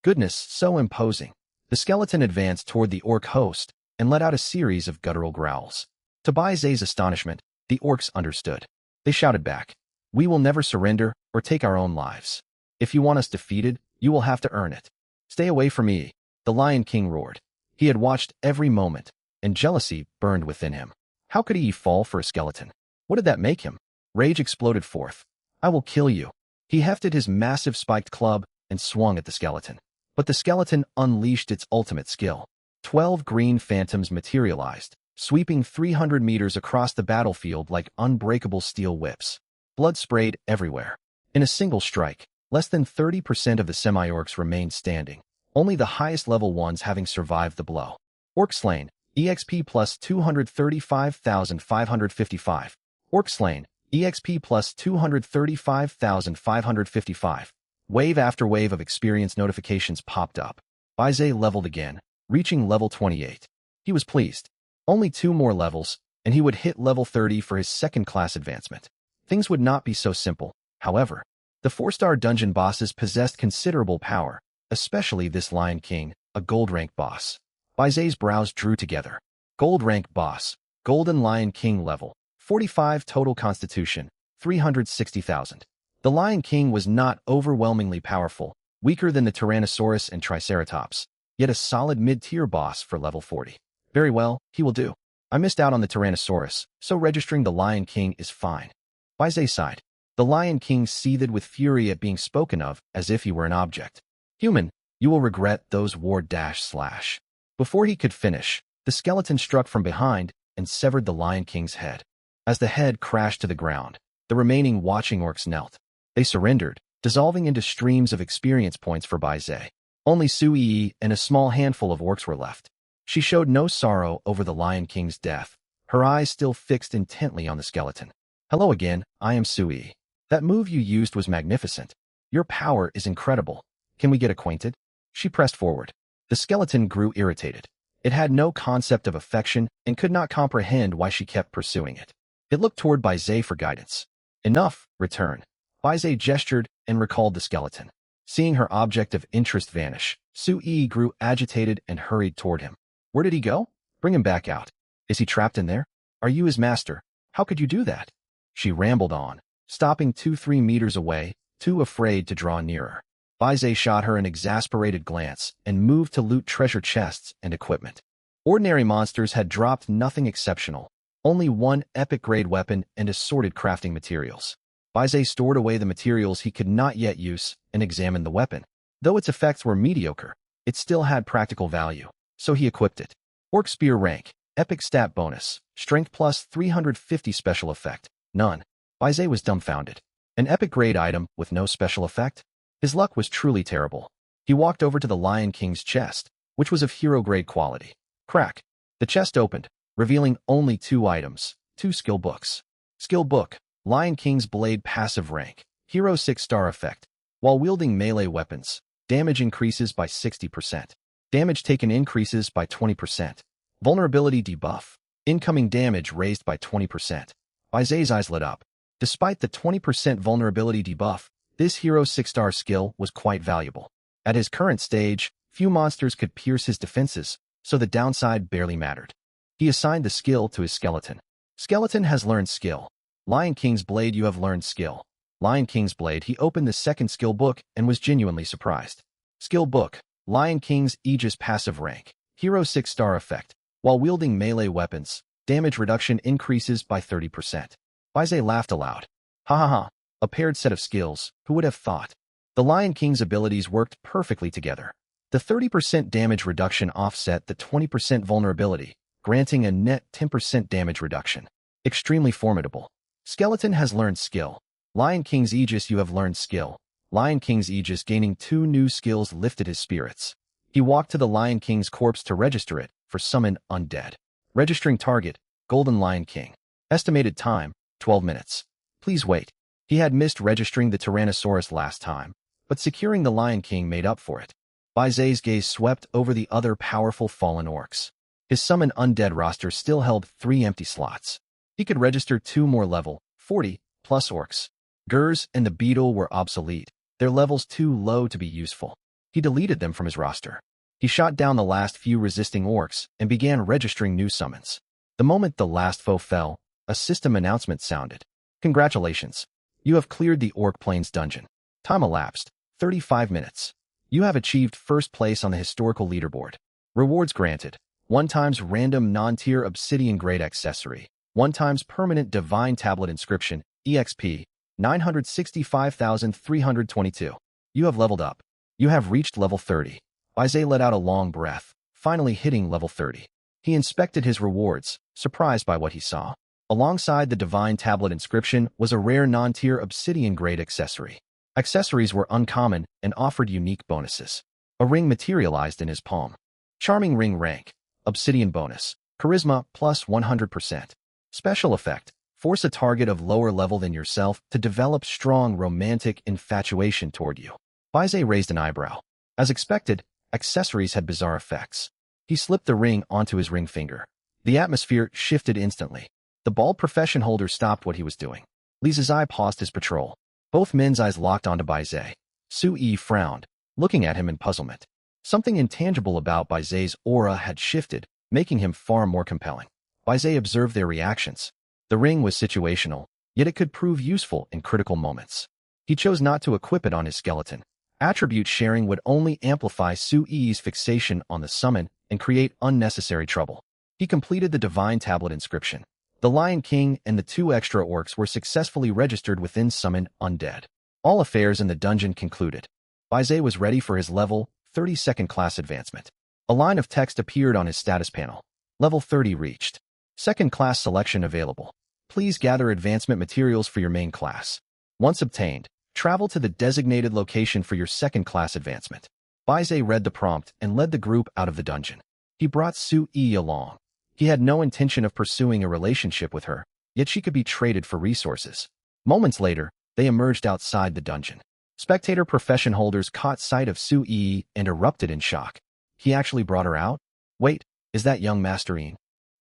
Goodness, so imposing. The skeleton advanced toward the orc host and let out a series of guttural growls. To Baize's astonishment, the orcs understood. They shouted back, "We will never surrender or take our own lives. If you want us defeated, you will have to earn it. Stay away from me," the Lion King roared. He had watched every moment, and jealousy burned within him. How could he fall for a skeleton? What did that make him? Rage exploded forth. I will kill you. He hefted his massive spiked club and swung at the skeleton. But the skeleton unleashed its ultimate skill. 12 green phantoms materialized, sweeping 300 meters across the battlefield like unbreakable steel whips. Blood sprayed everywhere. In a single strike, less than 30% of the semi-orcs remained standing, only the highest level ones having survived the blow. Orc slain, EXP plus 235,555. Orc slain, EXP plus 235,555. Wave after wave of experience notifications popped up. Baize leveled again, reaching level 28. He was pleased. Only 2 more levels, and he would hit level 30 for his second-class advancement. Things would not be so simple, however. The 4-star dungeon bosses possessed considerable power, especially this Lion King, a gold-rank boss. Baize's brows drew together. Gold-rank boss, Golden Lion King level, 45 total constitution, 360,000. The Lion King was not overwhelmingly powerful, weaker than the Tyrannosaurus and Triceratops, yet a solid mid-tier boss for level 40. Very well, he will do. I missed out on the Tyrannosaurus, so registering the Lion King is fine. Baize sighed. The Lion King seethed with fury at being spoken of as if he were an object. Human, you will regret those //. Before he could finish, the skeleton struck from behind and severed the Lion King's head. As the head crashed to the ground, the remaining watching orcs knelt. They surrendered, dissolving into streams of experience points for Baize. Only Sui and a small handful of orcs were left. She showed no sorrow over the Lion King's death, her eyes still fixed intently on the skeleton. Hello again, I am Sui. That move you used was magnificent. Your power is incredible. Can we get acquainted? She pressed forward. The skeleton grew irritated. It had no concept of affection and could not comprehend why she kept pursuing it. It looked toward Baize for guidance. Enough, return. Baize gestured and recalled the skeleton. Seeing her object of interest vanish, Sui grew agitated and hurried toward him. Where did he go? Bring him back out. Is he trapped in there? Are you his master? How could you do that? She rambled on, stopping 2-3 meters away, too afraid to draw nearer. Bai Zai shot her an exasperated glance and moved to loot treasure chests and equipment. Ordinary monsters had dropped nothing exceptional, only one epic-grade weapon and assorted crafting materials. Bai Zai stored away the materials he could not yet use and examined the weapon. Though its effects were mediocre, it still had practical value, so he equipped it. Orc Spear rank, epic stat bonus, strength plus 350 special effect, none. Bai Zai was dumbfounded. An epic-grade item with no special effect? His luck was truly terrible. He walked over to the Lion King's chest, which was of hero-grade quality. Crack. The chest opened, revealing only 2 items, 2 skill books. Skill book, Lion King's Blade passive rank, Hero 6-star effect. While wielding melee weapons, damage increases by 60%. Damage taken increases by 20%. Vulnerability debuff. Incoming damage raised by 20%. Bai Zai's eyes lit up. Despite the 20% vulnerability debuff, this Hero 6-star skill was quite valuable. At his current stage, few monsters could pierce his defenses, so the downside barely mattered. He assigned the skill to his skeleton. Skeleton has learned skill. Lion King's Blade, you have learned skill. Lion King's Blade. He opened the second skill book and was genuinely surprised. Skill book, Lion King's Aegis passive rank, Hero 6-star effect. While wielding melee weapons, damage reduction increases by 30%. Bai Zai laughed aloud. Ha ha ha, a paired set of skills, who would have thought? The Lion King's abilities worked perfectly together. The 30% damage reduction offset the 20% vulnerability, granting a net 10% damage reduction. Extremely formidable. Skeleton has learned skill. Lion King's Aegis, you have learned skill. Lion King's Aegis, gaining 2 new skills lifted his spirits. He walked to the Lion King's corpse to register it for Summon Undead. Registering target, Golden Lion King. Estimated time, 12 minutes. Please wait. He had missed registering the Tyrannosaurus last time, but securing the Lion King made up for it. Bai Zai's gaze swept over the other powerful fallen orcs. His Summon Undead roster still held 3 empty slots. He could register 2 more level 40 plus orcs. Gers and the Beetle were obsolete, their levels too low to be useful. He deleted them from his roster. He shot down the last few resisting orcs and began registering new summons. The moment the last foe fell, a system announcement sounded. Congratulations. You have cleared the Orc Plains dungeon. Time elapsed, 35 minutes. You have achieved first place on the historical leaderboard. Rewards granted. 1 times random non-tier obsidian grade accessory. 1 times permanent divine tablet inscription, EXP, 965,322. You have leveled up. You have reached level 30. Bai Zai let out a long breath, finally hitting level 30. He inspected his rewards, surprised by what he saw. Alongside the divine tablet inscription was a rare non-tier obsidian grade accessory. Accessories were uncommon and offered unique bonuses. A ring materialized in his palm. Charming ring rank, obsidian bonus, charisma plus 100%. Special effect, force a target of lower level than yourself to develop strong romantic infatuation toward you. Bai Zai raised an eyebrow. As expected, accessories had bizarre effects. He slipped the ring onto his ring finger. The atmosphere shifted instantly. The bald profession holder stopped what he was doing. Li Zizai paused his patrol. Both men's eyes locked onto Bai Zai. Su Yi frowned, looking at him in puzzlement. Something intangible about Bai Zai's aura had shifted, making him far more compelling. Bai Zai observed their reactions. The ring was situational, yet it could prove useful in critical moments. He chose not to equip it on his skeleton. Attribute sharing would only amplify Su Yi's fixation on the summon and create unnecessary trouble. He completed the divine tablet inscription. The Lion King and the 2 extra orcs were successfully registered within Summon Undead. All affairs in the dungeon concluded. Bai Zai was ready for his level 30 second class advancement. A line of text appeared on his status panel. Level 30 reached. Second class selection available. Please gather advancement materials for your main class. Once obtained, travel to the designated location for your second class advancement. Bai Zai read the prompt and led the group out of the dungeon. He brought Su Yi along. He had no intention of pursuing a relationship with her, yet she could be traded for resources. Moments later, they emerged outside the dungeon. Spectator profession holders caught sight of Su Yi and erupted in shock. He actually brought her out? Wait, is that young Master Yin?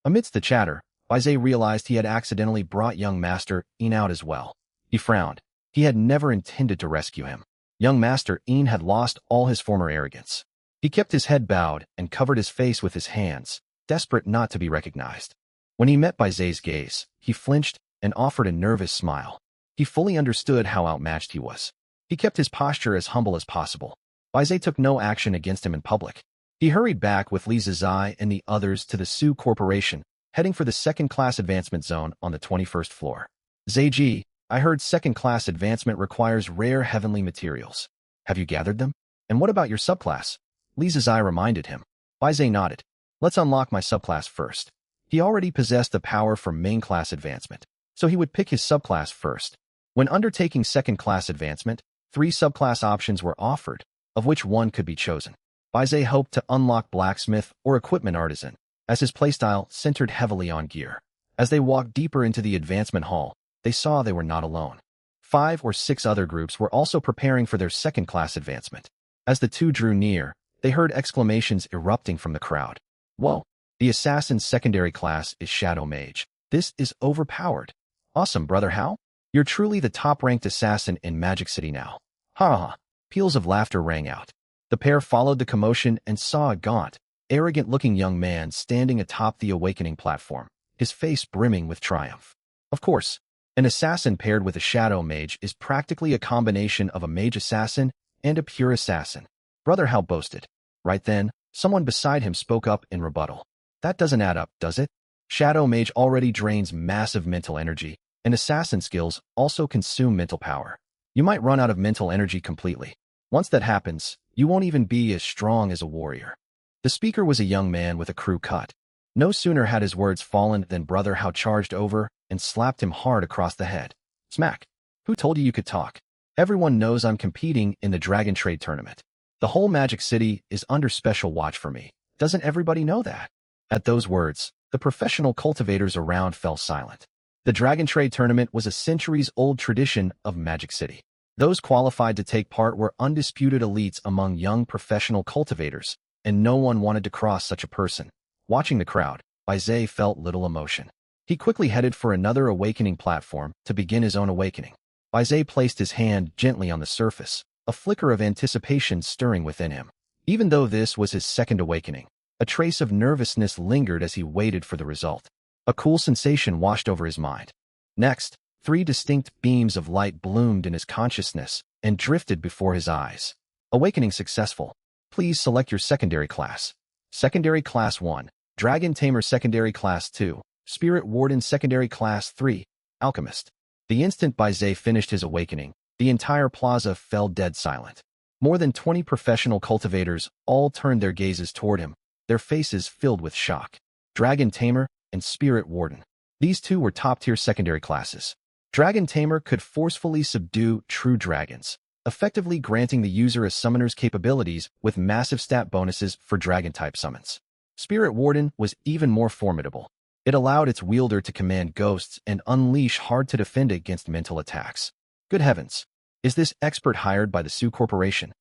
Amidst the chatter, Bai Zai realized he had accidentally brought young Master Yin out as well. He frowned. He had never intended to rescue him. Young Master Yin had lost all his former arrogance. He kept his head bowed and covered his face with his hands, desperate not to be recognized. When he met Bai Zai's gaze, he flinched and offered a nervous smile. He fully understood how outmatched he was. He kept his posture as humble as possible. Bai Zai took no action against him in public. He hurried back with Li Zizai and the others to the Su Corporation, heading for the second-class advancement zone on the 21st floor. Zaiji, I heard second-class advancement requires rare heavenly materials. Have you gathered them? And what about your subclass? Li Zizai reminded him. Bai Zai nodded. Let's unlock my subclass first. He already possessed the power for main-class advancement, so he would pick his subclass first. When undertaking second-class advancement, 3 subclass options were offered, of which one could be chosen. Bai Zai hoped to unlock blacksmith or equipment artisan, as his playstyle centered heavily on gear. As they walked deeper into the advancement hall, they saw they were not alone. 5 or 6 other groups were also preparing for their second-class advancement. As the two drew near, they heard exclamations erupting from the crowd. Whoa! The assassin's secondary class is Shadow Mage. This is overpowered. Awesome, Brother Hao. You're truly the top-ranked assassin in Magic City now. Ha ha! Peals of laughter rang out. The pair followed the commotion and saw a gaunt, arrogant-looking young man standing atop the awakening platform, his face brimming with triumph. Of course, an assassin paired with a shadow mage is practically a combination of a mage assassin and a pure assassin. Brother Hao boasted. Right then, someone beside him spoke up in rebuttal. That doesn't add up, does it? Shadow mage already drains massive mental energy, and assassin skills also consume mental power. You might run out of mental energy completely. Once that happens, you won't even be as strong as a warrior. The speaker was a young man with a crew cut. No sooner had his words fallen than Brother Hao charged over and slapped him hard across the head. Smack! Who told you could talk? Everyone knows I'm competing in the Dragon Trade Tournament. The whole Magic City is under special watch for me. Doesn't everybody know that? At those words, the professional cultivators around fell silent. The Dragon Trade Tournament was a centuries-old tradition of Magic City. Those qualified to take part were undisputed elites among young professional cultivators, and no one wanted to cross such a person. Watching the crowd, Bai Zai felt little emotion. He quickly headed for another awakening platform to begin his own awakening. Bai Zai placed his hand gently on the surface, a flicker of anticipation stirring within him. Even though this was his second awakening, a trace of nervousness lingered as he waited for the result. A cool sensation washed over his mind. Next, 3 distinct beams of light bloomed in his consciousness and drifted before his eyes. Awakening successful. Please select your secondary class. Secondary Class 1, Dragon Tamer Secondary Class 2, Spirit Warden Secondary Class 3, Alchemist. The instant Bai Zai finished his awakening, the entire plaza fell dead silent. More than 20 professional cultivators all turned their gazes toward him, their faces filled with shock. Dragon Tamer and Spirit Warden. These two were top-tier secondary classes. Dragon Tamer could forcefully subdue true dragons, effectively granting the user a summoner's capabilities with massive stat bonuses for dragon-type summons. Spirit Warden was even more formidable. It allowed its wielder to command ghosts and unleash hard-to-defend against mental attacks. Good heavens! Is this expert hired by the Su Corporation?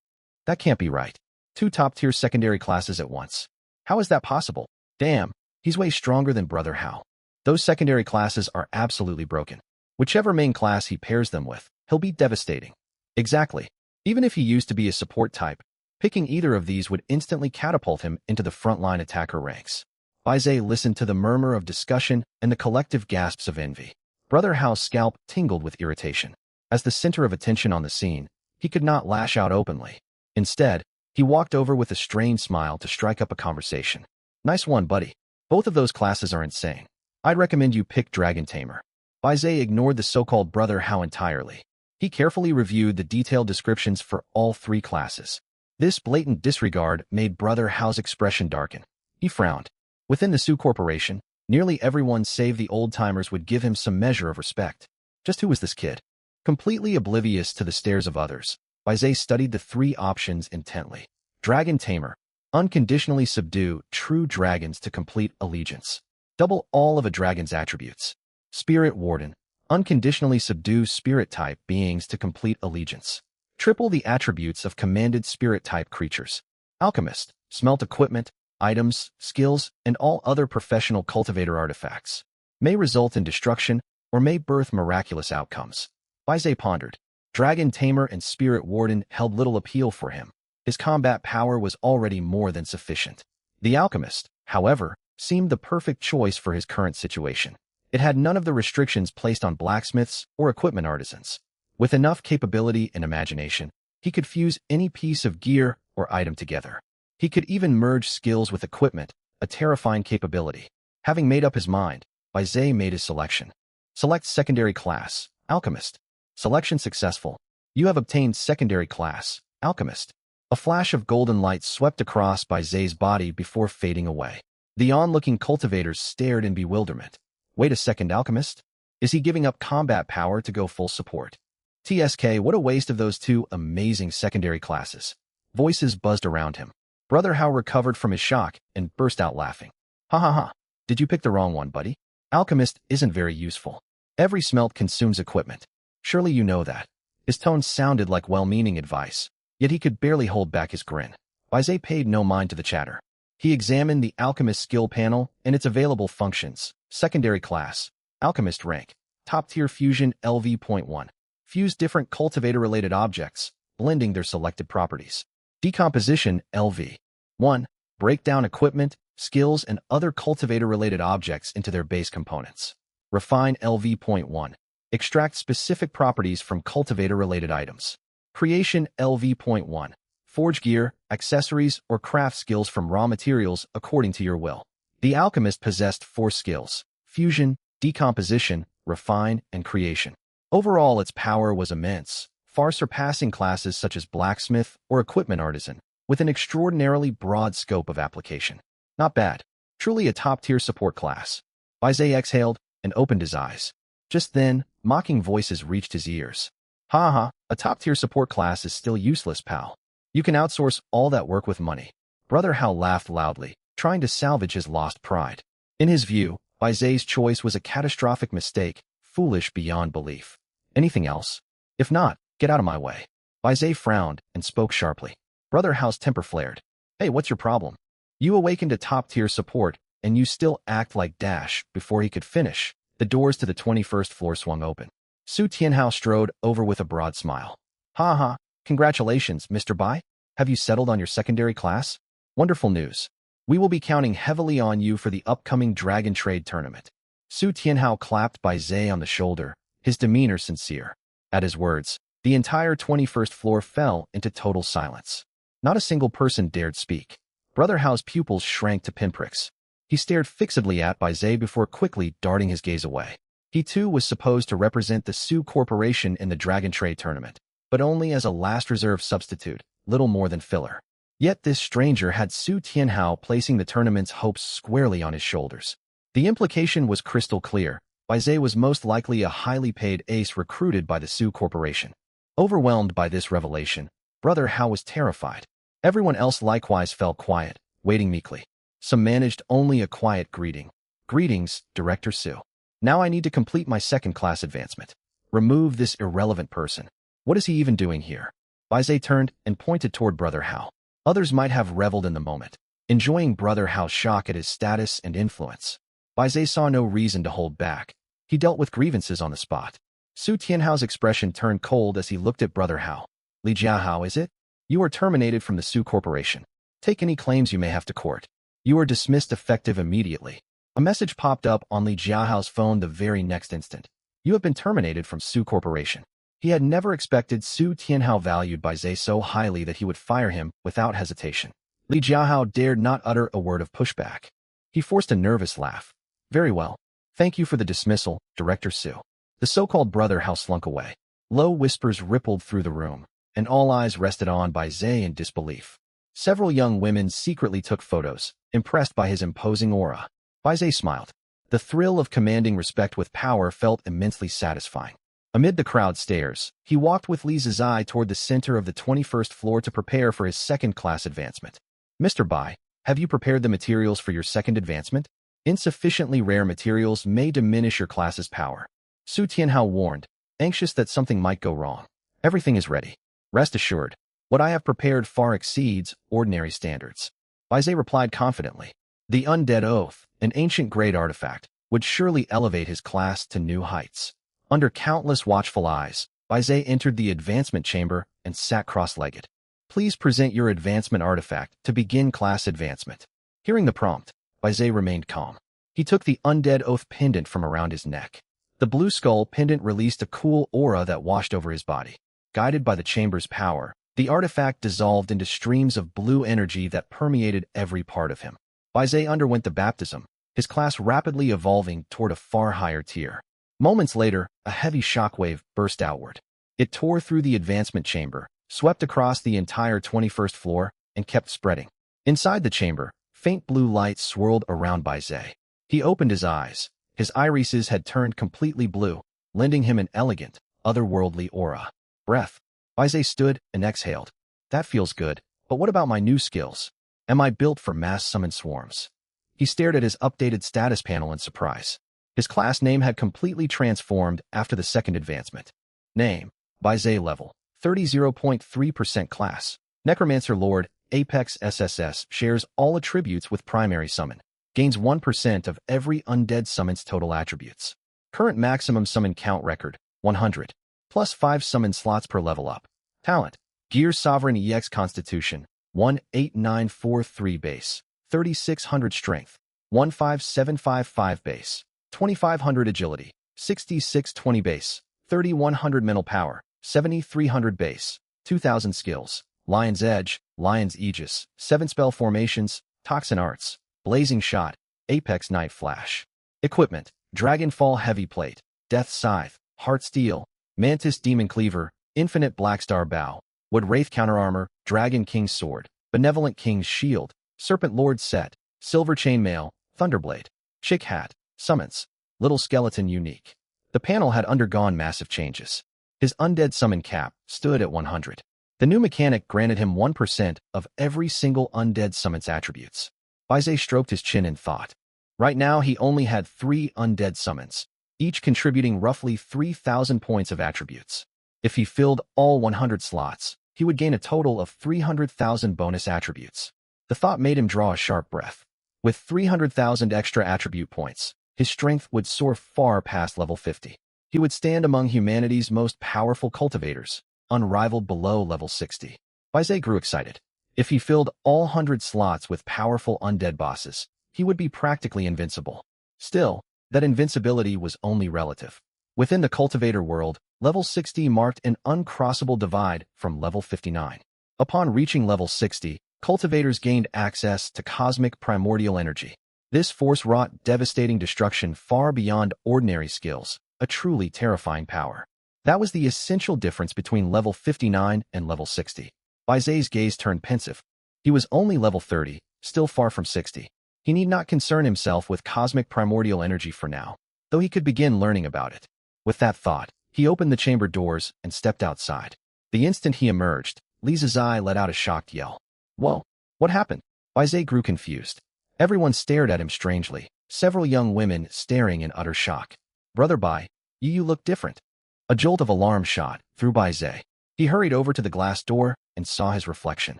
That can't be right. 2 top-tier secondary classes at once. How is that possible? Damn, he's way stronger than Brother Hao. Those secondary classes are absolutely broken. Whichever main class he pairs them with, he'll be devastating. Exactly. Even if he used to be a support type, picking either of these would instantly catapult him into the frontline attacker ranks. Bai Zai listened to the murmur of discussion and the collective gasps of envy. Brother Hao's scalp tingled with irritation. As the center of attention on the scene, he could not lash out openly. Instead, he walked over with a strained smile to strike up a conversation. Nice one, buddy. Both of those classes are insane. I'd recommend you pick Dragon Tamer. Bai Zai ignored the so-called Brother Hao entirely. He carefully reviewed the detailed descriptions for all 3 classes. This blatant disregard made Brother Hao's expression darken. He frowned. Within the Su Corporation, nearly everyone save the old-timers would give him some measure of respect. Just who was this kid? Completely oblivious to the stares of others, Bai Zai studied the 3 options intently. Dragon Tamer. Unconditionally subdue true dragons to complete allegiance. Double all of a dragon's attributes. Spirit Warden. Unconditionally subdue spirit-type beings to complete allegiance. Triple the attributes of commanded spirit-type creatures. Alchemist. Smelt equipment, items, skills, and all other professional cultivator artifacts. May result in destruction or may birth miraculous outcomes. Bai Zai pondered. Dragon Tamer and Spirit Warden held little appeal for him. His combat power was already more than sufficient. The Alchemist, however, seemed the perfect choice for his current situation. It had none of the restrictions placed on blacksmiths or equipment artisans. With enough capability and imagination, he could fuse any piece of gear or item together. He could even merge skills with equipment, a terrifying capability. Having made up his mind, Bai Zai made his selection. Select secondary class, Alchemist. Selection successful. You have obtained secondary class, Alchemist. A flash of golden light swept across Bai Zai's body before fading away. The onlooking cultivators stared in bewilderment. Wait a second, Alchemist? Is he giving up combat power to go full support? TSK, what a waste of those two amazing secondary classes. Voices buzzed around him. Brother Hao recovered from his shock and burst out laughing. Ha ha ha. Did you pick the wrong one, buddy? Alchemist isn't very useful. Every smelt consumes equipment. Surely you know that. His tone sounded like well-meaning advice, yet he could barely hold back his grin. Bai Zai paid no mind to the chatter. He examined the Alchemist skill panel and its available functions. Secondary class, Alchemist rank, top-tier fusion LV.1. Fuse different cultivator-related objects, blending their selected properties. Decomposition LV. 1. Break down equipment, skills, and other cultivator-related objects into their base components. Refine LV.1. Extract specific properties from cultivator-related items. Creation LV.1. Forge gear, accessories, or craft skills from raw materials according to your will. The alchemist possessed 4 skills: fusion, decomposition, refine, and creation. Overall, its power was immense, far surpassing classes such as blacksmith or equipment artisan, with an extraordinarily broad scope of application. Not bad. Truly a top-tier support class. Bai Zai exhaled and opened his eyes. Just then, mocking voices reached his ears. Ha ha, a top-tier support class is still useless, pal. You can outsource all that work with money. Brother Hao laughed loudly, trying to salvage his lost pride. In his view, Bai Zai's choice was a catastrophic mistake, foolish beyond belief. Anything else? If not, get out of my way. Bai Zai frowned and spoke sharply. Brother Hao's temper flared. Hey, what's your problem? You awakened a top-tier support, and you still act like Dash. Before he could finish, the doors to the 21st floor swung open. Su Tianhao strode over with a broad smile. Ha ha, congratulations, Mr. Bai. Have you settled on your secondary class? Wonderful news. We will be counting heavily on you for the upcoming Dragon Trade Tournament. Su Tianhao clapped Bai Zai on the shoulder, his demeanor sincere. At his words, the entire 21st floor fell into total silence. Not a single person dared speak. Brother Hao's pupils shrank to pinpricks. He stared fixedly at Bai Zai before quickly darting his gaze away. He too was supposed to represent the Su Corporation in the Dragon Trade Tournament, but only as a last reserve substitute, little more than filler. Yet this stranger had Su Tianhao placing the tournament's hopes squarely on his shoulders. The implication was crystal clear. Bai Zai was most likely a highly paid ace recruited by the Su Corporation. Overwhelmed by this revelation, Brother Hao was terrified. Everyone else likewise fell quiet, waiting meekly. Some managed only a quiet greeting. Greetings, Director Su. Now I need to complete my second-class advancement. Remove this irrelevant person. What is he even doing here? Bai Zai turned and pointed toward Brother Hao. Others might have reveled in the moment, enjoying Brother Hao's shock at his status and influence. Bai Zai saw no reason to hold back. He dealt with grievances on the spot. Su Tianhao's expression turned cold as he looked at Brother Hao. Li Jiahao, is it? You are terminated from the Su Corporation. Take any claims you may have to court. You are dismissed effective immediately. A message popped up on Li Jiahao's phone the very next instant. You have been terminated from Su Corporation. He had never expected Su Tianhao valued Bai Zai so highly that he would fire him without hesitation. Li Jiahao dared not utter a word of pushback. He forced a nervous laugh. Very well. Thank you for the dismissal, Director Su. The so-called Brother Hao slunk away. Low whispers rippled through the room, and all eyes rested on Bai Zai in disbelief. Several young women secretly took photos, impressed by his imposing aura. Bai Zai smiled. The thrill of commanding respect with power felt immensely satisfying. Amid the crowd stares, he walked with Li Zizai toward the center of the 21st floor to prepare for his second-class advancement. Mr. Bai, have you prepared the materials for your second advancement? Insufficiently rare materials may diminish your class's power. Su Tianhao warned, anxious that something might go wrong. Everything is ready. Rest assured, what I have prepared far exceeds ordinary standards. Bai Zai replied confidently. The Undead Oath, an ancient great artifact, would surely elevate his class to new heights. Under countless watchful eyes, Bai Zai entered the advancement chamber and sat cross-legged. Please present your advancement artifact to begin class advancement. Hearing the prompt, Bai Zai remained calm. He took the Undead Oath pendant from around his neck. The blue skull pendant released a cool aura that washed over his body. Guided by the chamber's power, the artifact dissolved into streams of blue energy that permeated every part of him. Baize underwent the baptism, his class rapidly evolving toward a far higher tier. Moments later, a heavy shockwave burst outward. It tore through the advancement chamber, swept across the entire 21st floor, and kept spreading. Inside the chamber, faint blue light swirled around Baize. He opened his eyes. His irises had turned completely blue, lending him an elegant, otherworldly aura. Breath. Baize stood and exhaled. That feels good, but what about my new skills? Am I built for mass summon swarms? He stared at his updated status panel in surprise. His class name had completely transformed after the second advancement. Name: Baize level 30.3% class. Necromancer Lord, Apex SSS shares all attributes with primary summon. Gains 1% of every undead summon's total attributes. Current maximum summon count record, 100. Plus 5 summon slots per level up. Talent: Gear Sovereign EX Constitution, 18943 base, 3600 strength, 15755 base, 2500 agility, 6620 base, 3100 mental power, 7300 base, 2000 skills, Lion's Edge, Lion's Aegis, 7 spell formations, Toxin Arts, Blazing Shot, Apex Night Flash. Equipment: Dragonfall Heavy Plate, Death Scythe, Heart Steel, Mantis Demon Cleaver, Infinite Blackstar Bow, Wood Wraith Counterarmor, Dragon King's Sword, Benevolent King's Shield, Serpent Lord's Set, Silver Chainmail, Thunderblade. Chick Hat. Summons: Little Skeleton Unique. The panel had undergone massive changes. His undead summon cap stood at 100. The new mechanic granted him 1% of every single undead summon's attributes. Baize stroked his chin in thought. Right now he only had 3 undead summons, each contributing roughly 3,000 points of attributes. If he filled all 100 slots, he would gain a total of 300,000 bonus attributes. The thought made him draw a sharp breath. With 300,000 extra attribute points, his strength would soar far past level 50. He would stand among humanity's most powerful cultivators, unrivaled below level 60. Baize grew excited. If he filled all 100 slots with powerful undead bosses, he would be practically invincible. Still, that invincibility was only relative. Within the cultivator world, level 60 marked an uncrossable divide from level 59. Upon reaching level 60, cultivators gained access to cosmic primordial energy. This force wrought devastating destruction far beyond ordinary skills, a truly terrifying power. That was the essential difference between level 59 and level 60. Baize's gaze turned pensive. He was only level 30, still far from 60. He need not concern himself with cosmic primordial energy for now, though he could begin learning about it. With that thought, he opened the chamber doors and stepped outside. The instant he emerged, Li Zizai let out a shocked yell. Whoa, what happened? Baize grew confused. Everyone stared at him strangely, several young women staring in utter shock. Brother Bai, you look different. A jolt of alarm shot through Baize. He hurried over to the glass door and saw his reflection.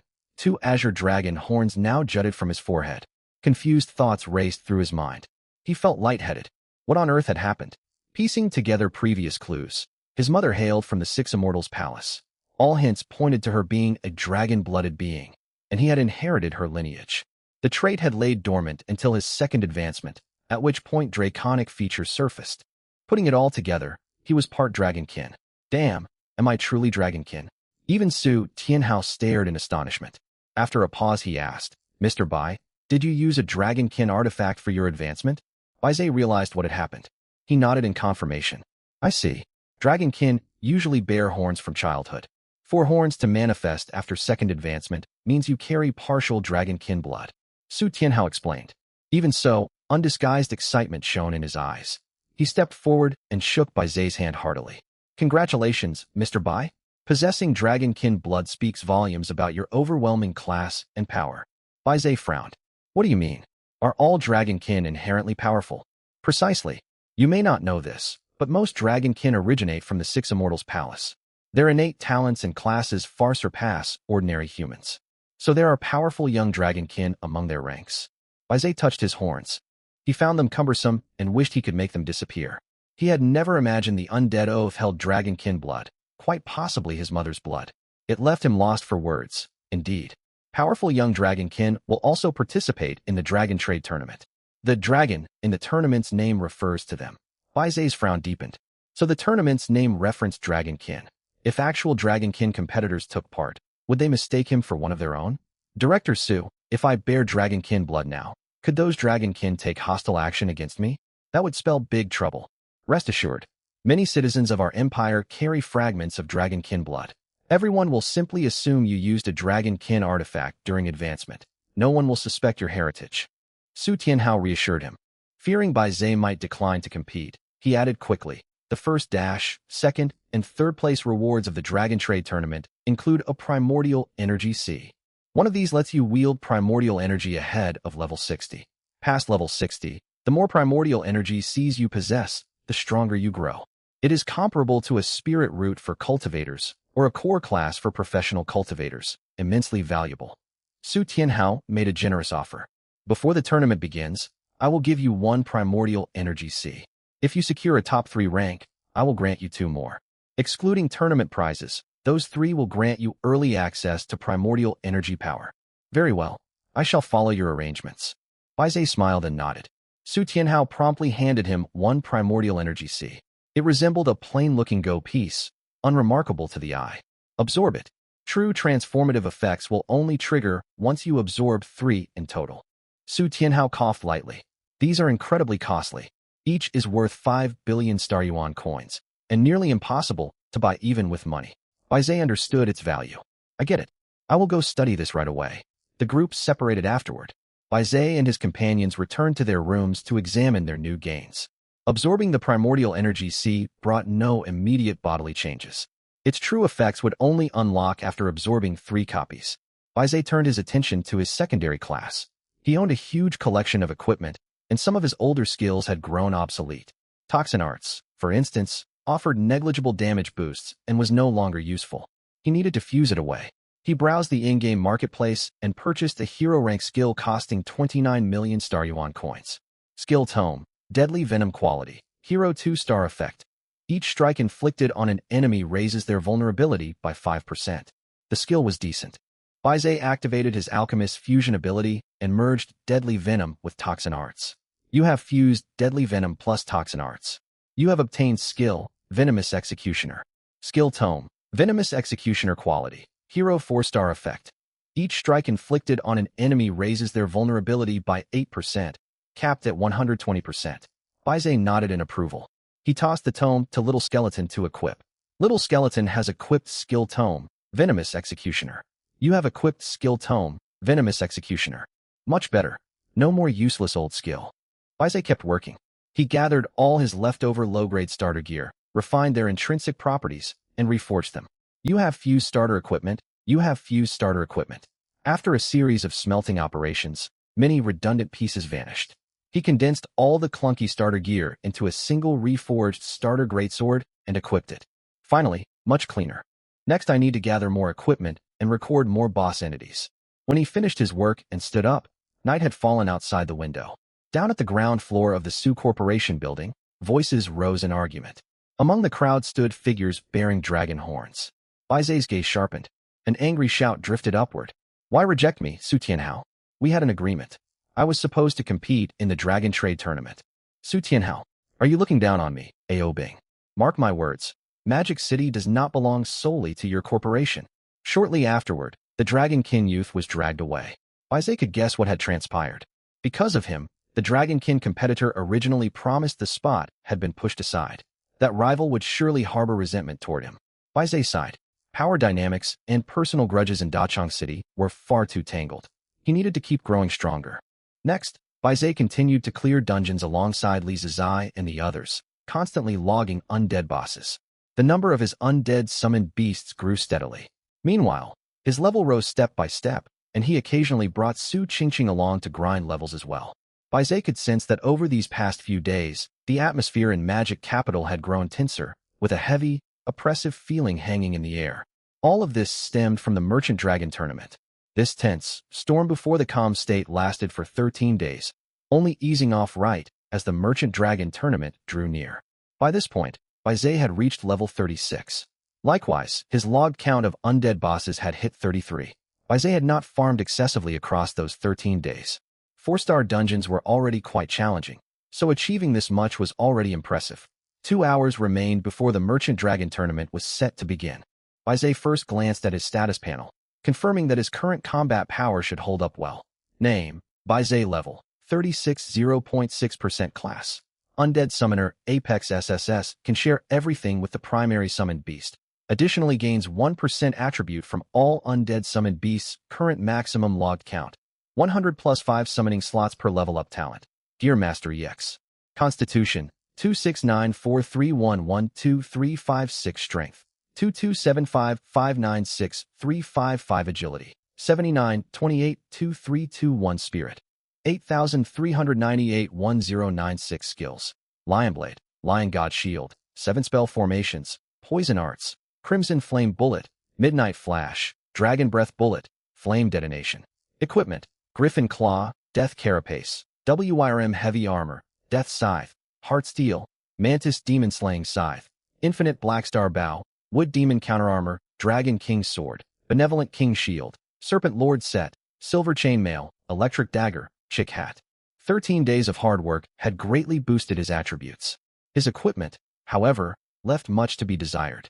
2 azure dragon horns now jutted from his forehead. Confused thoughts raced through his mind. He felt lightheaded. What on earth had happened? Piecing together previous clues, his mother hailed from the Six Immortals' palace. All hints pointed to her being a dragon-blooded being, and he had inherited her lineage. The trait had laid dormant until his second advancement, at which point draconic features surfaced. Putting it all together, he was part dragonkin. Damn, am I truly dragonkin? Even Su Tianhao stared in astonishment. After a pause he asked, Mr. Bai, did you use a dragonkin artifact for your advancement? Baize realized what had happened. He nodded in confirmation. I see. Dragonkin usually bear horns from childhood. For horns to manifest after second advancement means you carry partial dragonkin blood. Su Tianhao explained. Even so, undisguised excitement shone in his eyes. He stepped forward and shook Baize's hand heartily. Congratulations, Mr. Bai. Possessing dragonkin blood speaks volumes about your overwhelming class and power. Baize frowned. What do you mean? Are all dragonkin inherently powerful? Precisely. You may not know this, but most dragonkin originate from the Six Immortals' palace. Their innate talents and classes far surpass ordinary humans. So there are powerful young dragonkin among their ranks. Baize touched his horns. He found them cumbersome and wished he could make them disappear. He had never imagined the undead oath held dragonkin blood, quite possibly his mother's blood. It left him lost for words. Indeed, powerful young dragonkin will also participate in the Dragon Trade Tournament. The dragon in the tournament's name refers to them. Bai Zai's frown deepened. So the tournament's name referenced Dragonkin. If actual Dragonkin competitors took part, would they mistake him for one of their own? Director Su, if I bear Dragonkin blood now, could those Dragonkin take hostile action against me? That would spell big trouble. Rest assured, many citizens of our empire carry fragments of Dragonkin blood. Everyone will simply assume you used a Dragonkin artifact during advancement. No one will suspect your heritage. Su Tianhao reassured him. Fearing Bai Zai might decline to compete, he added quickly, the first dash, second, and third place rewards of the Dragon Trade Tournament include a Primordial Energy C. One of these lets you wield Primordial Energy ahead of level 60. Past level 60, the more Primordial Energy Cs you possess, the stronger you grow. It is comparable to a Spirit Root for cultivators, or a core class for professional cultivators, immensely valuable. Su Tianhao made a generous offer. Before the tournament begins, I will give you 1 Primordial Energy C. If you secure a top 3 rank, I will grant you 2 more. Excluding tournament prizes, those 3 will grant you early access to Primordial Energy power. Very well, I shall follow your arrangements. Bai Zai smiled and nodded. Su Tianhao promptly handed him 1 Primordial Energy C. It resembled a plain-looking Go piece, unremarkable to the eye. Absorb it. True transformative effects will only trigger once you absorb 3 in total. Su Tianhao coughed lightly. These are incredibly costly. Each is worth 5 billion Star Yuan coins, and nearly impossible to buy even with money. Bai Zai understood its value. I get it. I will go study this right away. The group separated afterward. Bai Zai and his companions returned to their rooms to examine their new gains. Absorbing the Primordial Energy C brought no immediate bodily changes. Its true effects would only unlock after absorbing 3 copies. Bai Zai turned his attention to his secondary class. He owned a huge collection of equipment, and some of his older skills had grown obsolete. Toxin Arts, for instance, offered negligible damage boosts and was no longer useful. He needed to fuse it away. He browsed the in-game marketplace and purchased a hero rank skill costing 29 million Star Yuan coins. Skill Tome, Deadly Venom Quality, Hero 2-star effect. Each strike inflicted on an enemy raises their vulnerability by 5%. The skill was decent. Bai Zai activated his Alchemist fusion ability and merged Deadly Venom with Toxin Arts. You have fused Deadly Venom plus Toxin Arts. You have obtained skill, Venomous Executioner. Skill Tome, Venomous Executioner Quality, Hero 4-star effect. Each strike inflicted on an enemy raises their vulnerability by 8%, capped at 120%. Bai Zai nodded in approval. He tossed the tome to Little Skeleton to equip. Little Skeleton has equipped Skill Tome, Venomous Executioner. You have equipped Skill Tome, Venomous Executioner. Much better. No more useless old skill. Bai Zai kept working. He gathered all his leftover low-grade starter gear, refined their intrinsic properties, and reforged them. You have fused starter equipment. You have fused starter equipment. After a series of smelting operations, many redundant pieces vanished. He condensed all the clunky starter gear into a single reforged starter greatsword and equipped it. Finally, much cleaner. Next, I need to gather more equipment and record more boss entities. When he finished his work and stood up, night had fallen outside the window. Down at the ground floor of the Su Corporation building, voices rose in argument. Among the crowd stood figures bearing dragon horns. Bai Zai's gaze sharpened. An angry shout drifted upward. Why reject me, Su Tianhao? We had an agreement. I was supposed to compete in the Dragon Trade Tournament. Su Tianhao, are you looking down on me, A.O. Bing? Mark my words. Magic City does not belong solely to your corporation. Shortly afterward, the Dragonkin youth was dragged away. Bai Zai could guess what had transpired. Because of him, the Dragonkin competitor originally promised the spot had been pushed aside. That rival would surely harbor resentment toward him. Bai Zai sighed. Power dynamics and personal grudges in Dachang City were far too tangled. He needed to keep growing stronger. Next, Bai Zai continued to clear dungeons alongside Li Zizai and the others, constantly logging undead bosses. The number of his undead summoned beasts grew steadily. Meanwhile, his level rose step by step, and he occasionally brought Su Qingqing along to grind levels as well. Bai Zai could sense that over these past few days, the atmosphere in Magic Capital had grown tenser, with a heavy, oppressive feeling hanging in the air. All of this stemmed from the Merchant Dragon Tournament. This tense, storm before the calm state lasted for 13 days, only easing off right as the Merchant Dragon Tournament drew near. By this point, Bai Zai had reached level 36. Likewise, his logged count of undead bosses had hit 33. Bai Zai had not farmed excessively across those 13 days. 4-star dungeons were already quite challenging, so achieving this much was already impressive. 2 hours remained before the Merchant Dragon tournament was set to begin. Baize first glanced at his status panel, confirming that his current combat power should hold up well. Name: Baize level 36 0.6% class. Undead Summoner Apex SSS can share everything with the primary summoned beast. Additionally gains 1% attribute from all undead summoned beasts. Current maximum logged count 100 plus 5 summoning slots per level up talent. Gear Master EX. Constitution 26943112356. Strength 2275596 Agility 79282321. Spirit 8398 1096. Skills: Lionblade, Lion God Shield, 7 spell formations, Poison Arts, Crimson Flame Bullet, Midnight Flash, Dragon Breath Bullet, Flame Detonation. Equipment: Griffin Claw, Death Carapace, WIRM Heavy Armor, Death Scythe, Heart Steel, Mantis Demon Slaying Scythe, Infinite Blackstar Bow, Wood Demon Counter Armor, Dragon King Sword, Benevolent King Shield, Serpent Lord Set, Silver Chainmail, Electric Dagger, Chick Hat. 13 days of hard work had greatly boosted his attributes. His equipment, however, left much to be desired.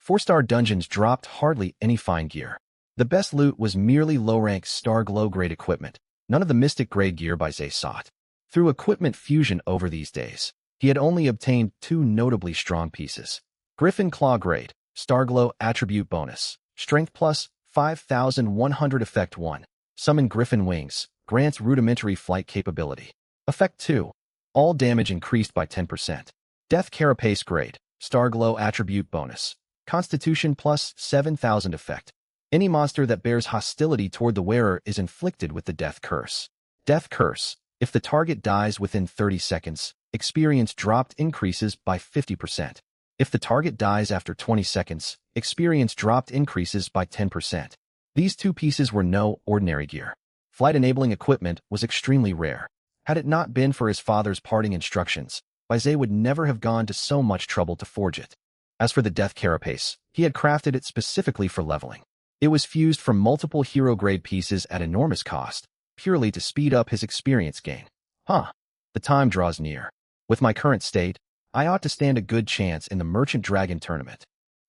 4-star dungeons dropped hardly any fine gear. The best loot was merely low-rank Star-Glow grade equipment, none of the Mystic grade gear Baize sought. Through equipment fusion over these days, he had only obtained 2 notably strong pieces. Griffin Claw grade, Star-Glow attribute bonus, Strength plus 5100. Effect 1. Summon Griffin Wings, grants rudimentary flight capability. Effect 2. All damage increased by 10%. Death Carapace grade, Star-Glow attribute bonus, Constitution plus 7000. Effect: any monster that bears hostility toward the wearer is inflicted with the Death Curse. Death Curse: if the target dies within 30 seconds, experience dropped increases by 50%. If the target dies after 20 seconds, experience dropped increases by 10%. These 2 pieces were no ordinary gear. Flight-enabling equipment was extremely rare. Had it not been for his father's parting instructions, Baize would never have gone to so much trouble to forge it. As for the Death Carapace, he had crafted it specifically for leveling. It was fused from multiple hero-grade pieces at enormous cost, purely to speed up his experience gain. The time draws near. With my current state, I ought to stand a good chance in the Merchant Dragon tournament.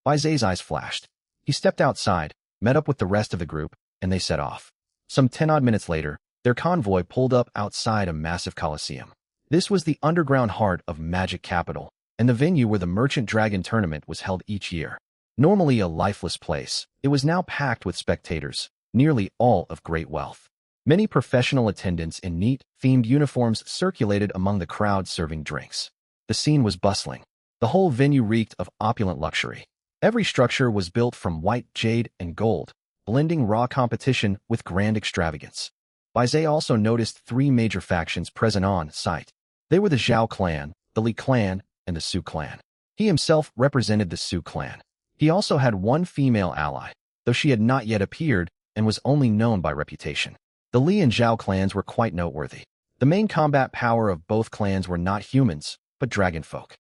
Baize's eyes flashed. He stepped outside, met up with the rest of the group, and they set off. Some 10-odd minutes later, their convoy pulled up outside a massive coliseum. This was the underground heart of Magic Capital, and the venue where the Merchant Dragon tournament was held each year. Normally a lifeless place, it was now packed with spectators, nearly all of great wealth. Many professional attendants in neat, themed uniforms circulated among the crowd serving drinks. The scene was bustling. The whole venue reeked of opulent luxury. Every structure was built from white jade and gold, blending raw competition with grand extravagance. Baize also noticed 3 major factions present on site. They were the Zhao clan, the Li clan, and the Su clan. He himself represented the Su clan. He also had 1 female ally, though she had not yet appeared and was only known by reputation. The Li and Zhao clans were quite noteworthy. The main combat power of both clans were not humans, but dragonfolk.